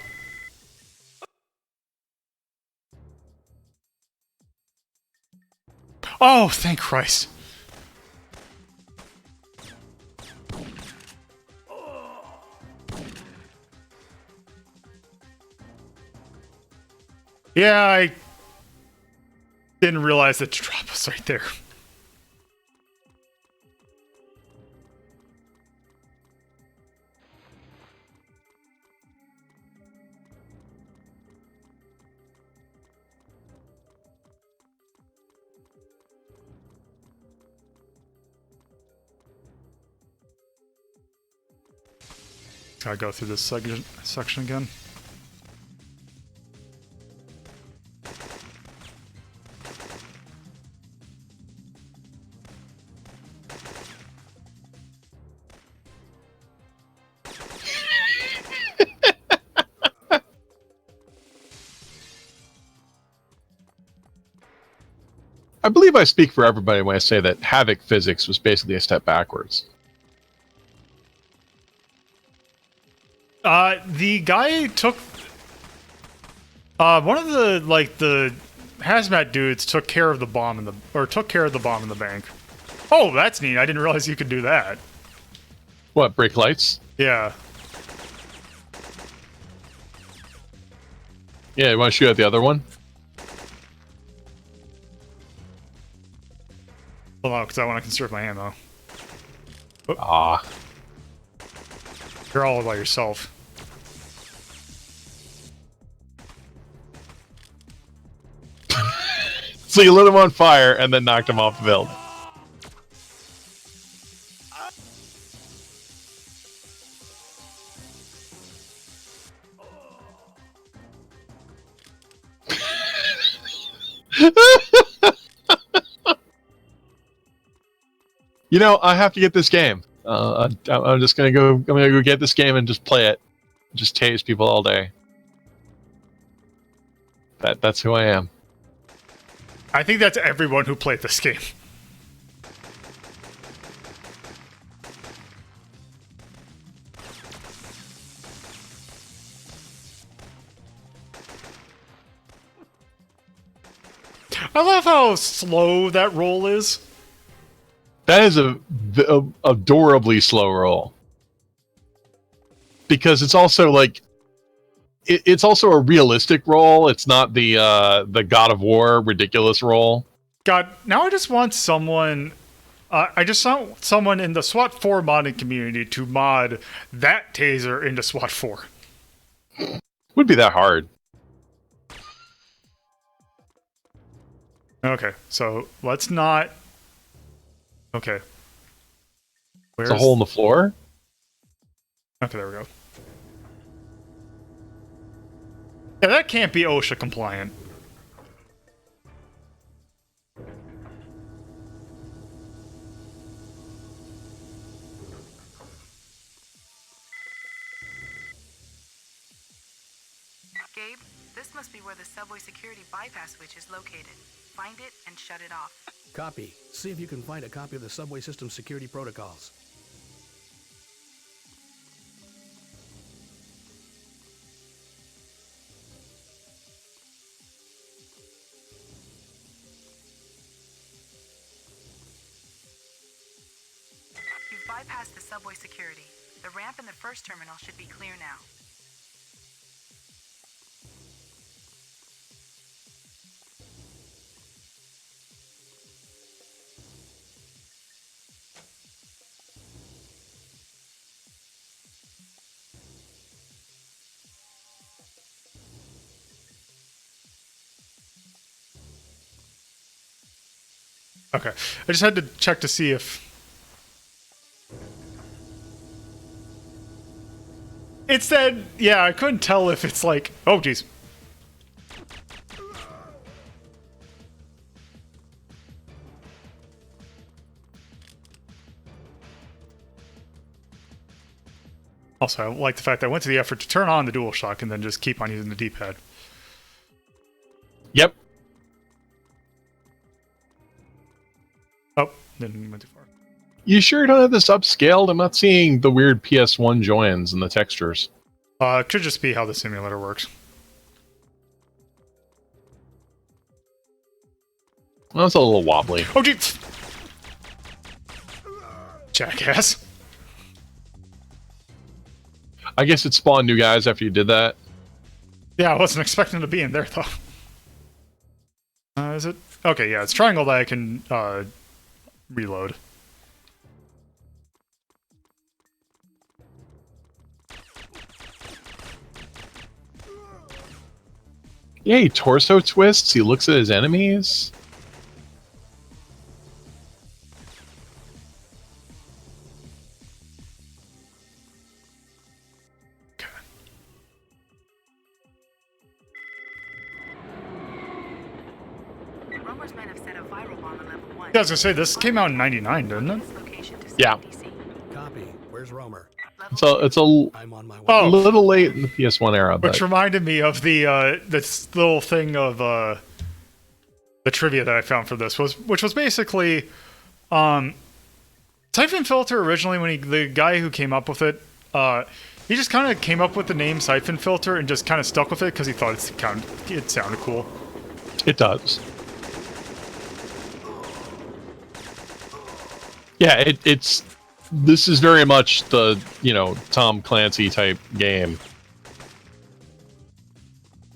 Oh, thank Christ. Yeah, I didn't realize that the drop was right there. Gotta go through this section again. I believe I speak for everybody when I say that Havoc physics was basically a step backwards. The guy took... one of the, like, the hazmat dudes took care of the bomb in the... Or took care of the bomb in the bank. Oh, that's neat. I didn't realize you could do that. What, break lights? Yeah. Yeah, you want to shoot at the other one? Hold on, because I want to conserve my ammo. Oh. Ah. You're all by yourself. So you lit him on fire and then knocked him off the building. You know, I have to get this game. I'm just gonna go. I'm gonna go get this game and just play it. Just tase people all day. That's who I am. I think that's everyone who played this game. I love how slow that roll is. That is a adorably slow roll. Because it's also like it's also a realistic roll. It's not the God of War ridiculous roll. God, now I just want someone. I just want someone in the SWAT 4 modding community to mod that taser into SWAT 4. Would be that hard. Okay, so let's not. Okay. There's a hole in the floor? Okay, there we go. Yeah, that can't be OSHA compliant. Gabe, this must be where the subway security bypass switch is located. Find it and shut it off. Copy. See if you can find a copy of the subway system security protocols. You've bypassed the subway security. The ramp in the first terminal should be clear now. Okay, I just had to check to see if it said. Yeah, I couldn't tell if it's like. Oh, geez. Also, I like the fact that I went to the effort to turn on the DualShock and then just keep on using the D-pad. Yep. Oh, didn't went too far. You sure you don't have this upscaled? I'm not seeing the weird PS1 joins and the textures. It could just be how the simulator works. Well, it's a little wobbly. Oh, geez. Jackass. I guess it spawned new guys after you did that. Yeah, I wasn't expecting to be in there, though. Is it? Okay, yeah, it's triangle that I can reload. Yeah, he torso twists. He looks at his enemies. Rumors might have set a viral bomb on level 1. Yeah, I was gonna say, this came out in '99, didn't it? Yeah. Copy. Where's Romer? It's a I'm on my way. Oh. little late in the PS1 era, but Which reminded me of the this little thing of the trivia that I found for this which was basically Syphon Filter originally, when the guy who came up with it, he just kind of came up with the name Syphon Filter and just kind of stuck with it because he thought it sounded cool. it does. Yeah, it's this is very much the, Tom Clancy type game.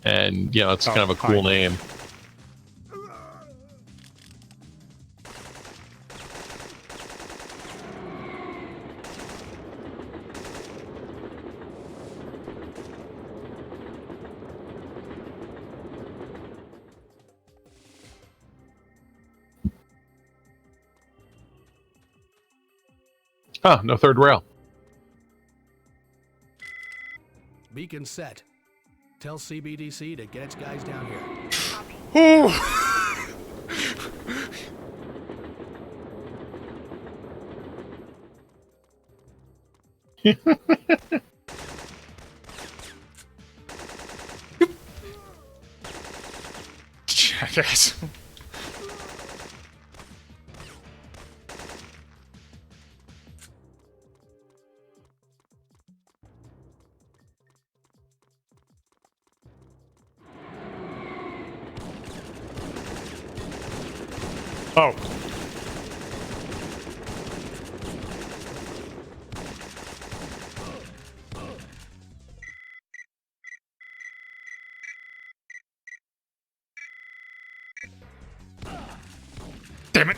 And, it's kind of a cool name. Ah, no third rail. Beacon set. Tell CBDC to get its guys down here. Ooh. Jackass. Oh. Damn it.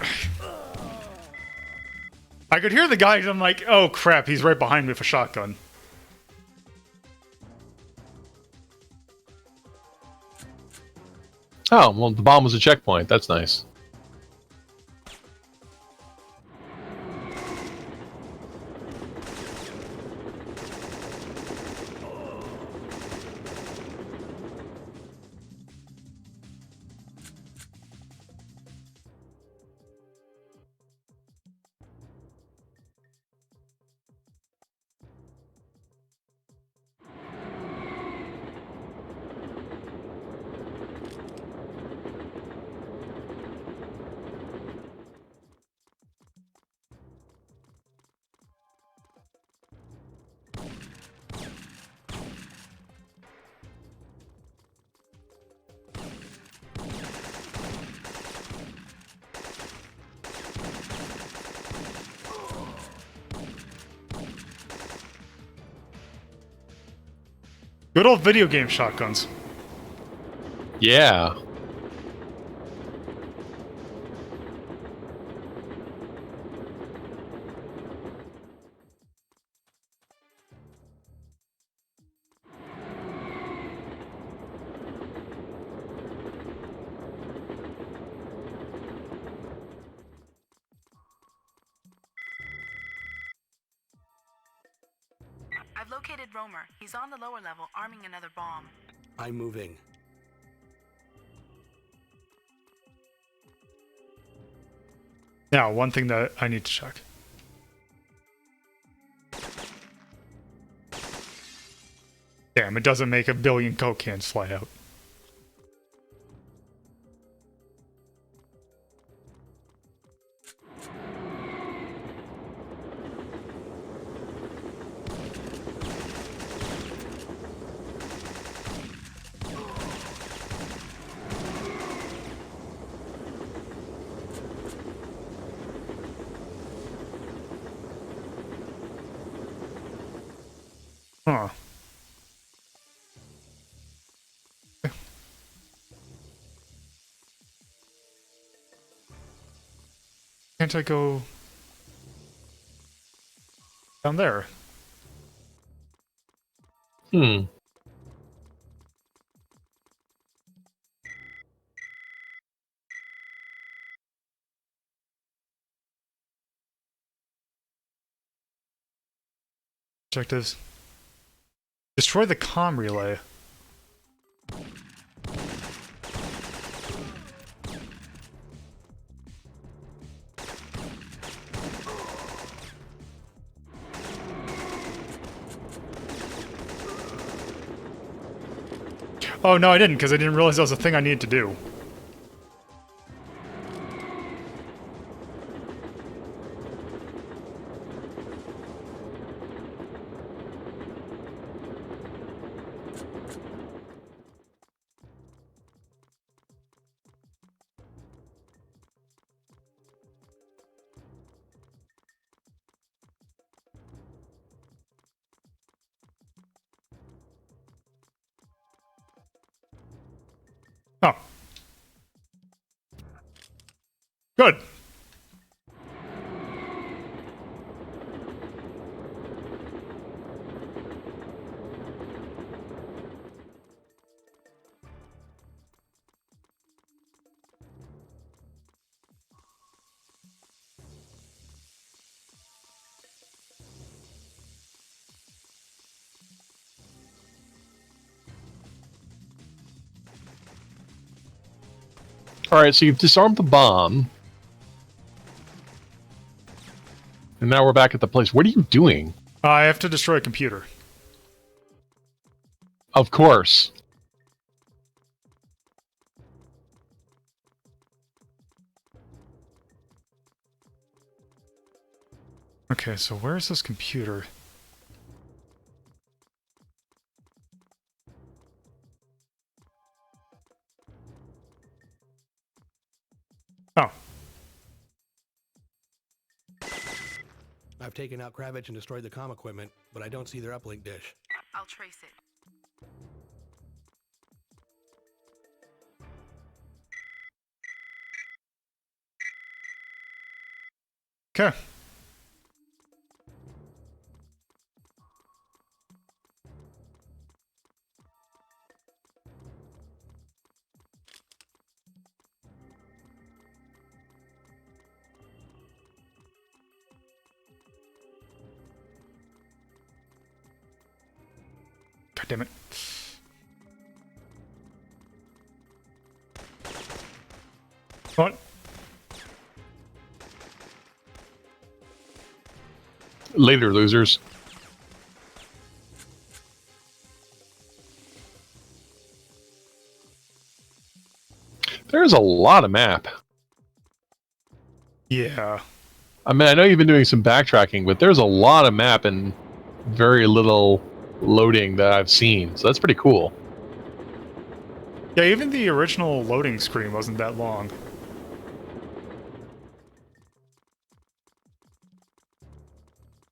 I could hear the guys. I'm like, oh crap, he's right behind me with a shotgun. Oh, well, the bomb was a checkpoint. That's nice. Good old video game shotguns. Yeah. I've located Romer. He's on the lower level, arming another bomb. I'm moving. Now, one thing that I need to check. Damn, it doesn't make a billion Coke cans fly out. Huh. Can't I go down there? Hmm. Objectives. Destroy the comm relay. Oh, no, I didn't, because I didn't realize that was a thing I needed to do. Oh. Good. Alright, so you've disarmed the bomb. And now we're back at the place. What are you doing? I have to destroy a computer. Of course. Okay, so where's this computer? Oh. I've taken out Kravitz and destroyed the comm equipment, but I don't see their uplink dish. I'll trace it. Okay. God damn it. What? Later, losers. There's a lot of map. Yeah. I mean, I know you've been doing some backtracking, but there's a lot of map and very little loading that I've seen. So that's pretty cool. Yeah, even the original loading screen wasn't that long.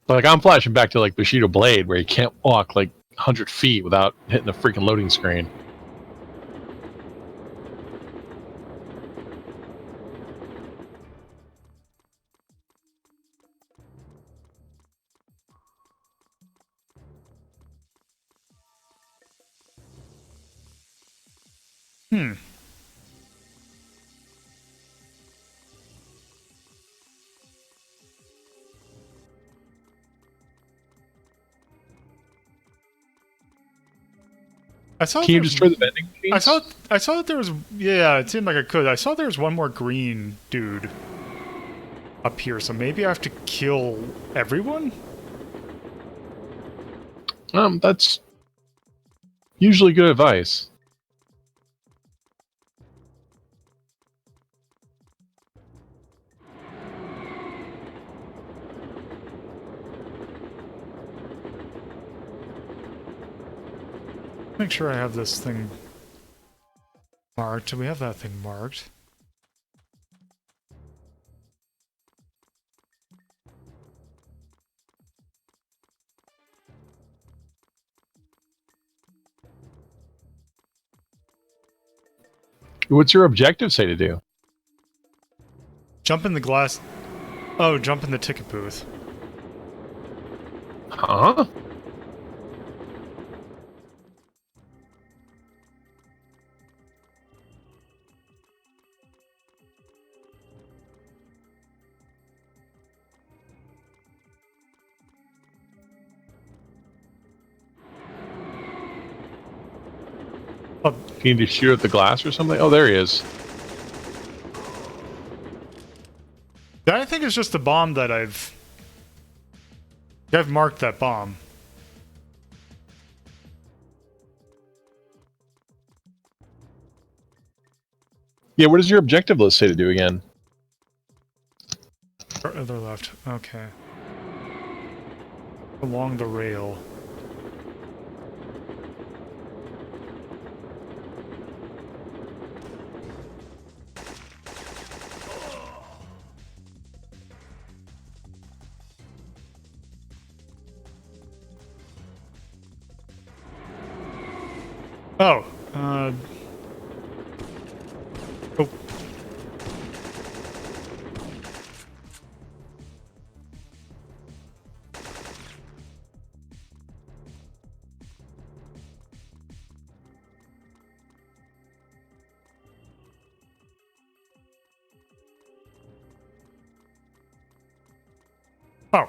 Like, I'm flashing back to, like, Bushido Blade, where you can't walk, like, 100 feet without hitting a freaking loading screen. Hmm. I saw Can you destroy the vending machines? I saw that there was, yeah, it seemed like I could. I saw there was one more green dude up here, so maybe I have to kill everyone? That's usually good advice. Make sure I have this thing marked. Do we have that thing marked? What's your objective say to do? Jump in the glass. Oh, jump in the ticket booth. Huh? Oh. Can you just shoot at the glass or something? Oh, there he is. That I think is just the bomb that I've marked that bomb. Yeah, what does your objective list say to do again? Other left. Okay. Along the rail. Oh, oh. Oh.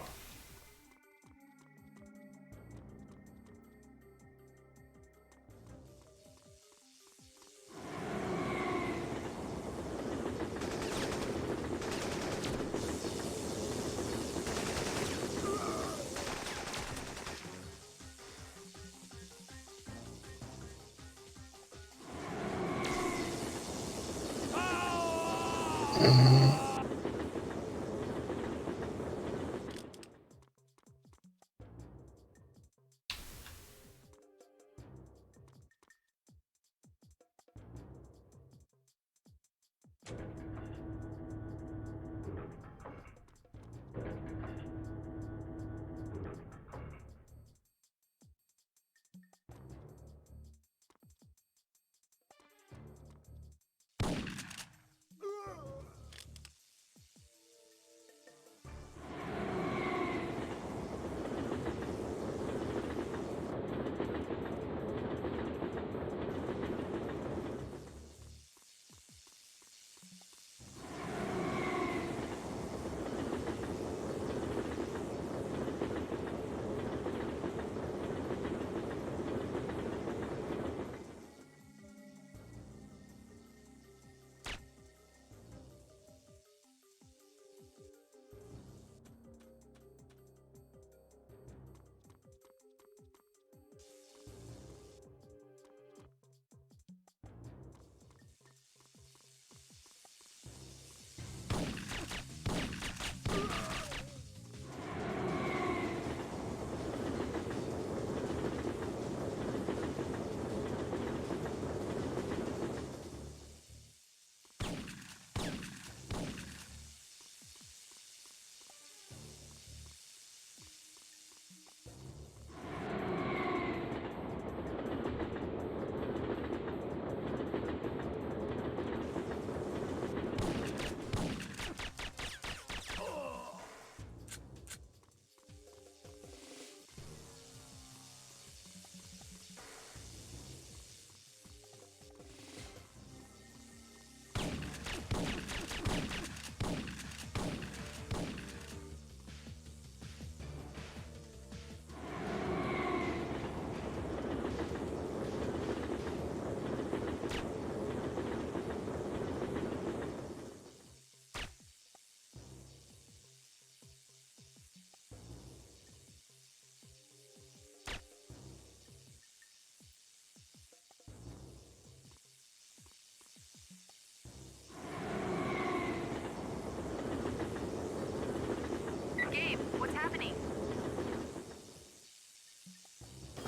Gabe, what's happening?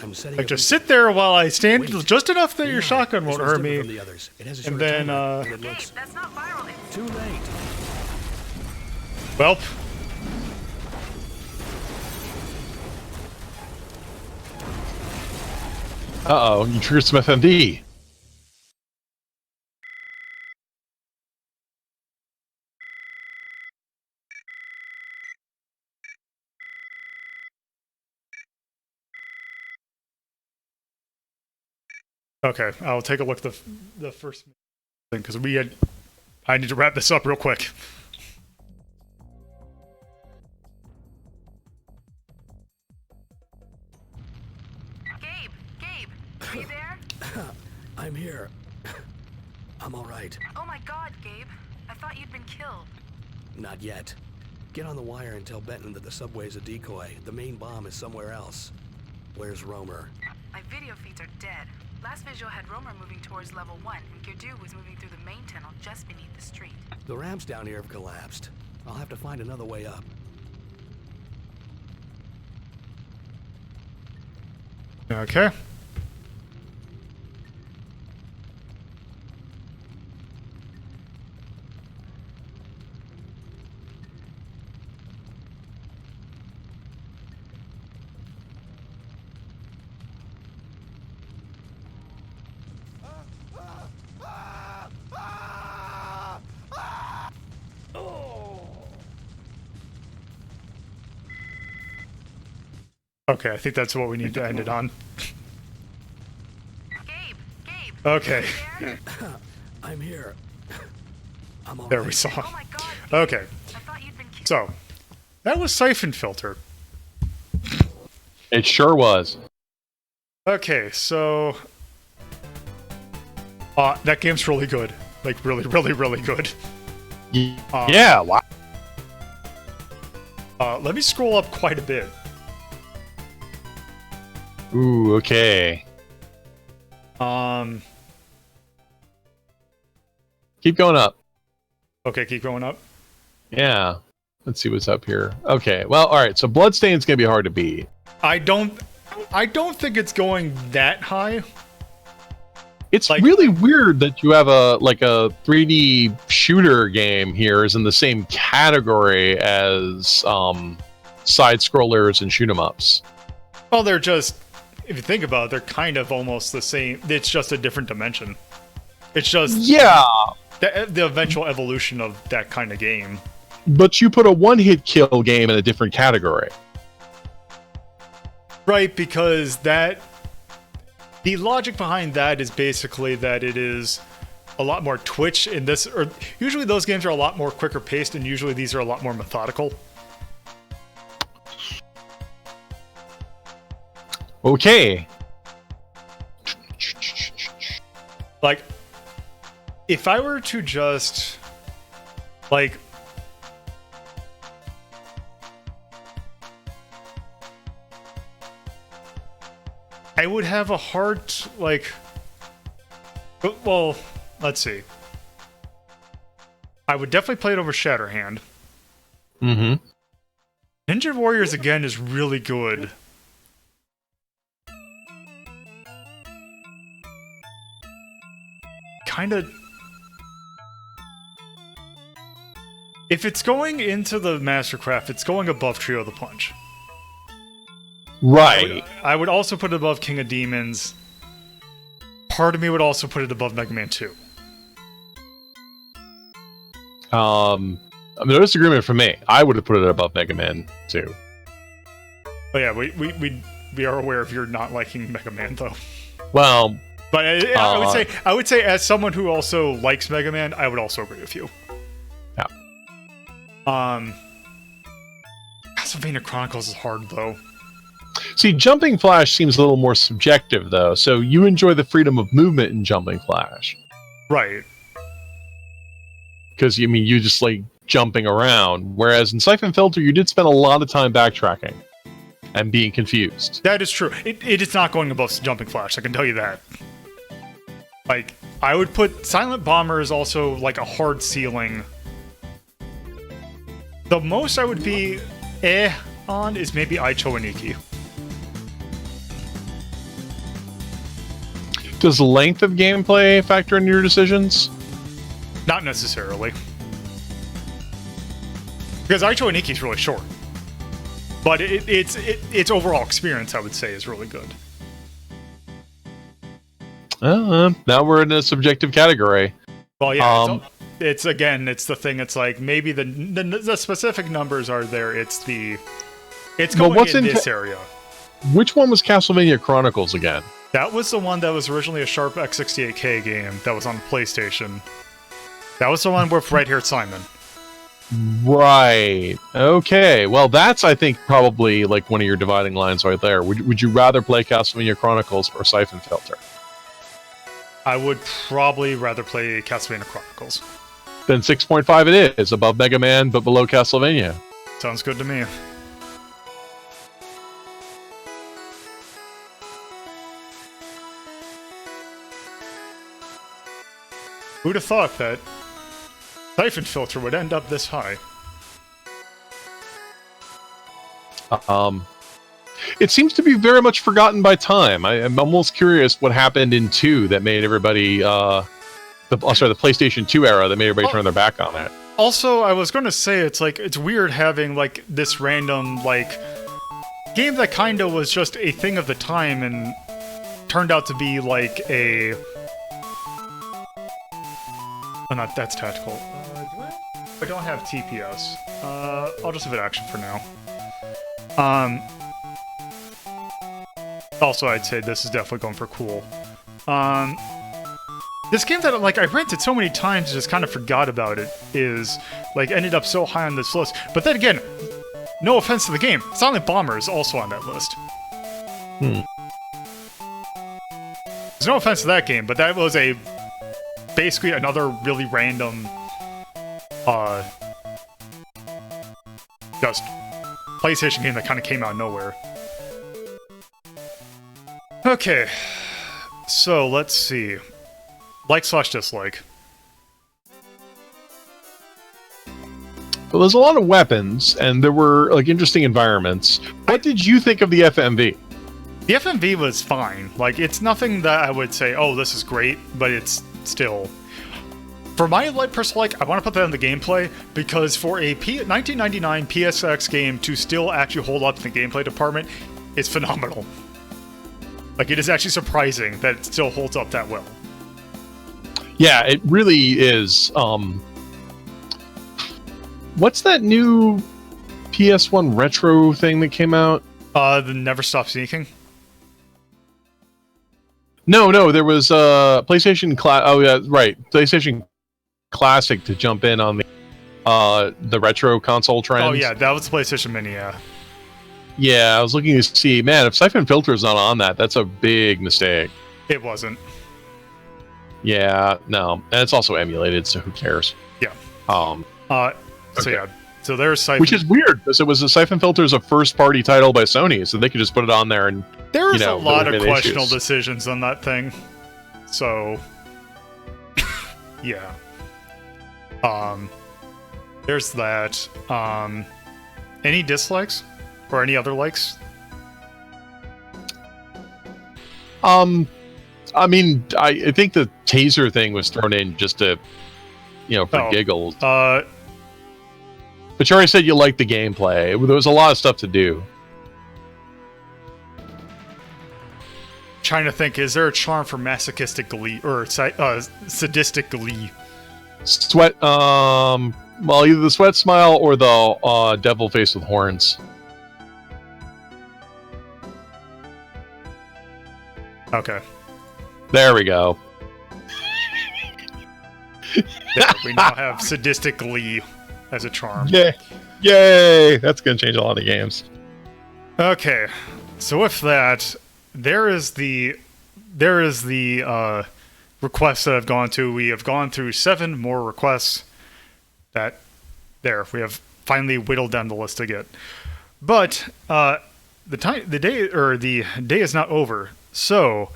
I'm setting Like, up just sit there while I stand Wait. just enough that your Yeah, shotgun this won't one's hurt different me. from the others. It has a And shorter then, timer, and it Gabe, looks that's not viral. It's too late. Welp. Uh-oh, you triggered some FMV. Okay, I'll take a look at the first thing because I need to wrap this up real quick. Gabe, are you there? I'm here. I'm all right. Oh my God, Gabe. I thought you'd been killed. Not yet. Get on the wire and tell Benton that the subway's a decoy. The main bomb is somewhere else. Where's Romer? My video feeds are dead. Last visual had Romer moving towards level 1, and Girdu was moving through the main tunnel just beneath the street. The ramps down here have collapsed. I'll have to find another way up. Okay. Okay, I think that's what we need to end it on. Gabe, Okay. I'm here. I'm all There right. we saw. Oh my God, Gabe. Okay. I thought you'd been killed. So, that was Syphon Filter. It sure was. Okay, so that game's really good. Like really, really, really good. Yeah, wow. Let me scroll up quite a bit. Ooh, okay. Keep going up. Okay, keep going up. Yeah. Let's see what's up here. Okay, well, all right. So Bloodstain's gonna be hard to beat. I don't think it's going that high. It's really weird that you have a 3D shooter game here is in the same category as side scrollers and shoot 'em ups. Well, they're just, if you think about it, they're kind of almost the same. It's just a different dimension. It's just the eventual evolution of that kind of game. But you put a one-hit kill game in a different category. Right, because the logic behind that is basically that it is a lot more twitch in this, or usually those games are a lot more quicker paced, and usually these are a lot more methodical. Okay. Like, if I were to just, like, I would have a hard, like, well, let's see. I would definitely play it over Shatterhand. Mm-hmm. Ninja Warriors, again, is really good. Kind of... If it's going into the Mastercraft, it's going above Trio of the Punch. Right. I would also put it above King of Demons. Part of me would also put it above Mega Man 2. No disagreement from me. I would have put it above Mega Man 2. But yeah, we are aware of your not liking Mega Man, though. Well, but I would say as someone who also likes Mega Man, I would also agree with you. Yeah. Castlevania Chronicles is hard, though. See, Jumping Flash seems a little more subjective, though. So you enjoy the freedom of movement in Jumping Flash, right? Because you just like jumping around, whereas in Syphon Filter, you did spend a lot of time backtracking and being confused. That is true. It is not going above Jumping Flash, I can tell you that. Like, I would put Silent Bomber is also like a hard ceiling. The most I would be on is maybe Aicho and Iki. Does length of gameplay factor into your decisions? Not necessarily. Because Aicho and Iki is really short. But its overall experience, I would say, is really good. Now we're in a subjective category. Well, yeah, it's the thing. It's like maybe the specific numbers are there. It's going in this area. Which one was Castlevania Chronicles again? That was the one that was originally a Sharp X68K game that was on PlayStation. That was the one with Right Here Simon. Right. Okay. Well, that's, I think, probably like one of your dividing lines right there. Would you rather play Castlevania Chronicles or Syphon Filter? I would probably rather play Castlevania Chronicles. Then 6.5 it is, above Mega Man, but below Castlevania. Sounds good to me. Who'd have thought that Syphon Filter would end up this high? It seems to be very much forgotten by time. I'm almost curious what happened in 2 that made everybody, the PlayStation 2 era that made everybody turn their back on it. Also, I was going to say, it's weird having, like, this random, like, game that kind of was just a thing of the time and turned out to be, like, a... Oh, not that's tactical. I don't have TPS. I'll just have it action for now. Also, I'd say this is definitely going for cool. This game that, like, I rented so many times and just kind of forgot about it is, like, ended up so high on this list. But then again, no offense to the game, Silent Bomber is also on that list. There's no offense to that game, but that was basically another really random, just PlayStation game that kind of came out of nowhere. Okay, so let's see. Like/dislike. Well, there's a lot of weapons, and there were like interesting environments. What did you think of the FMV? The FMV was fine. Like, it's nothing that I would say, oh, this is great, but it's still... For my personal like, I want to put that in the gameplay, because for a 1999 PSX game to still actually hold up in the gameplay department is phenomenal. Like, it is actually surprising that it still holds up that well. Yeah, it really is. What's that new PS1 retro thing that came out? The Never Stop Sneaking? No, there was PlayStation oh yeah, right. PlayStation Classic to jump in on the retro console trend. Oh yeah, that was the PlayStation Mini, yeah. Yeah, I was looking to see, man, if Syphon Filter's not on that, that's a big mistake. It wasn't. Yeah, no. And it's also emulated, so who cares? Yeah. So okay. Yeah. So there's Syphon... Which is weird, because it was a Syphon Filter's a first-party title by Sony, so they could just put it on there and... There was a lot of questionable decisions on that thing. So... yeah. There's that. Any dislikes? Or any other likes? I mean, I think the taser thing was thrown in just to, for giggles. But you already said you liked the gameplay. There was a lot of stuff to do. Trying to think, is there a charm for masochistic glee or sadistic glee? Sweat, well, either the sweat smile or the devil face with horns. Okay. There we go. There, we now have sadistic glee as a charm. Yay! That's going to change a lot of games. Okay. So with that, there is the requests that I've gone to. We have gone through 7 more requests that we have finally whittled down the list to get. But the day is not over. So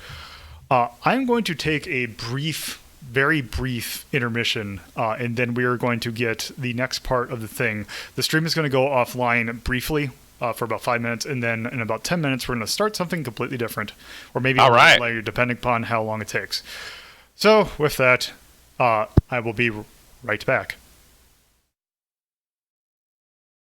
I'm going to take a very brief intermission, and then we are going to get the next part of the thing. The stream is going to go offline briefly for about 5 minutes, and then in about 10 minutes, we're going to start something completely different, or maybe a little later, depending upon how long it takes. So with that, I will be right back.